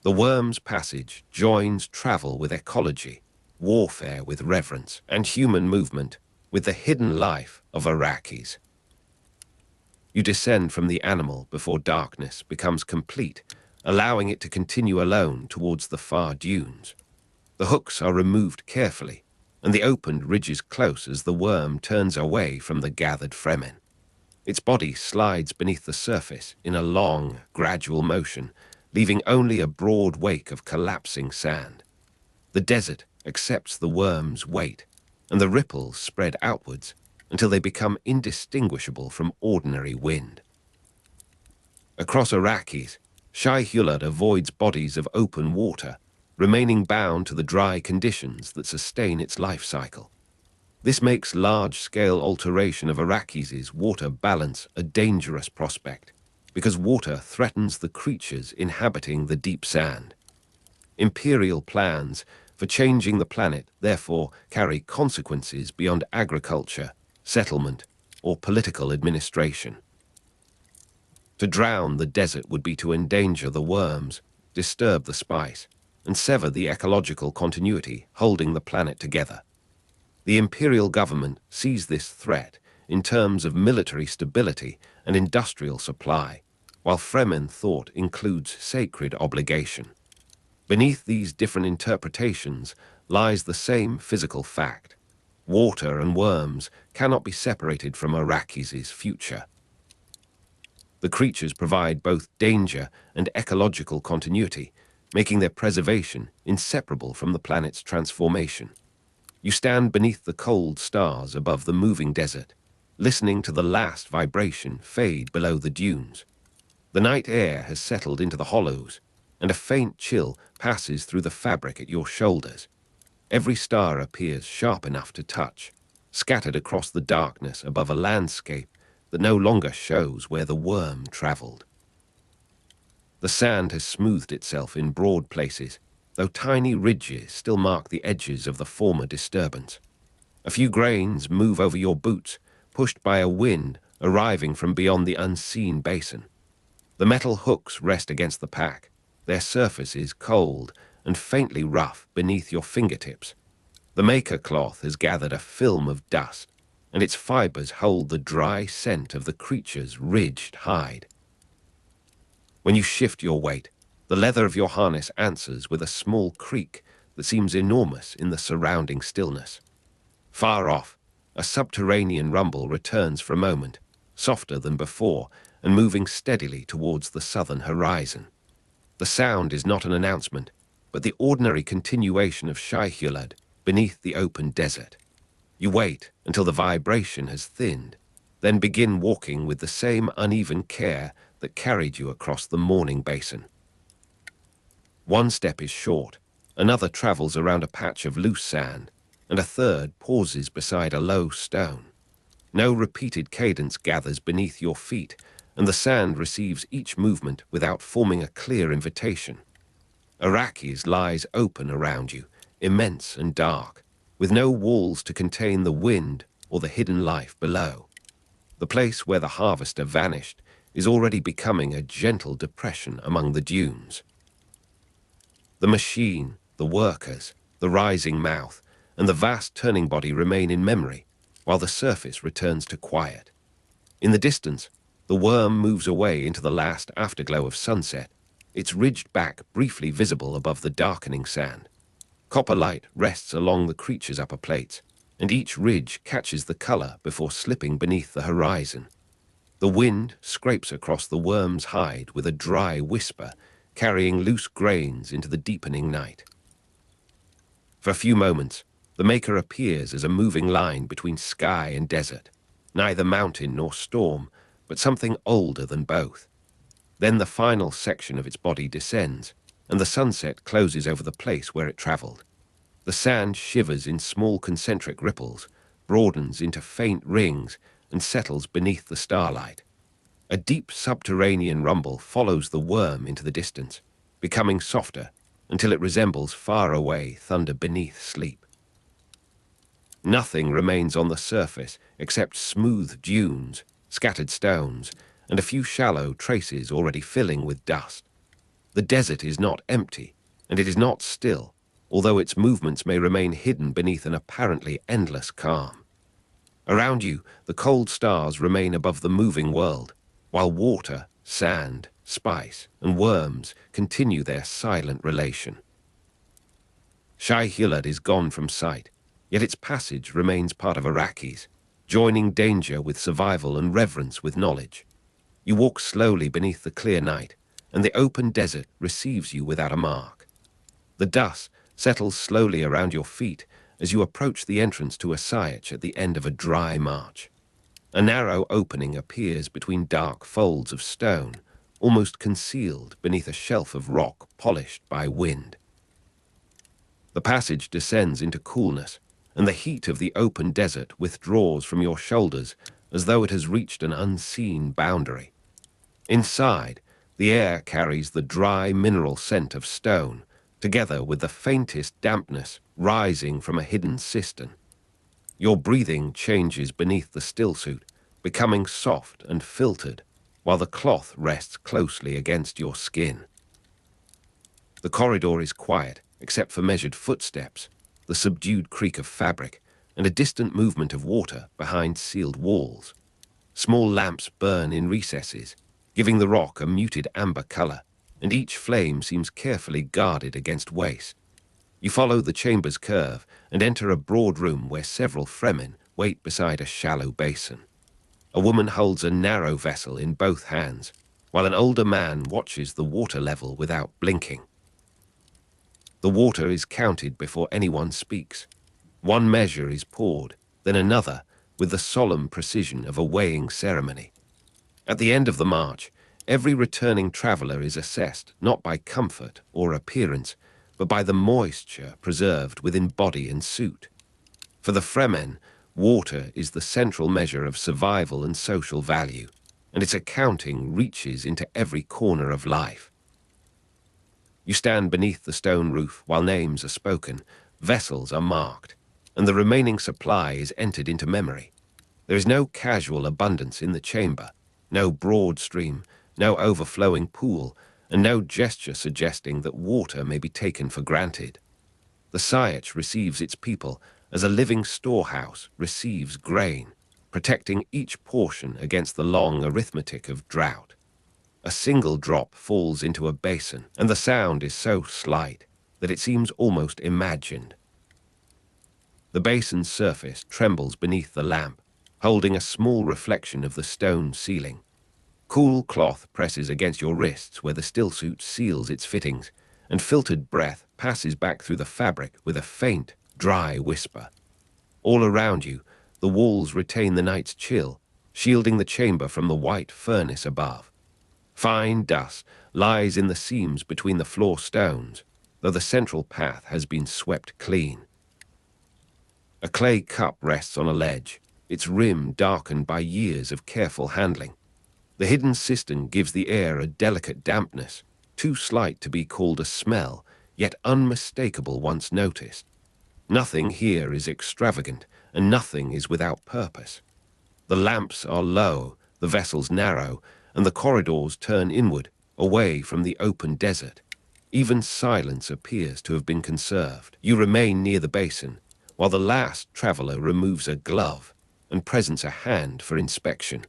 The worm's passage joins travel with ecology, warfare with reverence, and human movement with the hidden life of Arrakis. You descend from the animal before darkness becomes complete, allowing it to continue alone towards the far dunes. The hooks are removed carefully, and the opened ridges close as the worm turns away from the gathered Fremen. Its body slides beneath the surface in a long, gradual motion, leaving only a broad wake of collapsing sand. The desert accepts the worm's weight, and the ripples spread outwards until they become indistinguishable from ordinary wind. Across Arrakis, Shai-Hulud avoids bodies of open water, remaining bound to the dry conditions that sustain its life cycle. This makes large-scale alteration of Arrakis' water balance a dangerous prospect, because water threatens the creatures inhabiting the deep sand. Imperial plans for changing the planet therefore carry consequences beyond agriculture, settlement, or political administration. To drown the desert would be to endanger the worms, disturb the spice, and sever the ecological continuity holding the planet together. The imperial government sees this threat in terms of military stability and industrial supply, while Fremen thought includes sacred obligation. Beneath these different interpretations lies the same physical fact. Water and worms cannot be separated from Arrakis' future. The creatures provide both danger and ecological continuity, making their preservation inseparable from the planet's transformation. You stand beneath the cold stars above the moving desert, listening to the last vibration fade below the dunes. The night air has settled into the hollows, and a faint chill passes through the fabric at your shoulders. Every star appears sharp enough to touch, scattered across the darkness above a landscape that no longer shows where the worm traveled. The sand has smoothed itself in broad places, though tiny ridges still mark the edges of the former disturbance. A few grains move over your boots, pushed by a wind arriving from beyond the unseen basin. The metal hooks rest against the pack, their surface is cold and faintly rough beneath your fingertips. The maker cloth has gathered a film of dust, and its fibers hold the dry scent of the creature's ridged hide. When you shift your weight, the leather of your harness answers with a small creak that seems enormous in the surrounding stillness. Far off, a subterranean rumble returns for a moment, softer than before and moving steadily towards the southern horizon. The sound is not an announcement, but the ordinary continuation of Shai-Hulud beneath the open desert. You wait until the vibration has thinned, then begin walking with the same uneven care that carried you across the morning basin. One step is short, another travels around a patch of loose sand, and a third pauses beside a low stone. No repeated cadence gathers beneath your feet, and the sand receives each movement without forming a clear invitation. Arrakis lies open around you, immense and dark, with no walls to contain the wind or the hidden life below. The place where the harvester vanished is already becoming a gentle depression among the dunes. The machine, the workers, the rising mouth, and the vast turning body remain in memory, while the surface returns to quiet. In the distance, the worm moves away into the last afterglow of sunset, its ridged back briefly visible above the darkening sand. Copper light rests along the creature's upper plates, and each ridge catches the color before slipping beneath the horizon. The wind scrapes across the worm's hide with a dry whisper, carrying loose grains into the deepening night. For a few moments, the maker appears as a moving line between sky and desert, neither mountain nor storm, but something older than both. Then the final section of its body descends, and the sunset closes over the place where it traveled. The sand shivers in small concentric ripples, broadens into faint rings, and settles beneath the starlight. A deep subterranean rumble follows the worm into the distance, becoming softer until it resembles far-away thunder beneath sleep. Nothing remains on the surface except smooth dunes, scattered stones, and a few shallow traces already filling with dust. The desert is not empty, and it is not still, although its movements may remain hidden beneath an apparently endless calm. Around you, the cold stars remain above the moving world, while water, sand, spice, and worms continue their silent relation. Shai-Hulud is gone from sight, yet its passage remains part of Arrakis, joining danger with survival and reverence with knowledge. You walk slowly beneath the clear night, and the open desert receives you without a mark. The dust settles slowly around your feet as you approach the entrance to Asayach at the end of a dry march. A narrow opening appears between dark folds of stone, almost concealed beneath a shelf of rock polished by wind. The passage descends into coolness, and the heat of the open desert withdraws from your shoulders as though it has reached an unseen boundary. Inside, the air carries the dry mineral scent of stone, together with the faintest dampness rising from a hidden cistern. Your breathing changes beneath the stillsuit, becoming soft and filtered, while the cloth rests closely against your skin. The corridor is quiet, except for measured footsteps, the subdued creak of fabric, and a distant movement of water behind sealed walls. Small lamps burn in recesses, giving the rock a muted amber color, and each flame seems carefully guarded against waste. You follow the chamber's curve and enter a broad room where several Fremen wait beside a shallow basin. A woman holds a narrow vessel in both hands, while an older man watches the water level without blinking. The water is counted before anyone speaks. One measure is poured, then another, with the solemn precision of a weighing ceremony. At the end of the march, every returning traveler is assessed not by comfort or appearance, but by the moisture preserved within body and suit. For the Fremen, water is the central measure of survival and social value, and its accounting reaches into every corner of life. You stand beneath the stone roof while names are spoken, vessels are marked, and the remaining supply is entered into memory. There is no casual abundance in the chamber, no broad stream, no overflowing pool, and no gesture suggesting that water may be taken for granted. The Sayach receives its people as a living storehouse receives grain, protecting each portion against the long arithmetic of drought. A single drop falls into a basin, and the sound is so slight that it seems almost imagined. The basin's surface trembles beneath the lamp, holding a small reflection of the stone ceiling. Cool cloth presses against your wrists where the stillsuit seals its fittings, and filtered breath passes back through the fabric with a faint, dry whisper. All around you, the walls retain the night's chill, shielding the chamber from the white furnace above. Fine dust lies in the seams between the floor stones, though the central path has been swept clean. A clay cup rests on a ledge, its rim darkened by years of careful handling. The hidden cistern gives the air a delicate dampness, too slight to be called a smell, yet unmistakable once noticed. Nothing here is extravagant, and nothing is without purpose. The lamps are low, the vessels narrow, and the corridors turn inward, away from the open desert. Even silence appears to have been conserved. You remain near the basin, while the last traveler removes a glove and presents a hand for inspection.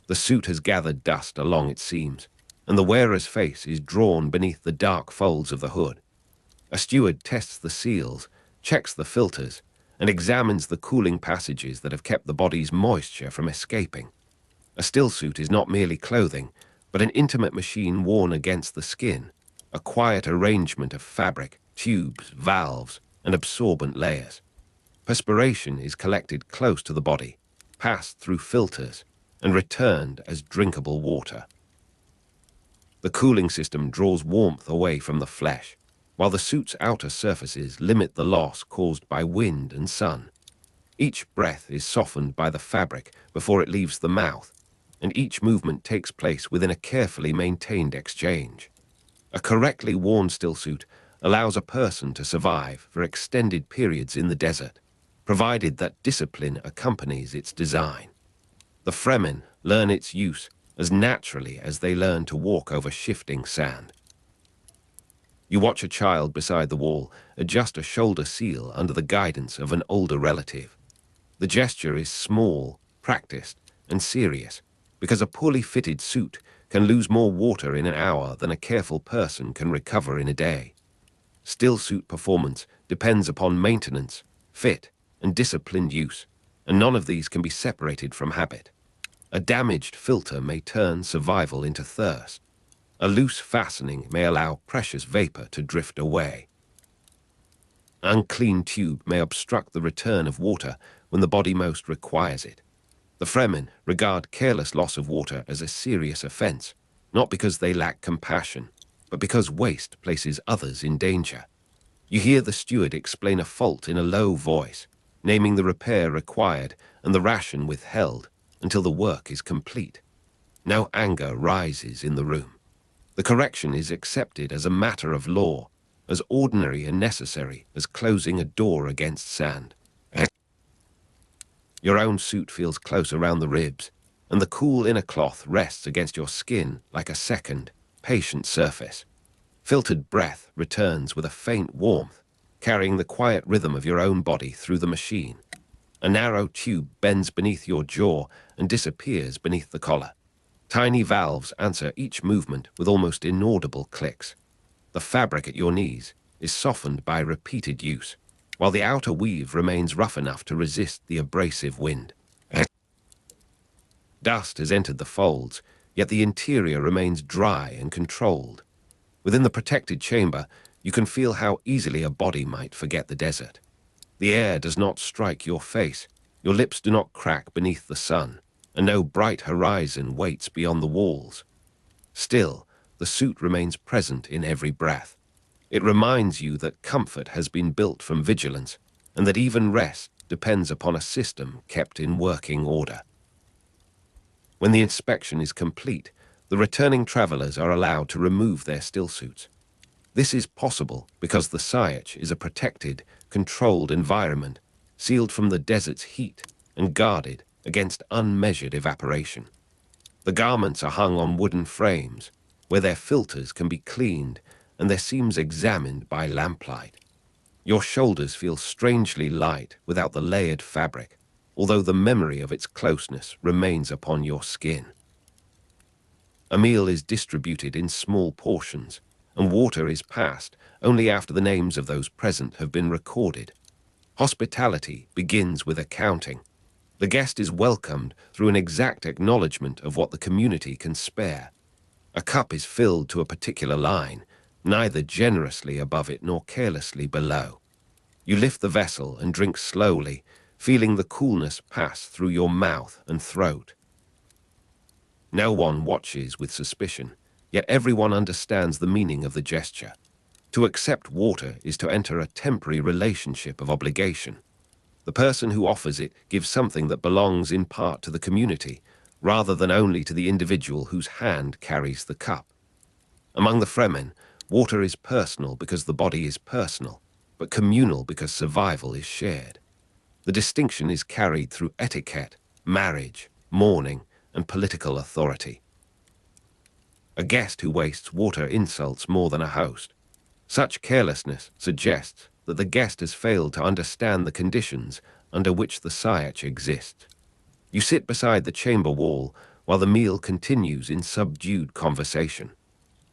The suit has gathered dust along its seams, and the wearer's face is drawn beneath the dark folds of the hood. A steward tests the seals, checks the filters, and examines the cooling passages that have kept the body's moisture from escaping. A stillsuit is not merely clothing, but an intimate machine worn against the skin, a quiet arrangement of fabric, tubes, valves, and absorbent layers. Perspiration is collected close to the body, passed through filters, and returned as drinkable water. The cooling system draws warmth away from the flesh, while the suit's outer surfaces limit the loss caused by wind and sun. Each breath is softened by the fabric before it leaves the mouth, and each movement takes place within a carefully maintained exchange. A correctly worn stillsuit allows a person to survive for extended periods in the desert, provided that discipline accompanies its design. The Fremen learn its use as naturally as they learn to walk over shifting sand. You watch a child beside the wall adjust a shoulder seal under the guidance of an older relative. The gesture is small, practiced, and serious, because a poorly fitted suit can lose more water in an hour than a careful person can recover in a day. Stillsuit performance depends upon maintenance, fit, and disciplined use, and none of these can be separated from habit. A damaged filter may turn survival into thirst. A loose fastening may allow precious vapor to drift away. An unclean tube may obstruct the return of water when the body most requires it. The Fremen regard careless loss of water as a serious offense, not because they lack compassion, but because waste places others in danger. You hear the steward explain a fault in a low voice, naming the repair required and the ration withheld until the work is complete. Now anger rises in the room. The correction is accepted as a matter of law, as ordinary and necessary as closing a door against sand. Your own suit feels close around the ribs, and the cool inner cloth rests against your skin like a second, patient surface. Filtered breath returns with a faint warmth, carrying the quiet rhythm of your own body through the machine. A narrow tube bends beneath your jaw and disappears beneath the collar. Tiny valves answer each movement with almost inaudible clicks. The fabric at your knees is softened by repeated use, while the outer weave remains rough enough to resist the abrasive wind. Dust has entered the folds, yet the interior remains dry and controlled. Within the protected chamber, you can feel how easily a body might forget the desert. The air does not strike your face, your lips do not crack beneath the sun, and no bright horizon waits beyond the walls. Still, the suit remains present in every breath. It reminds you that comfort has been built from vigilance, and that even rest depends upon a system kept in working order. When the inspection is complete, the returning travelers are allowed to remove their stillsuits. This is possible because the Sayach is a protected, controlled environment, sealed from the desert's heat and guarded against unmeasured evaporation. The garments are hung on wooden frames, where their filters can be cleaned and their seams examined by lamplight. Your shoulders feel strangely light without the layered fabric, although the memory of its closeness remains upon your skin. A meal is distributed in small portions, and water is passed only after the names of those present have been recorded. Hospitality begins with accounting. The guest is welcomed through an exact acknowledgement of what the community can spare. A cup is filled to a particular line, neither generously above it nor carelessly below. You lift the vessel and drink slowly, feeling the coolness pass through your mouth and throat. No one watches with suspicion, yet everyone understands the meaning of the gesture. To accept water is to enter a temporary relationship of obligation. The person who offers it gives something that belongs in part to the community, rather than only to the individual whose hand carries the cup. Among the Fremen, water is personal because the body is personal. but communal because survival is shared. The distinction is carried through etiquette, marriage, mourning, and political authority. A guest who wastes water insults more than a host. Such carelessness suggests that the guest has failed to understand the conditions under which the Siach exists. You sit beside the chamber wall while the meal continues in subdued conversation.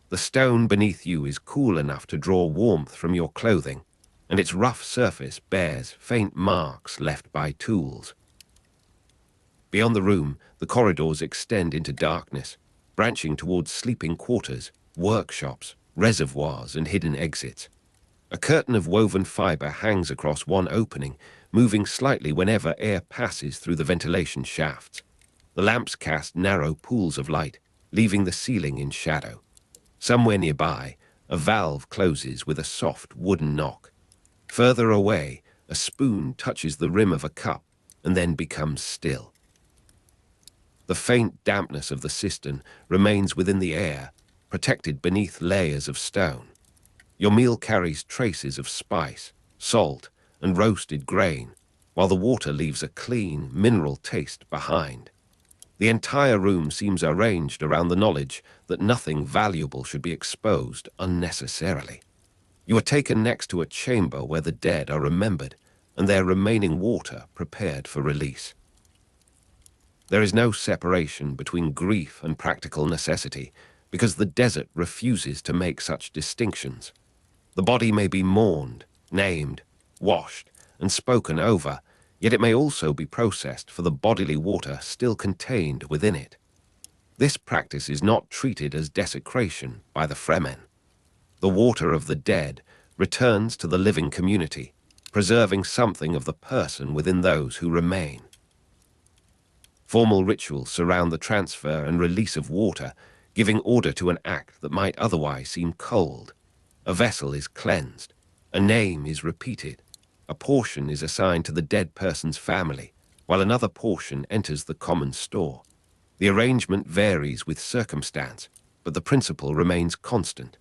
The stone beneath you is cool enough to draw warmth from your clothing, and its rough surface bears faint marks left by tools. Beyond the room, the corridors extend into darkness, branching towards sleeping quarters, workshops, reservoirs, and hidden exits. A curtain of woven fiber hangs across one opening, moving slightly whenever air passes through the ventilation shafts. The lamps cast narrow pools of light, leaving the ceiling in shadow. Somewhere nearby, a valve closes with a soft wooden knock. Further away, a spoon touches the rim of a cup and then becomes still. The faint dampness of the cistern remains within the air, protected beneath layers of stone. Your meal carries traces of spice, salt, and roasted grain, while the water leaves a clean, mineral taste behind. The entire room seems arranged around the knowledge that nothing valuable should be exposed unnecessarily. You are taken next to a chamber where the dead are remembered and their remaining water prepared for release. There is no separation between grief and practical necessity because the desert refuses to make such distinctions. The body may be mourned, named, washed, and spoken over, yet it may also be processed for the bodily water still contained within it. This practice is not treated as desecration by the Fremen. The water of the dead returns to the living community, preserving something of the person within those who remain. Formal rituals surround the transfer and release of water, giving order to an act that might otherwise seem cold. A vessel is cleansed, a name is repeated, a portion is assigned to the dead person's family, while another portion enters the common store. The arrangement varies with circumstance, but the principle remains constant.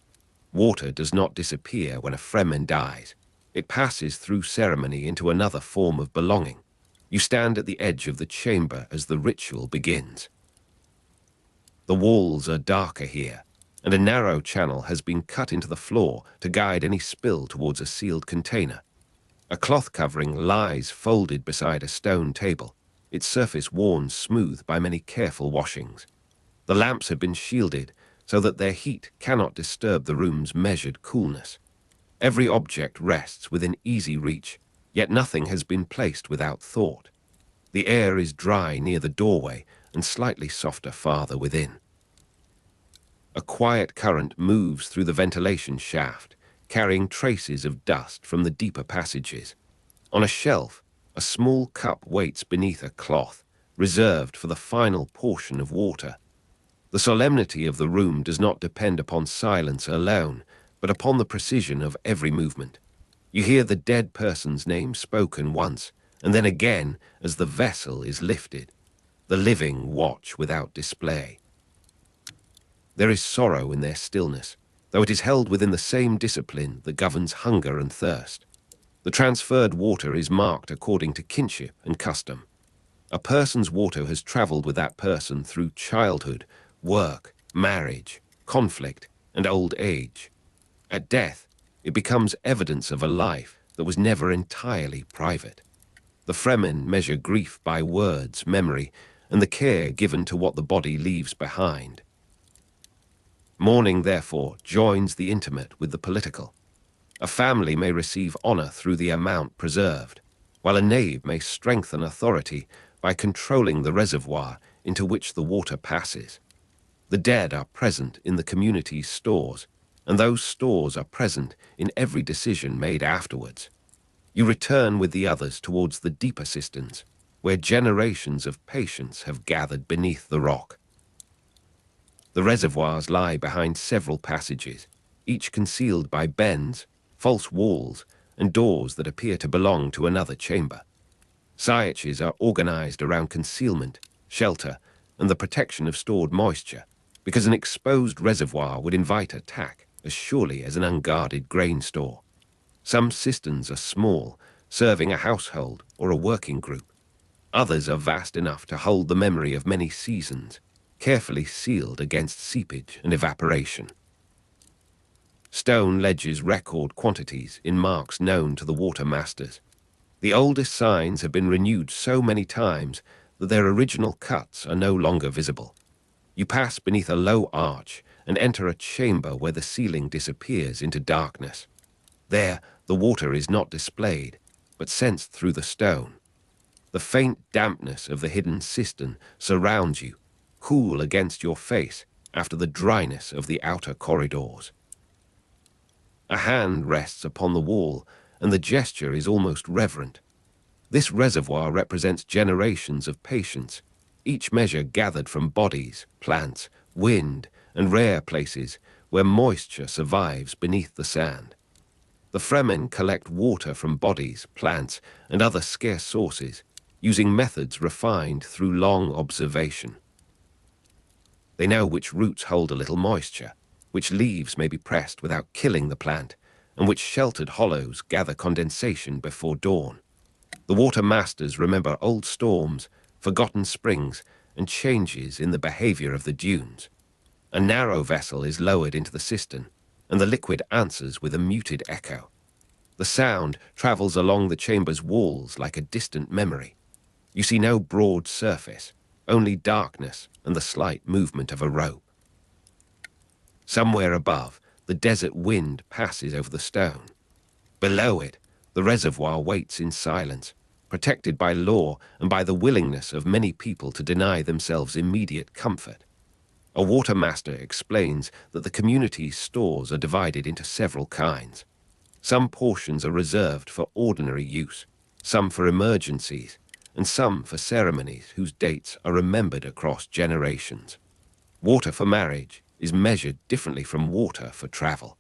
Water does not disappear when a Fremen dies. It passes through ceremony into another form of belonging. You stand at the edge of the chamber as the ritual begins. The walls are darker here, and a narrow channel has been cut into the floor to guide any spill towards a sealed container. A cloth covering lies folded beside a stone table, its surface worn smooth by many careful washings. The lamps have been shielded so that their heat cannot disturb the room's measured coolness. Every object rests within easy reach, yet nothing has been placed without thought. The air is dry near the doorway and slightly softer farther within. A quiet current moves through the ventilation shaft, carrying traces of dust from the deeper passages. On a shelf, a small cup waits beneath a cloth, reserved for the final portion of water. The solemnity of the room does not depend upon silence alone, but upon the precision of every movement. You hear the dead person's name spoken once, and then again as the vessel is lifted. The living watch without display. There is sorrow in their stillness, though it is held within the same discipline that governs hunger and thirst. The transferred water is marked according to kinship and custom. A person's water has traveled with that person through childhood, work, marriage, conflict, and old age. At death, it becomes evidence of a life that was never entirely private. The Fremen measure grief by words, memory, and the care given to what the body leaves behind. Mourning, therefore, joins the intimate with the political. A family may receive honor through the amount preserved, while a knave may strengthen authority by controlling the reservoir into which the water passes. The dead are present in the community's stores, and those stores are present in every decision made afterwards. You return with the others towards the deeper cisterns, where generations of patience have gathered beneath the rock. The reservoirs lie behind several passages, each concealed by bends, false walls, and doors that appear to belong to another chamber. Siaches are organized around concealment, shelter, and the protection of stored moisture, because an exposed reservoir would invite attack as surely as an unguarded grain store. Some cisterns are small, serving a household or a working group. Others are vast enough to hold the memory of many seasons, carefully sealed against seepage and evaporation. Stone ledges record quantities in marks known to the water masters. The oldest signs have been renewed so many times that their original cuts are no longer visible. You pass beneath a low arch and enter a chamber where the ceiling disappears into darkness. There, the water is not displayed, but sensed through the stone. The faint dampness of the hidden cistern surrounds you, cool against your face after the dryness of the outer corridors. A hand rests upon the wall, and the gesture is almost reverent. This reservoir represents generations of patience, each measure gathered from bodies, plants, wind, and rare places where moisture survives beneath the sand. The Fremen collect water from bodies, plants, and other scarce sources, using methods refined through long observation. They know which roots hold a little moisture, which leaves may be pressed without killing the plant, and which sheltered hollows gather condensation before dawn. The water masters remember old storms, forgotten springs, and changes in the behavior of the dunes. A narrow vessel is lowered into the cistern, and the liquid answers with a muted echo. The sound travels along the chamber's walls like a distant memory. You see no broad surface, only darkness and the slight movement of a rope. Somewhere above, the desert wind passes over the stone. Below it, the reservoir waits in silence, protected by law and by the willingness of many people to deny themselves immediate comfort. A watermaster explains that the community's stores are divided into several kinds. Some portions are reserved for ordinary use, some for emergencies, and some for ceremonies whose dates are remembered across generations. Water for marriage is measured differently from water for travel.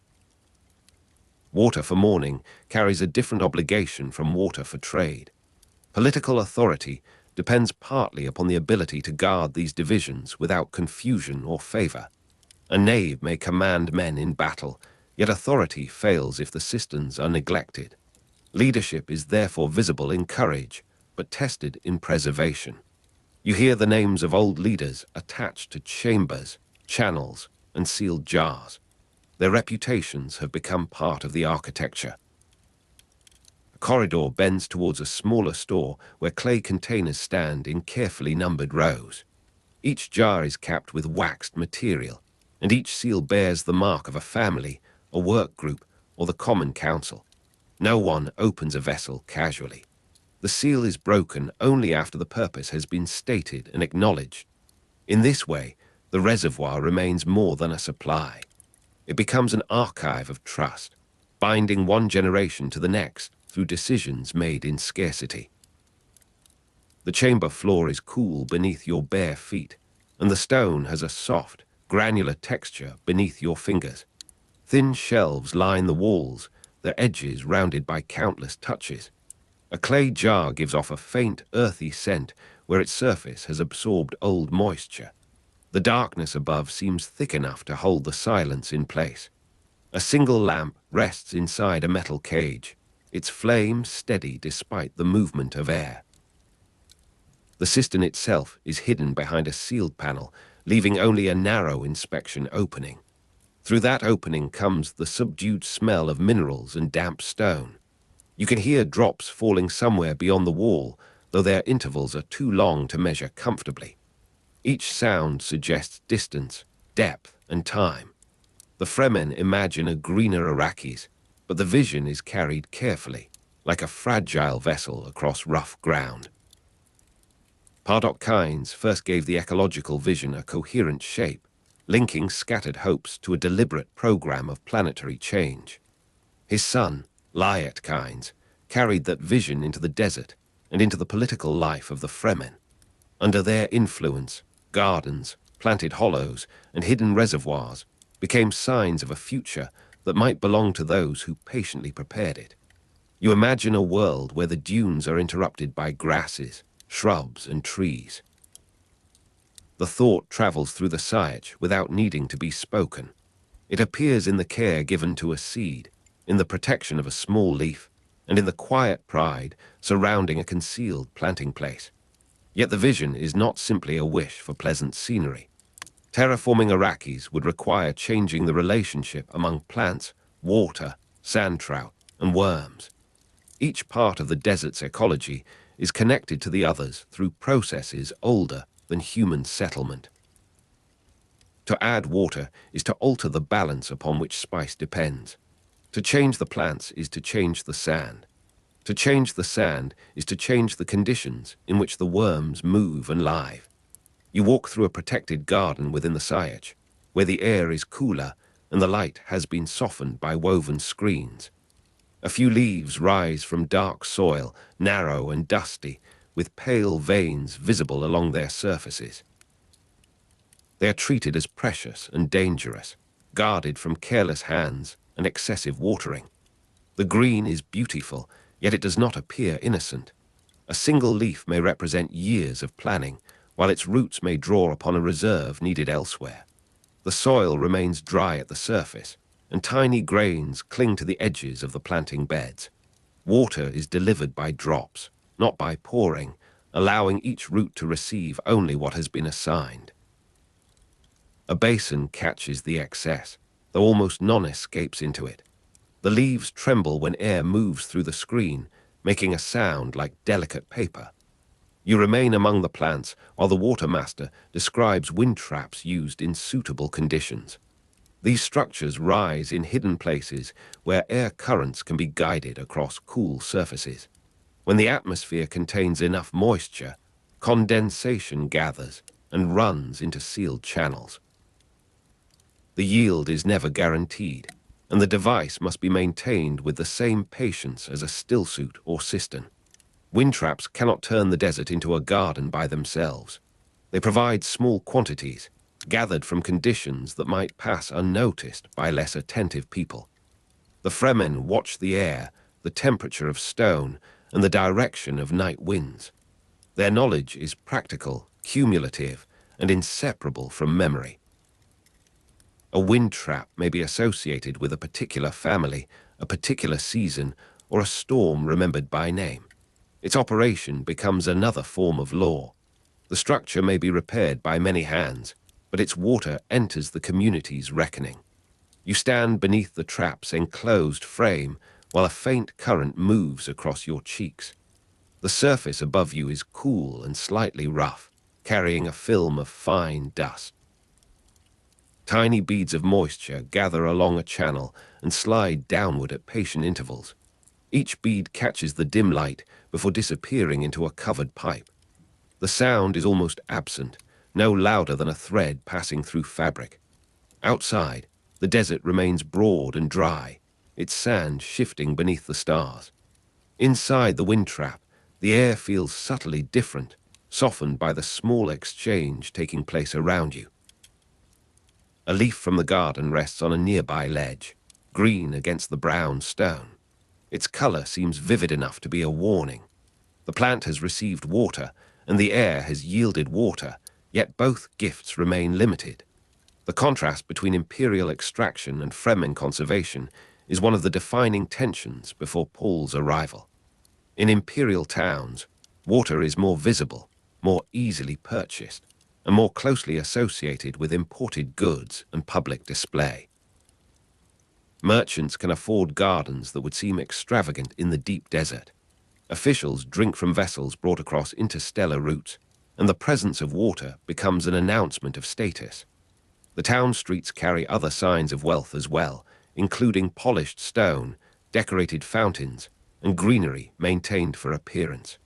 Water for mourning carries a different obligation from water for trade. Political authority depends partly upon the ability to guard these divisions without confusion or favor. A knave may command men in battle, yet authority fails if the cisterns are neglected. Leadership is therefore visible in courage, but tested in preservation. You hear the names of old leaders attached to chambers, channels, and sealed jars. Their reputations have become part of the architecture. A corridor bends towards a smaller store where clay containers stand in carefully numbered rows. Each jar is capped with waxed material, and each seal bears the mark of a family, a work group, or the common council. No one opens a vessel casually. The seal is broken only after the purpose has been stated and acknowledged. In this way, the reservoir remains more than a supply. It becomes an archive of trust, binding one generation to the next through decisions made in scarcity. The chamber floor is cool beneath your bare feet, and the stone has a soft, granular texture beneath your fingers. Thin shelves line the walls, their edges rounded by countless touches. A clay jar gives off a faint, earthy scent where its surface has absorbed old moisture. The darkness above seems thick enough to hold the silence in place. A single lamp rests inside a metal cage, its flame steady despite the movement of air. The cistern itself is hidden behind a sealed panel, leaving only a narrow inspection opening. Through that opening comes the subdued smell of minerals and damp stone. You can hear drops falling somewhere beyond the wall, though their intervals are too long to measure comfortably. Each sound suggests distance, depth, and time. The Fremen imagine a greener Arrakis, but the vision is carried carefully, like a fragile vessel across rough ground. Pardok Kynes first gave the ecological vision a coherent shape, linking scattered hopes to a deliberate program of planetary change. His son, Lyet Kynes, carried that vision into the desert and into the political life of the Fremen. Under their influence, gardens, planted hollows, and hidden reservoirs became signs of a future that might belong to those who patiently prepared it. You imagine a world where the dunes are interrupted by grasses, shrubs, and trees. The thought travels through the Sayach without needing to be spoken. It appears in the care given to a seed, in the protection of a small leaf, and in the quiet pride surrounding a concealed planting place. Yet the vision is not simply a wish for pleasant scenery. Terraforming Arrakis would require changing the relationship among plants, water, sand trout, and worms. Each part of the desert's ecology is connected to the others through processes older than human settlement. To add water is to alter the balance upon which spice depends. To change the plants is to change the sand. To change the sand is to change the conditions in which the worms move and live. You walk through a protected garden within the Siyach, where the air is cooler and the light has been softened by woven screens. A few leaves rise from dark soil, narrow and dusty, with pale veins visible along their surfaces. They are treated as precious and dangerous, guarded from careless hands and excessive watering. The green is beautiful, yet it does not appear innocent. A single leaf may represent years of planning, while its roots may draw upon a reserve needed elsewhere. The soil remains dry at the surface, and tiny grains cling to the edges of the planting beds. Water is delivered by drops, not by pouring, allowing each root to receive only what has been assigned. A basin catches the excess, though almost none escapes into it. The leaves tremble when air moves through the screen, making a sound like delicate paper. You remain among the plants while the watermaster describes wind traps used in suitable conditions. These structures rise in hidden places where air currents can be guided across cool surfaces. When the atmosphere contains enough moisture, condensation gathers and runs into sealed channels. The yield is never guaranteed, and the device must be maintained with the same patience as a stillsuit or cistern. Wind traps cannot turn the desert into a garden by themselves. They provide small quantities, gathered from conditions that might pass unnoticed by less attentive people. The Fremen watch the air, the temperature of stone, and the direction of night winds. Their knowledge is practical, cumulative, and inseparable from memory. A wind trap may be associated with a particular family, a particular season, or a storm remembered by name. Its operation becomes another form of law. The structure may be repaired by many hands, but its water enters the community's reckoning. You stand beneath the trap's enclosed frame while a faint current moves across your cheeks. The surface above you is cool and slightly rough, carrying a film of fine dust. Tiny beads of moisture gather along a channel and slide downward at patient intervals. Each bead catches the dim light before disappearing into a covered pipe. The sound is almost absent, no louder than a thread passing through fabric. Outside, the desert remains broad and dry, its sand shifting beneath the stars. Inside the wind trap, the air feels subtly different, softened by the small exchange taking place around you. A leaf from the garden rests on a nearby ledge, green against the brown stone. Its color seems vivid enough to be a warning. The plant has received water, and the air has yielded water, yet both gifts remain limited. The contrast between imperial extraction and Fremen conservation is one of the defining tensions before Paul's arrival. In imperial towns, water is more visible, more easily purchased, and more closely associated with imported goods and public display. Merchants can afford gardens that would seem extravagant in the deep desert. Officials drink from vessels brought across interstellar routes, and the presence of water becomes an announcement of status. The town streets carry other signs of wealth as well, including polished stone, decorated fountains, and greenery maintained for appearance.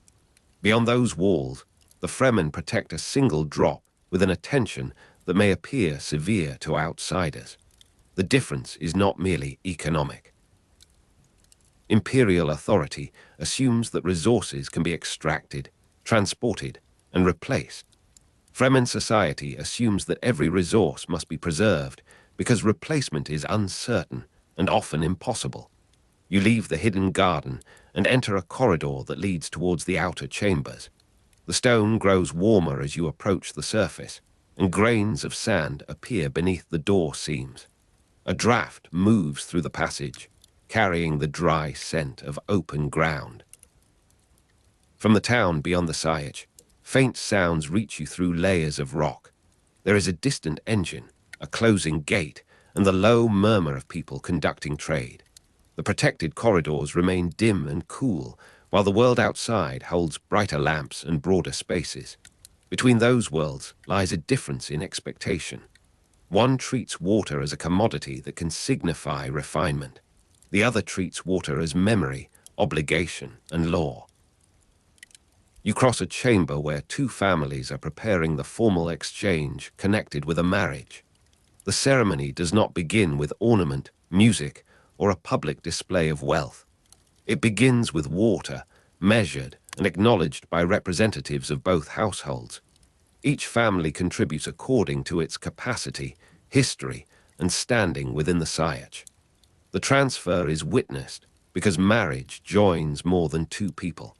Beyond those walls, the Fremen protect a single drop with an attention that may appear severe to outsiders. The difference is not merely economic. Imperial authority assumes that resources can be extracted, transported, and replaced. Fremen society assumes that every resource must be preserved because replacement is uncertain and often impossible. You leave the hidden garden and enter a corridor that leads towards the outer chambers. The stone grows warmer as you approach the surface, and grains of sand appear beneath the door seams. A draft moves through the passage, carrying the dry scent of open ground. From the town beyond the Sayach, faint sounds reach you through layers of rock. There is a distant engine, a closing gate, and the low murmur of people conducting trade. The protected corridors remain dim and cool, while the world outside holds brighter lamps and broader spaces. Between those worlds lies a difference in expectation. One treats water as a commodity that can signify refinement. The other treats water as memory, obligation, and law. You cross a chamber where two families are preparing the formal exchange connected with a marriage. The ceremony does not begin with ornament, music, or a public display of wealth. It begins with water, measured and acknowledged by representatives of both households. Each family contributes according to its capacity, history, and standing within the Sayach. The transfer is witnessed because marriage joins more than two people.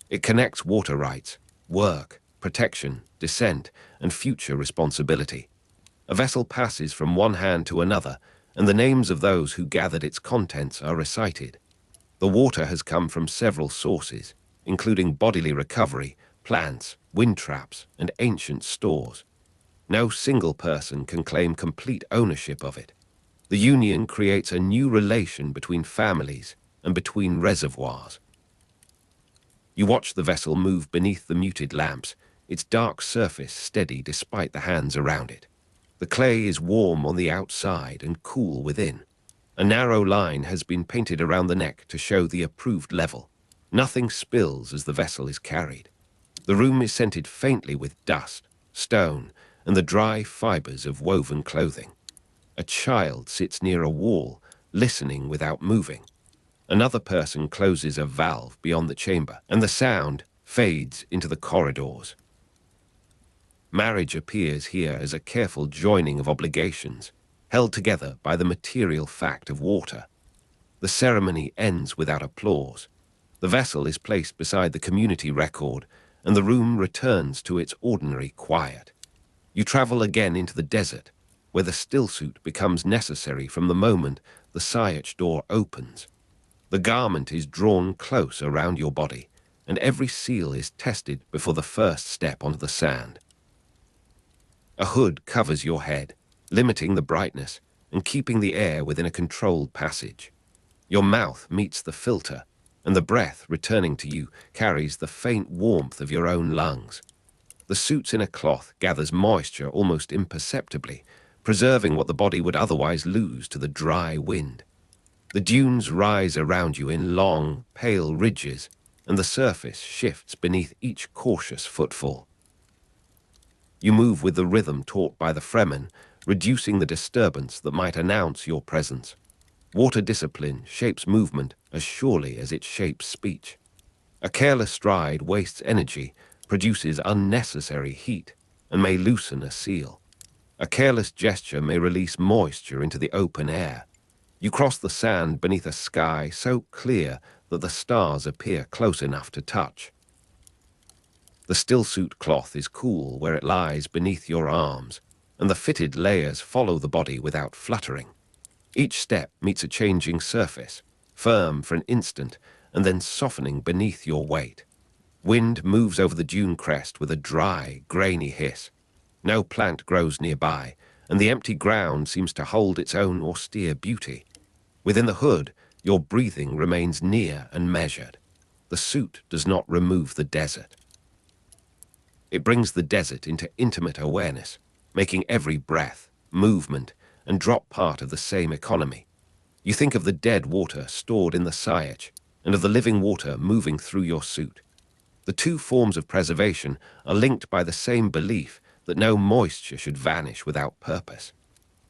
It connects water rights, work, protection, descent, and future responsibility. A vessel passes from one hand to another, and the names of those who gathered its contents are recited. The water has come from several sources, including bodily recovery, plants, wind traps, and ancient stores. No single person can claim complete ownership of it. The union creates a new relation between families and between reservoirs. You watch the vessel move beneath the muted lamps, its dark surface steady despite the hands around it. The clay is warm on the outside and cool within. A narrow line has been painted around the neck to show the approved level. Nothing spills as the vessel is carried. The room is scented faintly with dust, stone, and the dry fibers of woven clothing. A child sits near a wall, listening without moving. Another person closes a valve beyond the chamber, and the sound fades into the corridors. Marriage appears here as a careful joining of obligations, held together by the material fact of water. The ceremony ends without applause. The vessel is placed beside the community record, and the room returns to its ordinary quiet. You travel again into the desert, where the stillsuit becomes necessary from the moment the Sayach door opens. The garment is drawn close around your body, and every seal is tested before the first step onto the sand. A hood covers your head, limiting the brightness and keeping the air within a controlled passage. Your mouth meets the filter, and the breath returning to you carries the faint warmth of your own lungs. The suit's inner cloth gathers moisture almost imperceptibly, preserving what the body would otherwise lose to the dry wind. The dunes rise around you in long, pale ridges, and the surface shifts beneath each cautious footfall. You move with the rhythm taught by the Fremen, reducing the disturbance that might announce your presence. Water discipline shapes movement as surely as it shapes speech. A careless stride wastes energy, produces unnecessary heat, and may loosen a seal. A careless gesture may release moisture into the open air. You cross the sand beneath a sky so clear that the stars appear close enough to touch. The stillsuit cloth is cool where it lies beneath your arms, and the fitted layers follow the body without fluttering. Each step meets a changing surface, firm for an instant and then softening beneath your weight. Wind moves over the dune crest with a dry, grainy hiss. No plant grows nearby, and the empty ground seems to hold its own austere beauty. Within the hood, your breathing remains near and measured. The suit does not remove the desert. It brings the desert into intimate awareness, making every breath, movement, and drop part of the same economy. You think of the dead water stored in the Sayach, and of the living water moving through your suit. The two forms of preservation are linked by the same belief that no moisture should vanish without purpose.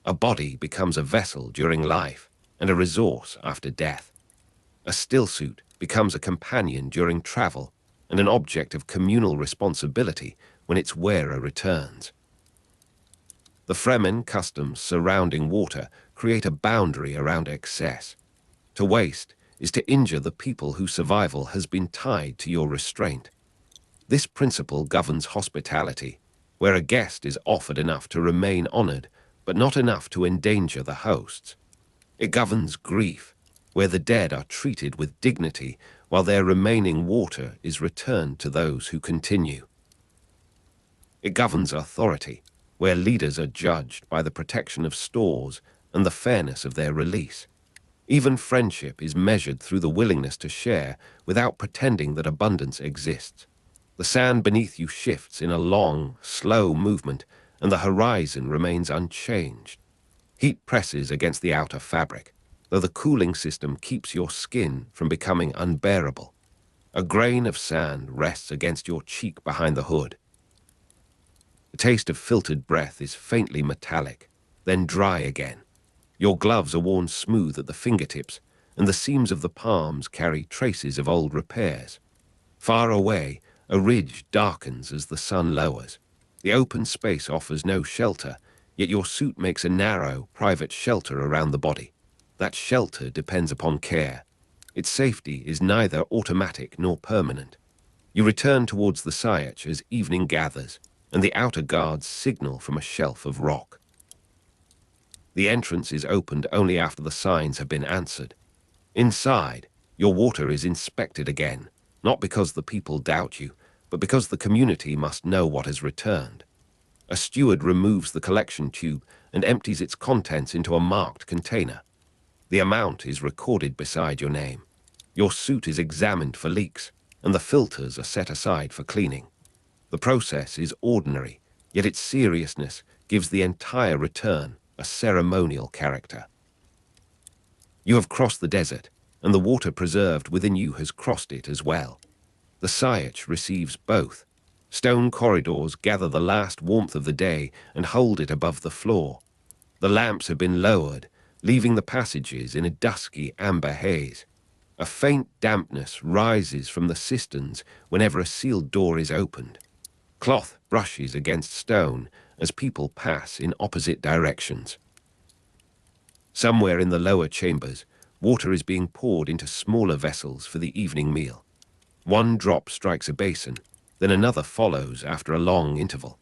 A body becomes a vessel during life and a resource after death. A stillsuit becomes a companion during travel and an object of communal responsibility when its wearer returns. The Fremen customs surrounding water create a boundary around excess. To waste is to injure the people whose survival has been tied to your restraint. This principle governs hospitality, where a guest is offered enough to remain honored, but not enough to endanger the hosts. It governs grief, where the dead are treated with dignity while their remaining water is returned to those who continue. It governs authority, where leaders are judged by the protection of stores and the fairness of their release. Even friendship is measured through the willingness to share without pretending that abundance exists. The sand beneath you shifts in a long, slow movement, and the horizon remains unchanged. Heat presses against the outer fabric, though the cooling system keeps your skin from becoming unbearable. A grain of sand rests against your cheek behind the hood. The taste of filtered breath is faintly metallic, then dry again. Your gloves are worn smooth at the fingertips, and the seams of the palms carry traces of old repairs. Far away, a ridge darkens as the sun lowers. The open space offers no shelter, yet your suit makes a narrow, private shelter around the body. That shelter depends upon care. Its safety is neither automatic nor permanent. You return towards the Sayach as evening gathers, and the outer guards signal from a shelf of rock. The entrance is opened only after the signs have been answered. Inside, your water is inspected again, not because the people doubt you, but because the community must know what has returned. A steward removes the collection tube and empties its contents into a marked container. The amount is recorded beside your name. Your suit is examined for leaks, and the filters are set aside for cleaning. The process is ordinary, yet its seriousness gives the entire return a ceremonial character. You have crossed the desert, and the water preserved within you has crossed it as well. The Sayach receives both. Stone corridors gather the last warmth of the day and hold it above the floor. The lamps have been lowered, leaving the passages in a dusky amber haze. A faint dampness rises from the cisterns whenever a sealed door is opened. Cloth brushes against stone as people pass in opposite directions. Somewhere in the lower chambers, water is being poured into smaller vessels for the evening meal. One drop strikes a basin, then another follows after a long interval.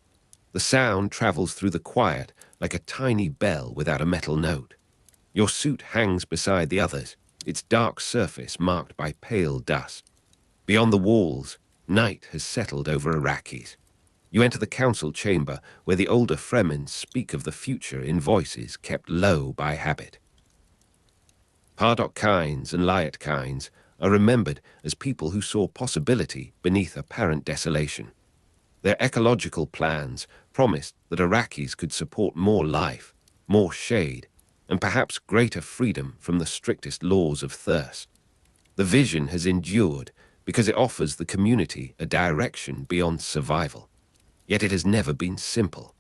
The sound travels through the quiet like a tiny bell without a metal note. Your suit hangs beside the others, its dark surface marked by pale dust. Beyond the walls, night has settled over Arrakis. You enter the council chamber where the older Fremen speak of the future in voices kept low by habit. Pardok Kynes and Lyot Kynes are remembered as people who saw possibility beneath apparent desolation. Their ecological plans promised that Arrakis could support more life, more shade, and perhaps greater freedom from the strictest laws of thirst. The vision has endured because it offers the community a direction beyond survival. Yet it has never been simple.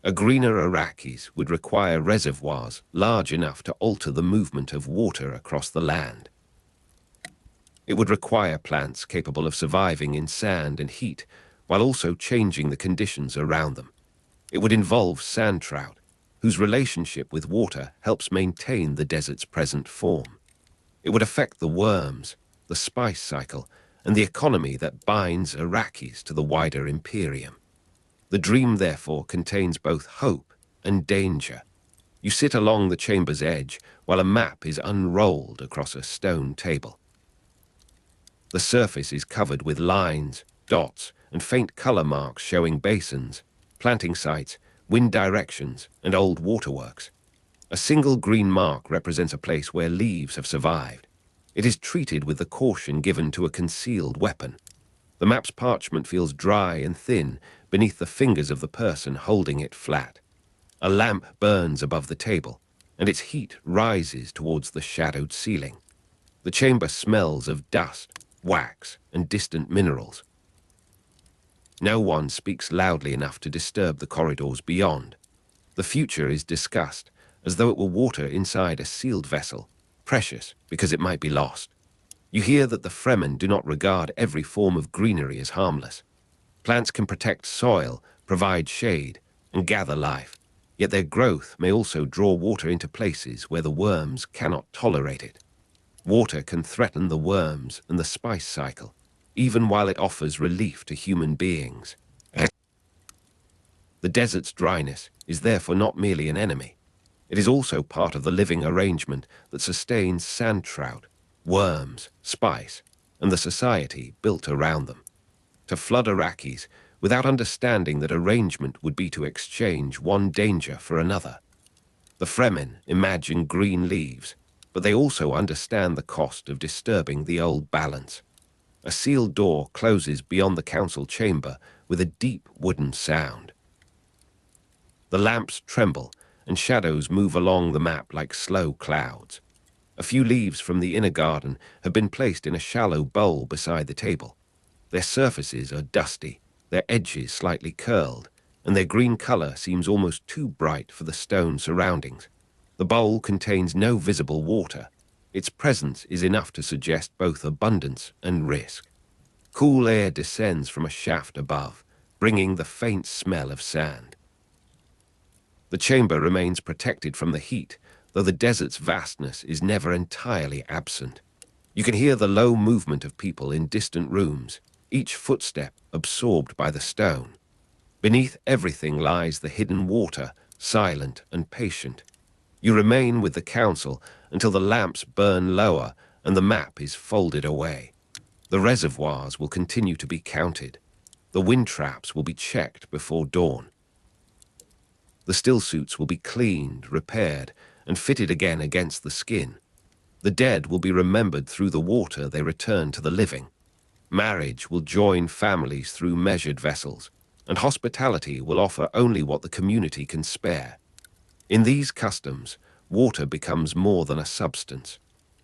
A greener Arrakis would require reservoirs large enough to alter the movement of water across the land. It would require plants capable of surviving in sand and heat while also changing the conditions around them. It would involve sand trout, whose relationship with water helps maintain the desert's present form. It would affect the worms, the spice cycle, and the economy that binds Arrakis to the wider Imperium. The dream, therefore, contains both hope and danger. You sit along the chamber's edge while a map is unrolled across a stone table. The surface is covered with lines, dots, and faint color marks showing basins, planting sites, wind directions, and old waterworks. A single green mark represents a place where leaves have survived. It is treated with the caution given to a concealed weapon. The map's parchment feels dry and thin beneath the fingers of the person holding it flat. A lamp burns above the table, and its heat rises towards the shadowed ceiling. The chamber smells of dust, wax, and distant minerals. No one speaks loudly enough to disturb the corridors beyond. The future is discussed as though it were water inside a sealed vessel, precious because it might be lost. You hear that the Fremen do not regard every form of greenery as harmless. Plants can protect soil, provide shade, and gather life, yet their growth may also draw water into places where the worms cannot tolerate it. Water can threaten the worms and the spice cycle, even while it offers relief to human beings. The desert's dryness is therefore not merely an enemy. It is also part of the living arrangement that sustains sand trout, worms, spice, and the society built around them. To flood Arrakis without understanding that arrangement would be to exchange one danger for another. The Fremen imagine green leaves, but they also understand the cost of disturbing the old balance. A sealed door closes beyond the council chamber with a deep wooden sound. The lamps tremble, and shadows move along the map like slow clouds. A few leaves from the inner garden have been placed in a shallow bowl beside the table. Their surfaces are dusty, their edges slightly curled, and their green color seems almost too bright for the stone surroundings. The bowl contains no visible water. Its presence is enough to suggest both abundance and risk. Cool air descends from a shaft above, bringing the faint smell of sand. The chamber remains protected from the heat, though the desert's vastness is never entirely absent. You can hear the low movement of people in distant rooms, each footstep absorbed by the stone. Beneath everything lies the hidden water, silent and patient. You remain with the council until the lamps burn lower and the map is folded away. The reservoirs will continue to be counted. The wind traps will be checked before dawn. The stillsuits will be cleaned, repaired, and fitted again against the skin. The dead will be remembered through the water they return to the living. Marriage will join families through measured vessels, and hospitality will offer only what the community can spare. In these customs, water becomes more than a substance.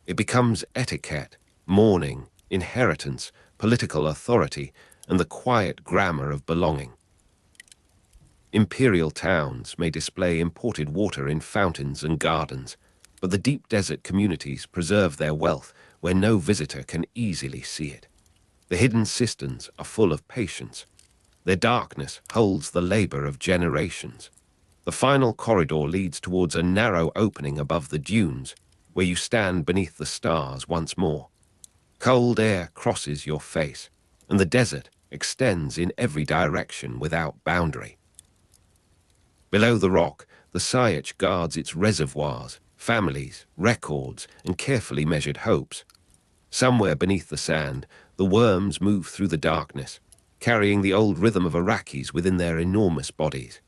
It becomes etiquette, mourning, inheritance, political authority, and the quiet grammar of belonging. Imperial towns may display imported water in fountains and gardens, but the deep desert communities preserve their wealth where no visitor can easily see it. The hidden cisterns are full of patience. Their darkness holds the labor of generations. The final corridor leads towards a narrow opening above the dunes, where you stand beneath the stars once more. Cold air crosses your face, and the desert extends in every direction without boundary. Below the rock, the Sayach guards its reservoirs, families, records, and carefully measured hopes. Somewhere beneath the sand, the worms move through the darkness, carrying the old rhythm of Arrakis within their enormous bodies.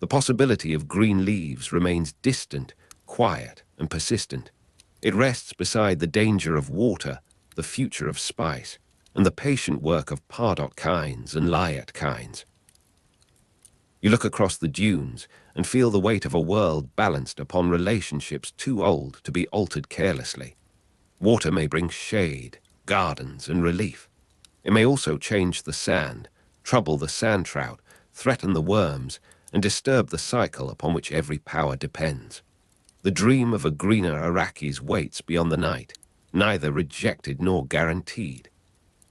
The possibility of green leaves remains distant, quiet, and persistent. It rests beside the danger of water, the future of spice, and the patient work of Pardot kinds and Lyat kinds. You look across the dunes and feel the weight of a world balanced upon relationships too old to be altered carelessly. Water may bring shade, gardens, and relief. It may also change the sand, trouble the sand trout, threaten the worms, and disturb the cycle upon which every power depends. The dream of a greener Arrakis waits beyond the night, neither rejected nor guaranteed.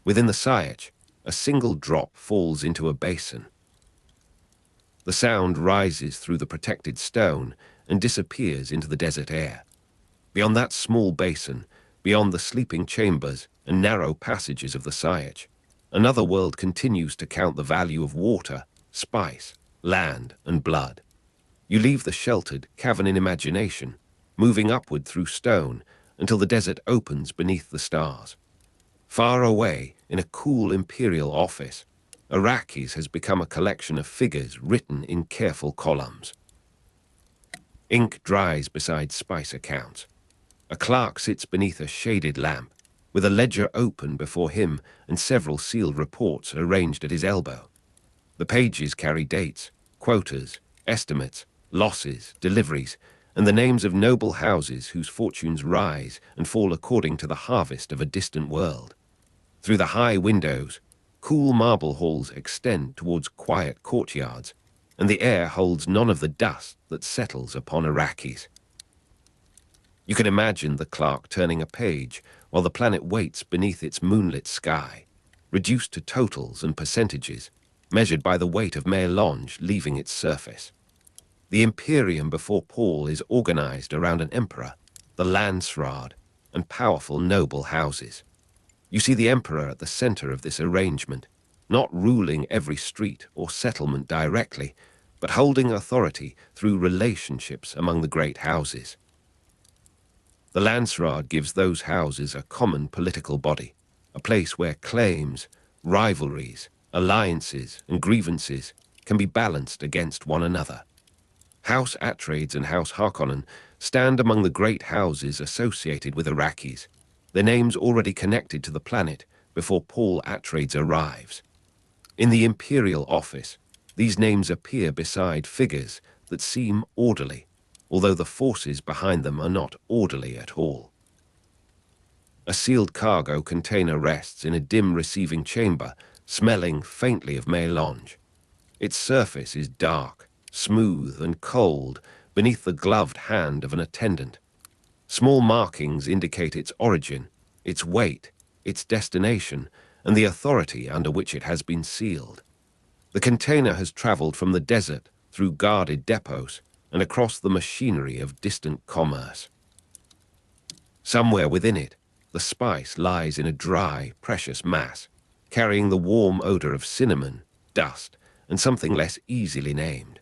Within the Sayach, a single drop falls into a basin. The sound rises through the protected stone and disappears into the desert air. Beyond that small basin, beyond the sleeping chambers and narrow passages of the Sayach, another world continues to count the value of water, spice, land, and blood. You leave the sheltered, cavern-in imagination, moving upward through stone until the desert opens beneath the stars. Far away, in a cool imperial office, Arrakis has become a collection of figures written in careful columns. Ink dries beside spice accounts. A clerk sits beneath a shaded lamp, with a ledger open before him and several sealed reports arranged at his elbow. The pages carry dates, quotas, estimates, losses, deliveries, and the names of noble houses whose fortunes rise and fall according to the harvest of a distant world. Through the high windows, cool marble halls extend towards quiet courtyards, and the air holds none of the dust that settles upon Arrakis. You can imagine the clerk turning a page while the planet waits beneath its moonlit sky, reduced to totals and percentages, measured by the weight of melange leaving its surface. The Imperium before Paul is organized around an emperor, the Landsraad, and powerful noble houses. You see the emperor at the center of this arrangement, not ruling every street or settlement directly, but holding authority through relationships among the great houses. The Landsraad gives those houses a common political body, a place where claims, rivalries, alliances, and grievances can be balanced against one another. House Atreides and House Harkonnen stand among the great houses associated with Arrakis, their names already connected to the planet before Paul Atreides arrives. In the Imperial office, these names appear beside figures that seem orderly, although the forces behind them are not orderly at all. A sealed cargo container rests in a dim receiving chamber, smelling faintly of melange. Its surface is dark, smooth and cold beneath the gloved hand of an attendant. Small markings indicate its origin, its weight, its destination, and the authority under which it has been sealed. The container has traveled from the desert through guarded depots and across the machinery of distant commerce. Somewhere within it, the spice lies in a dry, precious mass, carrying the warm odor of cinnamon, dust, and something less easily named.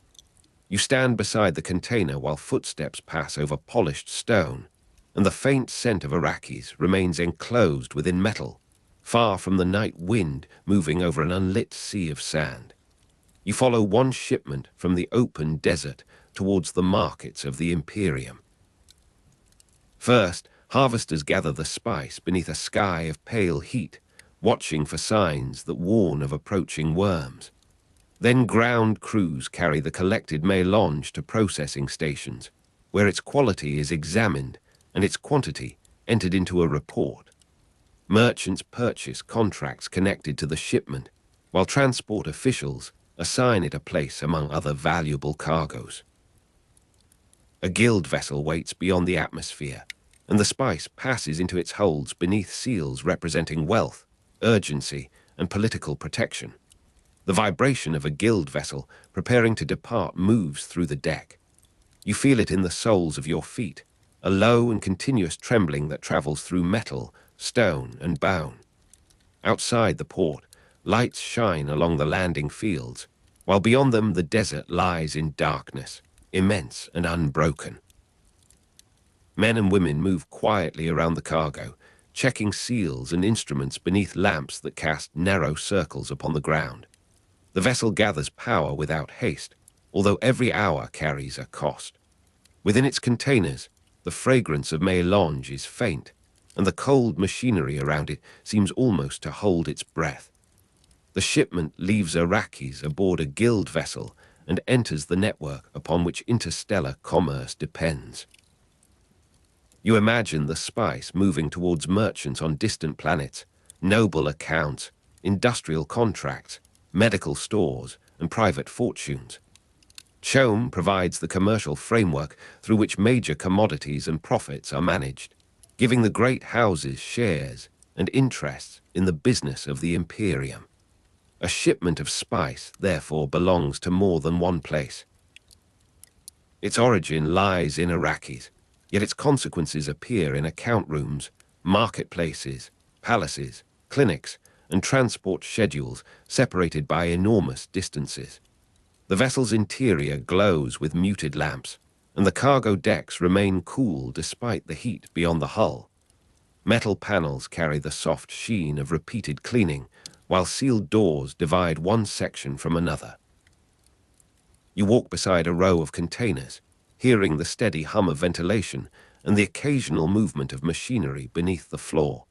You stand beside the container while footsteps pass over polished stone, and the faint scent of Arrakis remains enclosed within metal, far from the night wind moving over an unlit sea of sand. You follow one shipment from the open desert towards the markets of the Imperium. First, harvesters gather the spice beneath a sky of pale heat, watching for signs that warn of approaching worms. Then ground crews carry the collected melange to processing stations, where its quality is examined and its quantity entered into a report. Merchants purchase contracts connected to the shipment, while transport officials assign it a place among other valuable cargoes. A guild vessel waits beyond the atmosphere, and the spice passes into its holds beneath seals representing wealth, urgency, and political protection. The vibration of a guild vessel preparing to depart moves through the deck. You feel it in the soles of your feet, a low and continuous trembling that travels through metal, stone, and bone. Outside the port, lights shine along the landing fields, while beyond them the desert lies in darkness, immense and unbroken. Men and women move quietly around the cargo, checking seals and instruments beneath lamps that cast narrow circles upon the ground. The vessel gathers power without haste, although every hour carries a cost. Within its containers, the fragrance of melange is faint, and the cold machinery around it seems almost to hold its breath. The shipment leaves Arrakis aboard a guild vessel and enters the network upon which interstellar commerce depends. You imagine the spice moving towards merchants on distant planets, noble accounts, industrial contracts, medical stores, and private fortunes. CHOAM provides the commercial framework through which major commodities and profits are managed, giving the great houses shares and interests in the business of the Imperium. A shipment of spice, therefore, belongs to more than one place. Its origin lies in Arrakis, yet its consequences appear in account rooms, marketplaces, palaces, clinics, and transport schedules separated by enormous distances. The vessel's interior glows with muted lamps, and the cargo decks remain cool despite the heat beyond the hull. Metal panels carry the soft sheen of repeated cleaning, while sealed doors divide one section from another. You walk beside a row of containers, hearing the steady hum of ventilation and the occasional movement of machinery beneath the floor.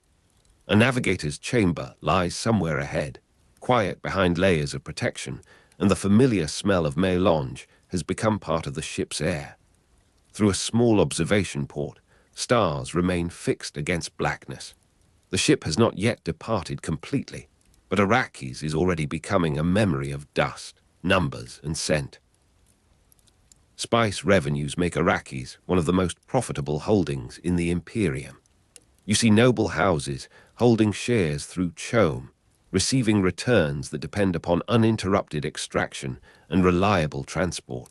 A navigator's chamber lies somewhere ahead, quiet behind layers of protection, and the familiar smell of melange has become part of the ship's air. Through a small observation port, stars remain fixed against blackness. The ship has not yet departed completely, but Arrakis is already becoming a memory of dust, numbers, and scent. Spice revenues make Arrakis one of the most profitable holdings in the Imperium. You see noble houses holding shares through CHOAM, receiving returns that depend upon uninterrupted extraction and reliable transport.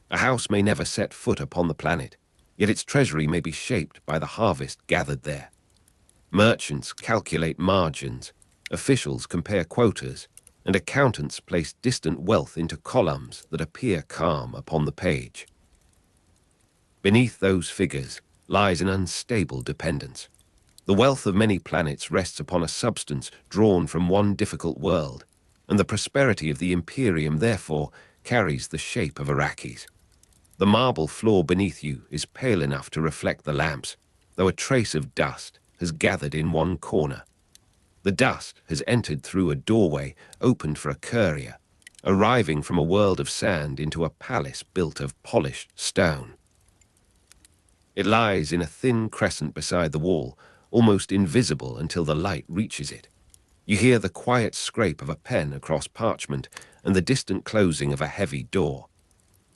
A house may never set foot upon the planet, yet its treasury may be shaped by the harvest gathered there. Merchants calculate margins, officials compare quotas, and accountants place distant wealth into columns that appear calm upon the page. Beneath those figures lies an unstable dependence. The wealth of many planets rests upon a substance drawn from one difficult world, and the prosperity of the Imperium therefore carries the shape of Arrakis. The marble floor beneath you is pale enough to reflect the lamps, though a trace of dust has gathered in one corner. The dust has entered through a doorway opened for a courier, arriving from a world of sand into a palace built of polished stone. It lies in a thin crescent beside the wall, almost invisible until the light reaches it. You hear the quiet scrape of a pen across parchment and the distant closing of a heavy door.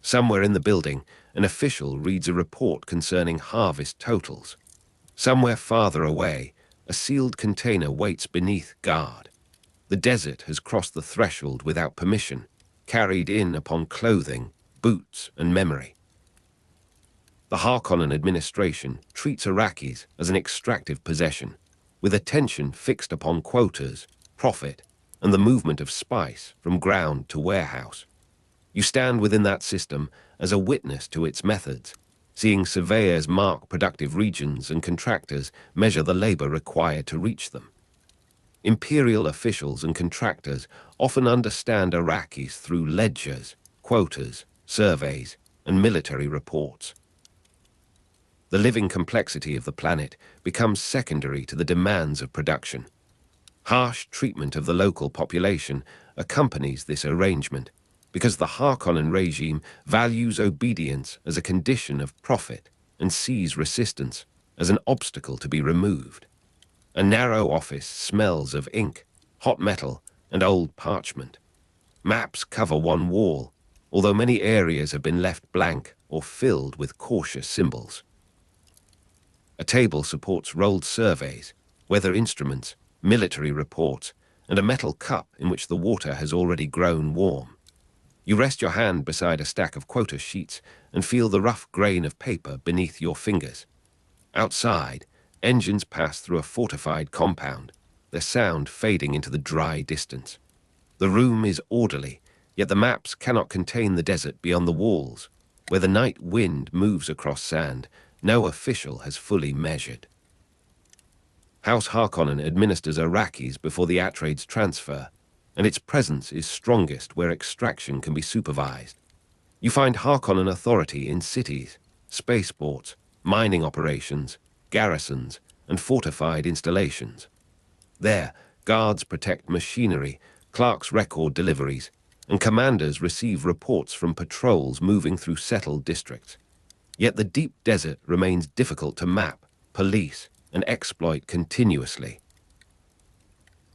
Somewhere in the building, an official reads a report concerning harvest totals. Somewhere farther away, a sealed container waits beneath guard. The desert has crossed the threshold without permission, carried in upon clothing, boots, and memory. The Harkonnen administration treats Arrakis as an extractive possession, with attention fixed upon quotas, profit, and the movement of spice from ground to warehouse. You stand within that system as a witness to its methods, seeing surveyors mark productive regions and contractors measure the labor required to reach them. Imperial officials and contractors often understand Arrakis through ledgers, quotas, surveys, and military reports. The living complexity of the planet becomes secondary to the demands of production. Harsh treatment of the local population accompanies this arrangement, because the Harkonnen regime values obedience as a condition of profit and sees resistance as an obstacle to be removed. A narrow office smells of ink, hot metal, and old parchment. Maps cover one wall, although many areas have been left blank or filled with cautious symbols. A table supports rolled surveys, weather instruments, military reports, and a metal cup in which the water has already grown warm. You rest your hand beside a stack of quota sheets and feel the rough grain of paper beneath your fingers. Outside, engines pass through a fortified compound, their sound fading into the dry distance. The room is orderly, yet the maps cannot contain the desert beyond the walls. Where the night wind moves across sand, no official has fully measured. House Harkonnen administers Arrakis before the Atreides transfer, and its presence is strongest where extraction can be supervised. You find Harkonnen authority in cities, spaceports, mining operations, garrisons, and fortified installations. There, guards protect machinery, clerks record deliveries, and commanders receive reports from patrols moving through settled districts. Yet the deep desert remains difficult to map, police, and exploit continuously.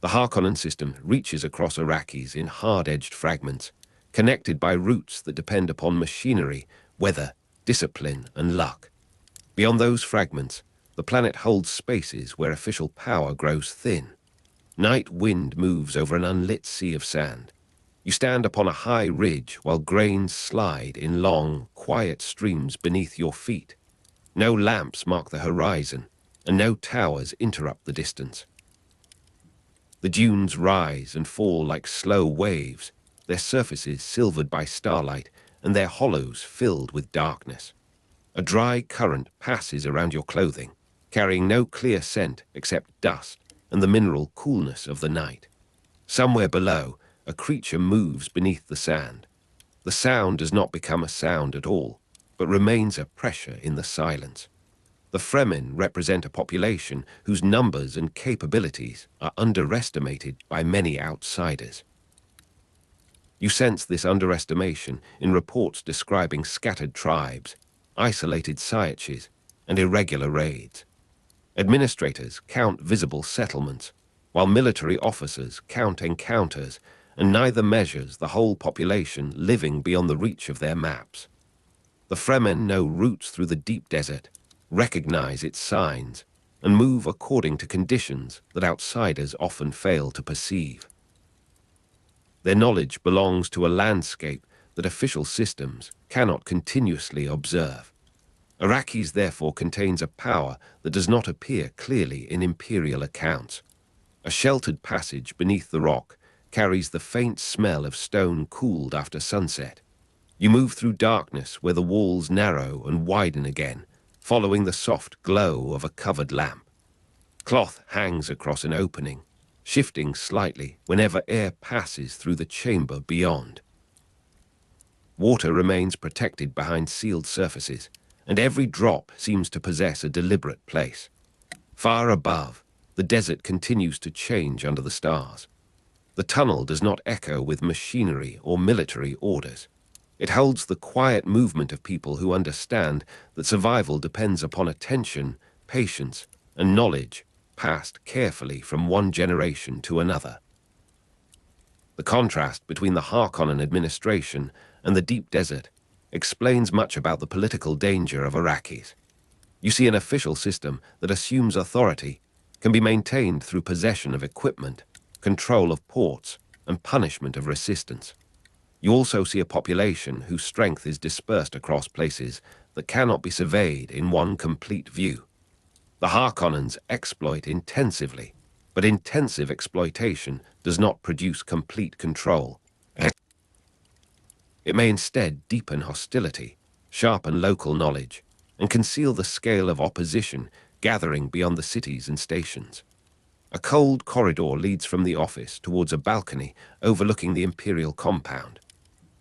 The Harkonnen system reaches across Arrakis in hard-edged fragments, connected by routes that depend upon machinery, weather, discipline, and luck. Beyond those fragments, the planet holds spaces where official power grows thin. Night wind moves over an unlit sea of sand. You stand upon a high ridge while grains slide in long, quiet streams beneath your feet. No lamps mark the horizon, and no towers interrupt the distance. The dunes rise and fall like slow waves, their surfaces silvered by starlight and their hollows filled with darkness. A dry current passes around your clothing, carrying no clear scent except dust and the mineral coolness of the night. Somewhere below, a creature moves beneath the sand. The sound does not become a sound at all, but remains a pressure in the silence. The Fremen represent a population whose numbers and capabilities are underestimated by many outsiders. You sense this underestimation in reports describing scattered tribes, isolated sieges, and irregular raids. Administrators count visible settlements, while military officers count encounters, and neither measures the whole population living beyond the reach of their maps. The Fremen know routes through the deep desert, recognize its signs, and move according to conditions that outsiders often fail to perceive. Their knowledge belongs to a landscape that official systems cannot continuously observe. Arrakis therefore contains a power that does not appear clearly in imperial accounts. A sheltered passage beneath the rock carries the faint smell of stone cooled after sunset. You move through darkness where the walls narrow and widen again, following the soft glow of a covered lamp. Cloth hangs across an opening, shifting slightly whenever air passes through the chamber beyond. Water remains protected behind sealed surfaces, and every drop seems to possess a deliberate place. Far above, the desert continues to change under the stars. The tunnel does not echo with machinery or military orders. It holds the quiet movement of people who understand that survival depends upon attention, patience, and knowledge passed carefully from one generation to another. The contrast between the Harkonnen administration and the deep desert explains much about the political danger of Arrakis. You see an official system that assumes authority, can be maintained through possession of equipment, control of ports, and punishment of resistance. You also see a population whose strength is dispersed across places that cannot be surveyed in one complete view. The Harkonnens exploit intensively, but intensive exploitation does not produce complete control. It may instead deepen hostility, sharpen local knowledge, and conceal the scale of opposition gathering beyond the cities and stations. A cold corridor leads from the office towards a balcony overlooking the Imperial compound.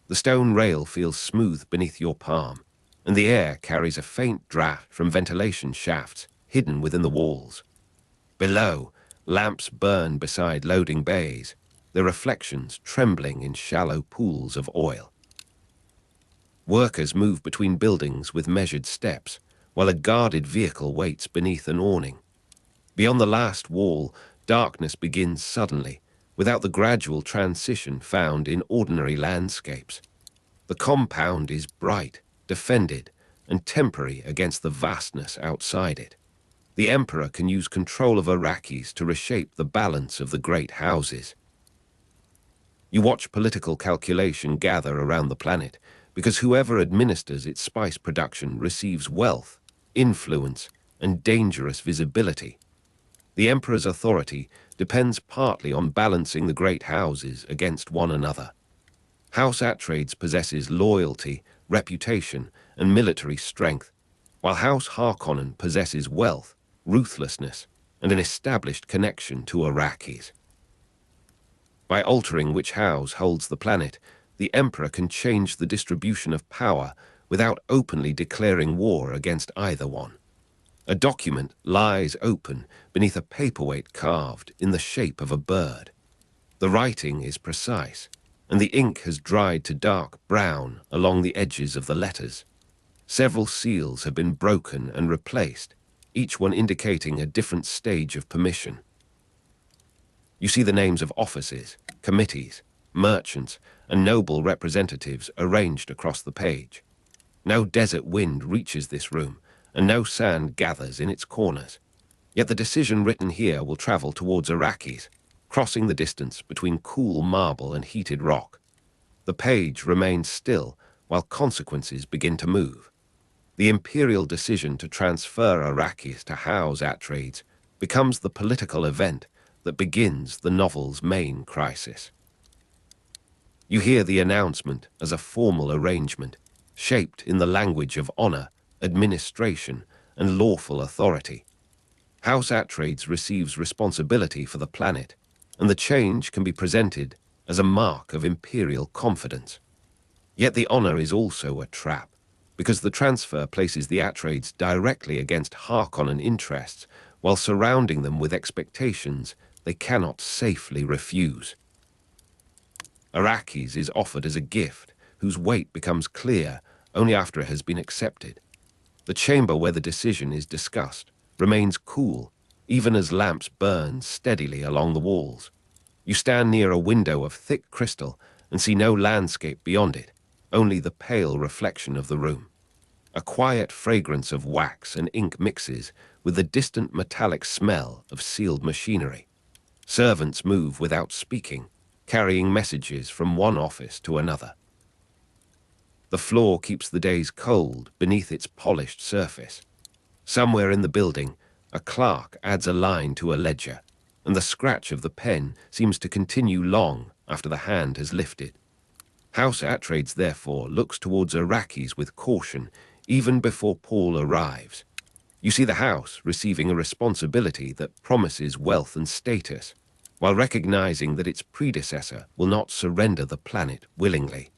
The stone rail feels smooth beneath your palm, and the air carries a faint draft from ventilation shafts hidden within the walls. Below, lamps burn beside loading bays, their reflections trembling in shallow pools of oil. Workers move between buildings with measured steps, while a guarded vehicle waits beneath an awning. Beyond the last wall, darkness begins suddenly, without the gradual transition found in ordinary landscapes. The compound is bright, defended, and temporary against the vastness outside it. The Emperor can use control of Arrakis to reshape the balance of the great houses. You watch political calculation gather around the planet, because whoever administers its spice production receives wealth, influence, and dangerous visibility. The Emperor's authority depends partly on balancing the great houses against one another. House Atreides possesses loyalty, reputation, and military strength, while House Harkonnen possesses wealth, ruthlessness, and an established connection to Arrakis. By altering which house holds the planet, the Emperor can change the distribution of power without openly declaring war against either one. A document lies open beneath a paperweight carved in the shape of a bird. The writing is precise, and the ink has dried to dark brown along the edges of the letters. Several seals have been broken and replaced, each one indicating a different stage of permission. You see the names of offices, committees, merchants, and noble representatives arranged across the page. No desert wind reaches this room, and no sand gathers in its corners. Yet the decision written here will travel towards Arrakis, crossing the distance between cool marble and heated rock. The page remains still while consequences begin to move. The Imperial decision to transfer Arrakis to house Atreides becomes the political event that begins the novel's main crisis. You hear the announcement as a formal arrangement, shaped in the language of honor, administration, and lawful authority. House Atreides receives responsibility for the planet, and the change can be presented as a mark of imperial confidence. Yet the honor is also a trap, because the transfer places the Atreides directly against Harkonnen interests while surrounding them with expectations they cannot safely refuse. Arrakis is offered as a gift whose weight becomes clear only after it has been accepted. The chamber where the decision is discussed remains cool, even as lamps burn steadily along the walls. You stand near a window of thick crystal and see no landscape beyond it, only the pale reflection of the room. A quiet fragrance of wax and ink mixes with the distant metallic smell of sealed machinery. Servants move without speaking, carrying messages from one office to another. The floor keeps the days cold beneath its polished surface. Somewhere in the building, a clerk adds a line to a ledger, and the scratch of the pen seems to continue long after the hand has lifted. House Atreides, therefore, looks towards Arrakis with caution, even before Paul arrives. You see the house receiving a responsibility that promises wealth and status, while recognizing that its predecessor will not surrender the planet willingly.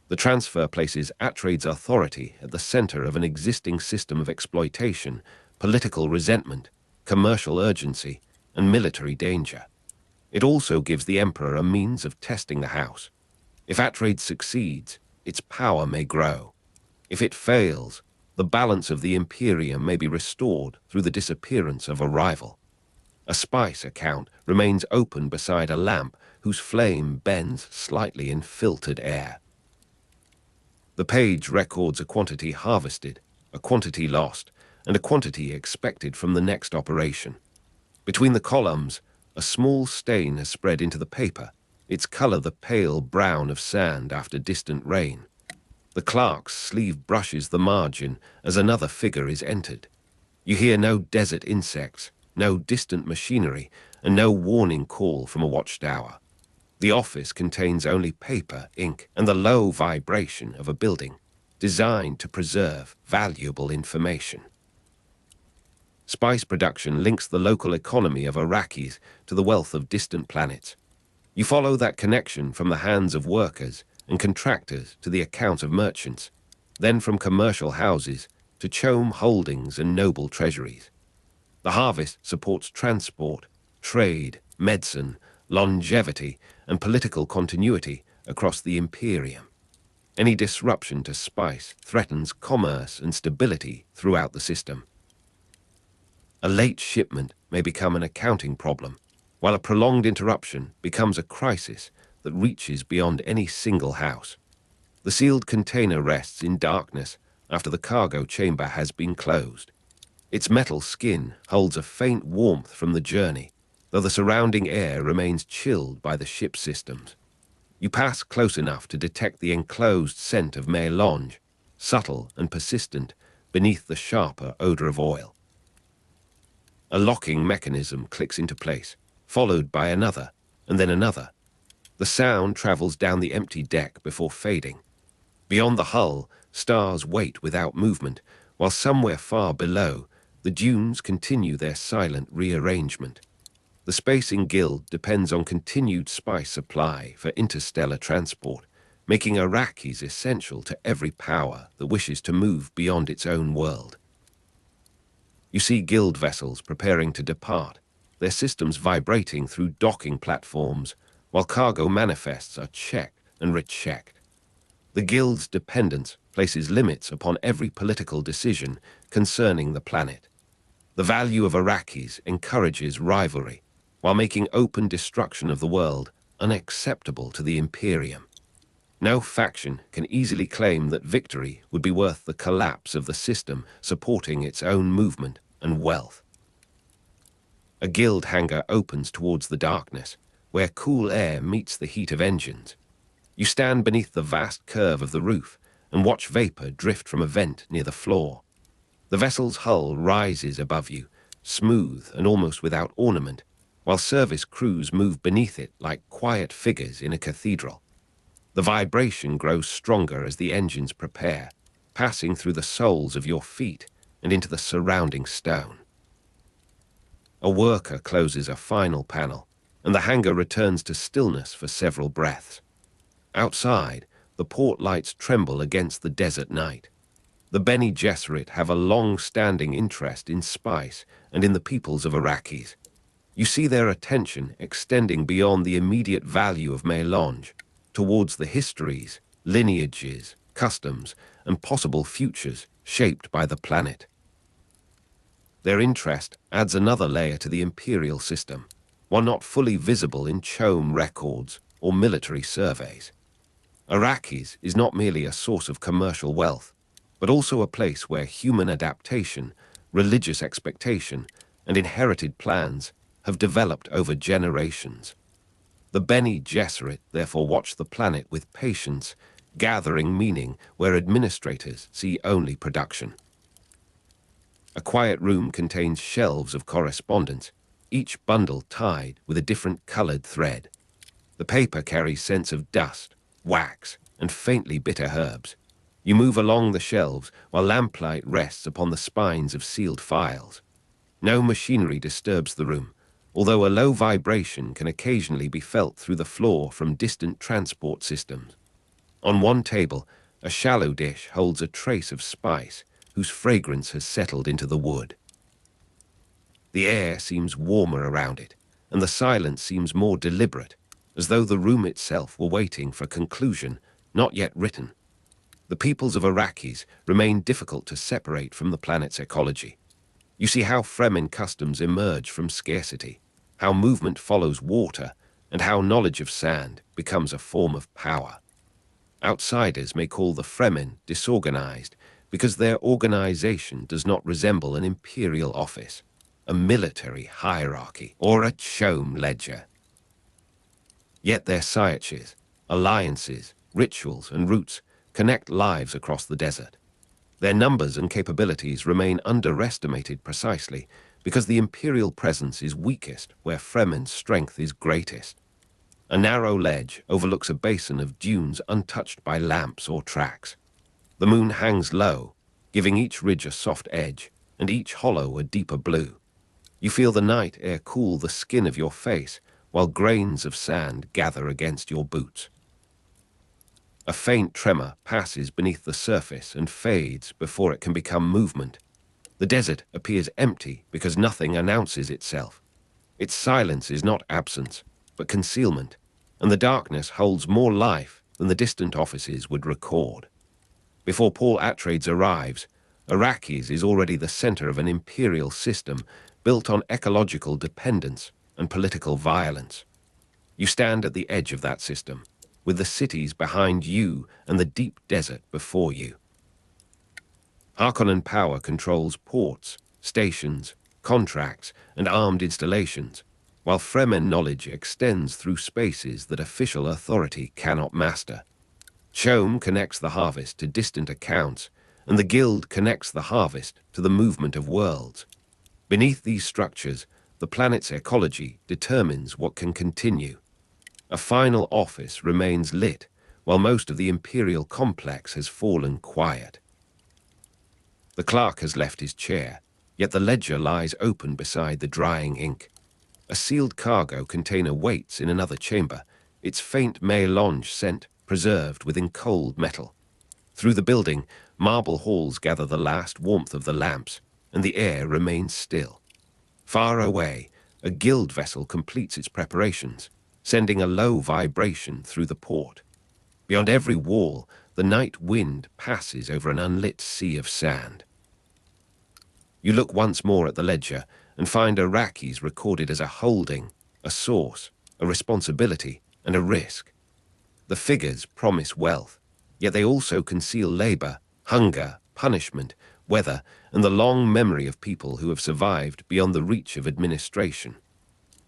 The transfer places Atreides' authority at the center of an existing system of exploitation, political resentment, commercial urgency, and military danger. It also gives the Emperor a means of testing the house. If Atreides succeeds, its power may grow. If it fails, the balance of the Imperium may be restored through the disappearance of a rival. A spice account remains open beside a lamp whose flame bends slightly in filtered air. The page records a quantity harvested, a quantity lost, and a quantity expected from the next operation. Between the columns, a small stain has spread into the paper, its color the pale brown of sand after distant rain. The clerk's sleeve brushes the margin as another figure is entered. You hear no desert insects, no distant machinery, and no warning call from a watchtower. The office contains only paper, ink, and the low vibration of a building, designed to preserve valuable information. Spice production links the local economy of Arrakis to the wealth of distant planets. You follow that connection from the hands of workers and contractors to the accounts of merchants, then from commercial houses to Chome holdings and noble treasuries. The harvest supports transport, trade, medicine, longevity, and political continuity across the Imperium. Any disruption to spice threatens commerce and stability throughout the system. A late shipment may become an accounting problem, while a prolonged interruption becomes a crisis that reaches beyond any single house. The sealed container rests in darkness after the cargo chamber has been closed. Its metal skin holds a faint warmth from the journey, though the surrounding air remains chilled by the ship's systems. You pass close enough to detect the enclosed scent of mélange, subtle and persistent beneath the sharper odor of oil. A locking mechanism clicks into place, followed by another, and then another. The sound travels down the empty deck before fading. Beyond the hull, stars wait without movement, while somewhere far below, the dunes continue their silent rearrangement. The spacing guild depends on continued spice supply for interstellar transport, making Arrakis essential to every power that wishes to move beyond its own world. You see guild vessels preparing to depart, their systems vibrating through docking platforms, while cargo manifests are checked and rechecked. The guild's dependence places limits upon every political decision concerning the planet. The value of Arrakis encourages rivalry, while making open destruction of the world unacceptable to the Imperium. No faction can easily claim that victory would be worth the collapse of the system supporting its own movement and wealth. A guild hangar opens towards the darkness, where cool air meets the heat of engines. You stand beneath the vast curve of the roof and watch vapor drift from a vent near the floor. The vessel's hull rises above you, smooth and almost without ornament, while service crews move beneath it like quiet figures in a cathedral. The vibration grows stronger as the engines prepare, passing through the soles of your feet and into the surrounding stone. A worker closes a final panel, and the hangar returns to stillness for several breaths. Outside, the port lights tremble against the desert night. The Bene Gesserit have a long-standing interest in spice and in the peoples of Arrakis. You see their attention extending beyond the immediate value of mélange, towards the histories, lineages, customs, and possible futures shaped by the planet. Their interest adds another layer to the imperial system, one not fully visible in Chome records or military surveys. Arrakis is not merely a source of commercial wealth, but also a place where human adaptation, religious expectation, and inherited plans have developed over generations. The Bene Gesserit therefore watch the planet with patience, gathering meaning where administrators see only production. A quiet room contains shelves of correspondence, each bundle tied with a different colored thread. The paper carries scents of dust, wax, and faintly bitter herbs. You move along the shelves while lamplight rests upon the spines of sealed files. No machinery disturbs the room, although a low vibration can occasionally be felt through the floor from distant transport systems. On one table, a shallow dish holds a trace of spice whose fragrance has settled into the wood. The air seems warmer around it, and the silence seems more deliberate, as though the room itself were waiting for conclusion, not yet written. The peoples of Arrakis remain difficult to separate from the planet's ecology. You see how Fremen customs emerge from scarcity, how movement follows water, and how knowledge of sand becomes a form of power. Outsiders may call the Fremen disorganized because their organization does not resemble an imperial office, a military hierarchy, or a chome ledger. Yet their sciaches, alliances, rituals, and roots connect lives across the desert. Their numbers and capabilities remain underestimated precisely because the imperial presence is weakest where Fremen's strength is greatest. A narrow ledge overlooks a basin of dunes untouched by lamps or tracks. The moon hangs low, giving each ridge a soft edge and each hollow a deeper blue. You feel the night air cool the skin of your face while grains of sand gather against your boots. A faint tremor passes beneath the surface and fades before it can become movement. The desert appears empty because nothing announces itself. Its silence is not absence, but concealment, and the darkness holds more life than the distant offices would record. Before Paul Atreides arrives, Arrakis is already the center of an imperial system built on ecological dependence and political violence. You stand at the edge of that system, with the cities behind you and the deep desert before you. Harkonnen power controls ports, stations, contracts, and armed installations, while Fremen knowledge extends through spaces that official authority cannot master. Chome connects the harvest to distant accounts, and the Guild connects the harvest to the movement of worlds. Beneath these structures, the planet's ecology determines what can continue. A final office remains lit, while most of the imperial complex has fallen quiet. The clerk has left his chair, yet the ledger lies open beside the drying ink. A sealed cargo container waits in another chamber, its faint mélange scent preserved within cold metal. Through the building, marble halls gather the last warmth of the lamps, and the air remains still. Far away, a guild vessel completes its preparations, sending a low vibration through the port. Beyond every wall, the night wind passes over an unlit sea of sand. You look once more at the ledger and find Arrakis recorded as a holding, a source, a responsibility, and a risk. The figures promise wealth, yet they also conceal labor, hunger, punishment, weather, and the long memory of people who have survived beyond the reach of administration.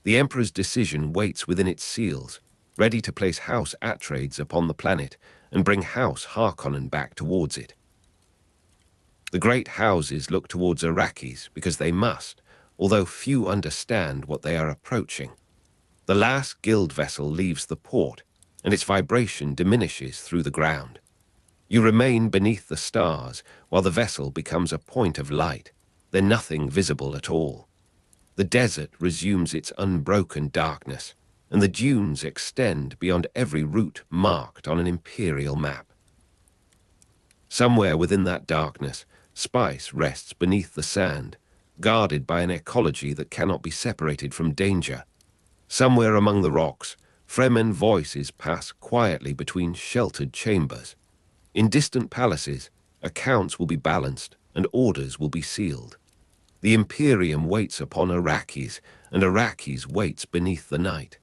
The Emperor's decision waits within its seals, ready to place House Atreides upon the planet and bring House Harkonnen back towards it. The great houses look towards Arrakis because they must, although few understand what they are approaching. The last guild vessel leaves the port, and its vibration diminishes through the ground. You remain beneath the stars while the vessel becomes a point of light, then nothing visible at all. The desert resumes its unbroken darkness, and the dunes extend beyond every route marked on an imperial map. Somewhere within that darkness, spice rests beneath the sand, guarded by an ecology that cannot be separated from danger. Somewhere among the rocks, Fremen voices pass quietly between sheltered chambers. In distant palaces, accounts will be balanced and orders will be sealed. The Imperium waits upon Arrakis, and Arrakis waits beneath the night.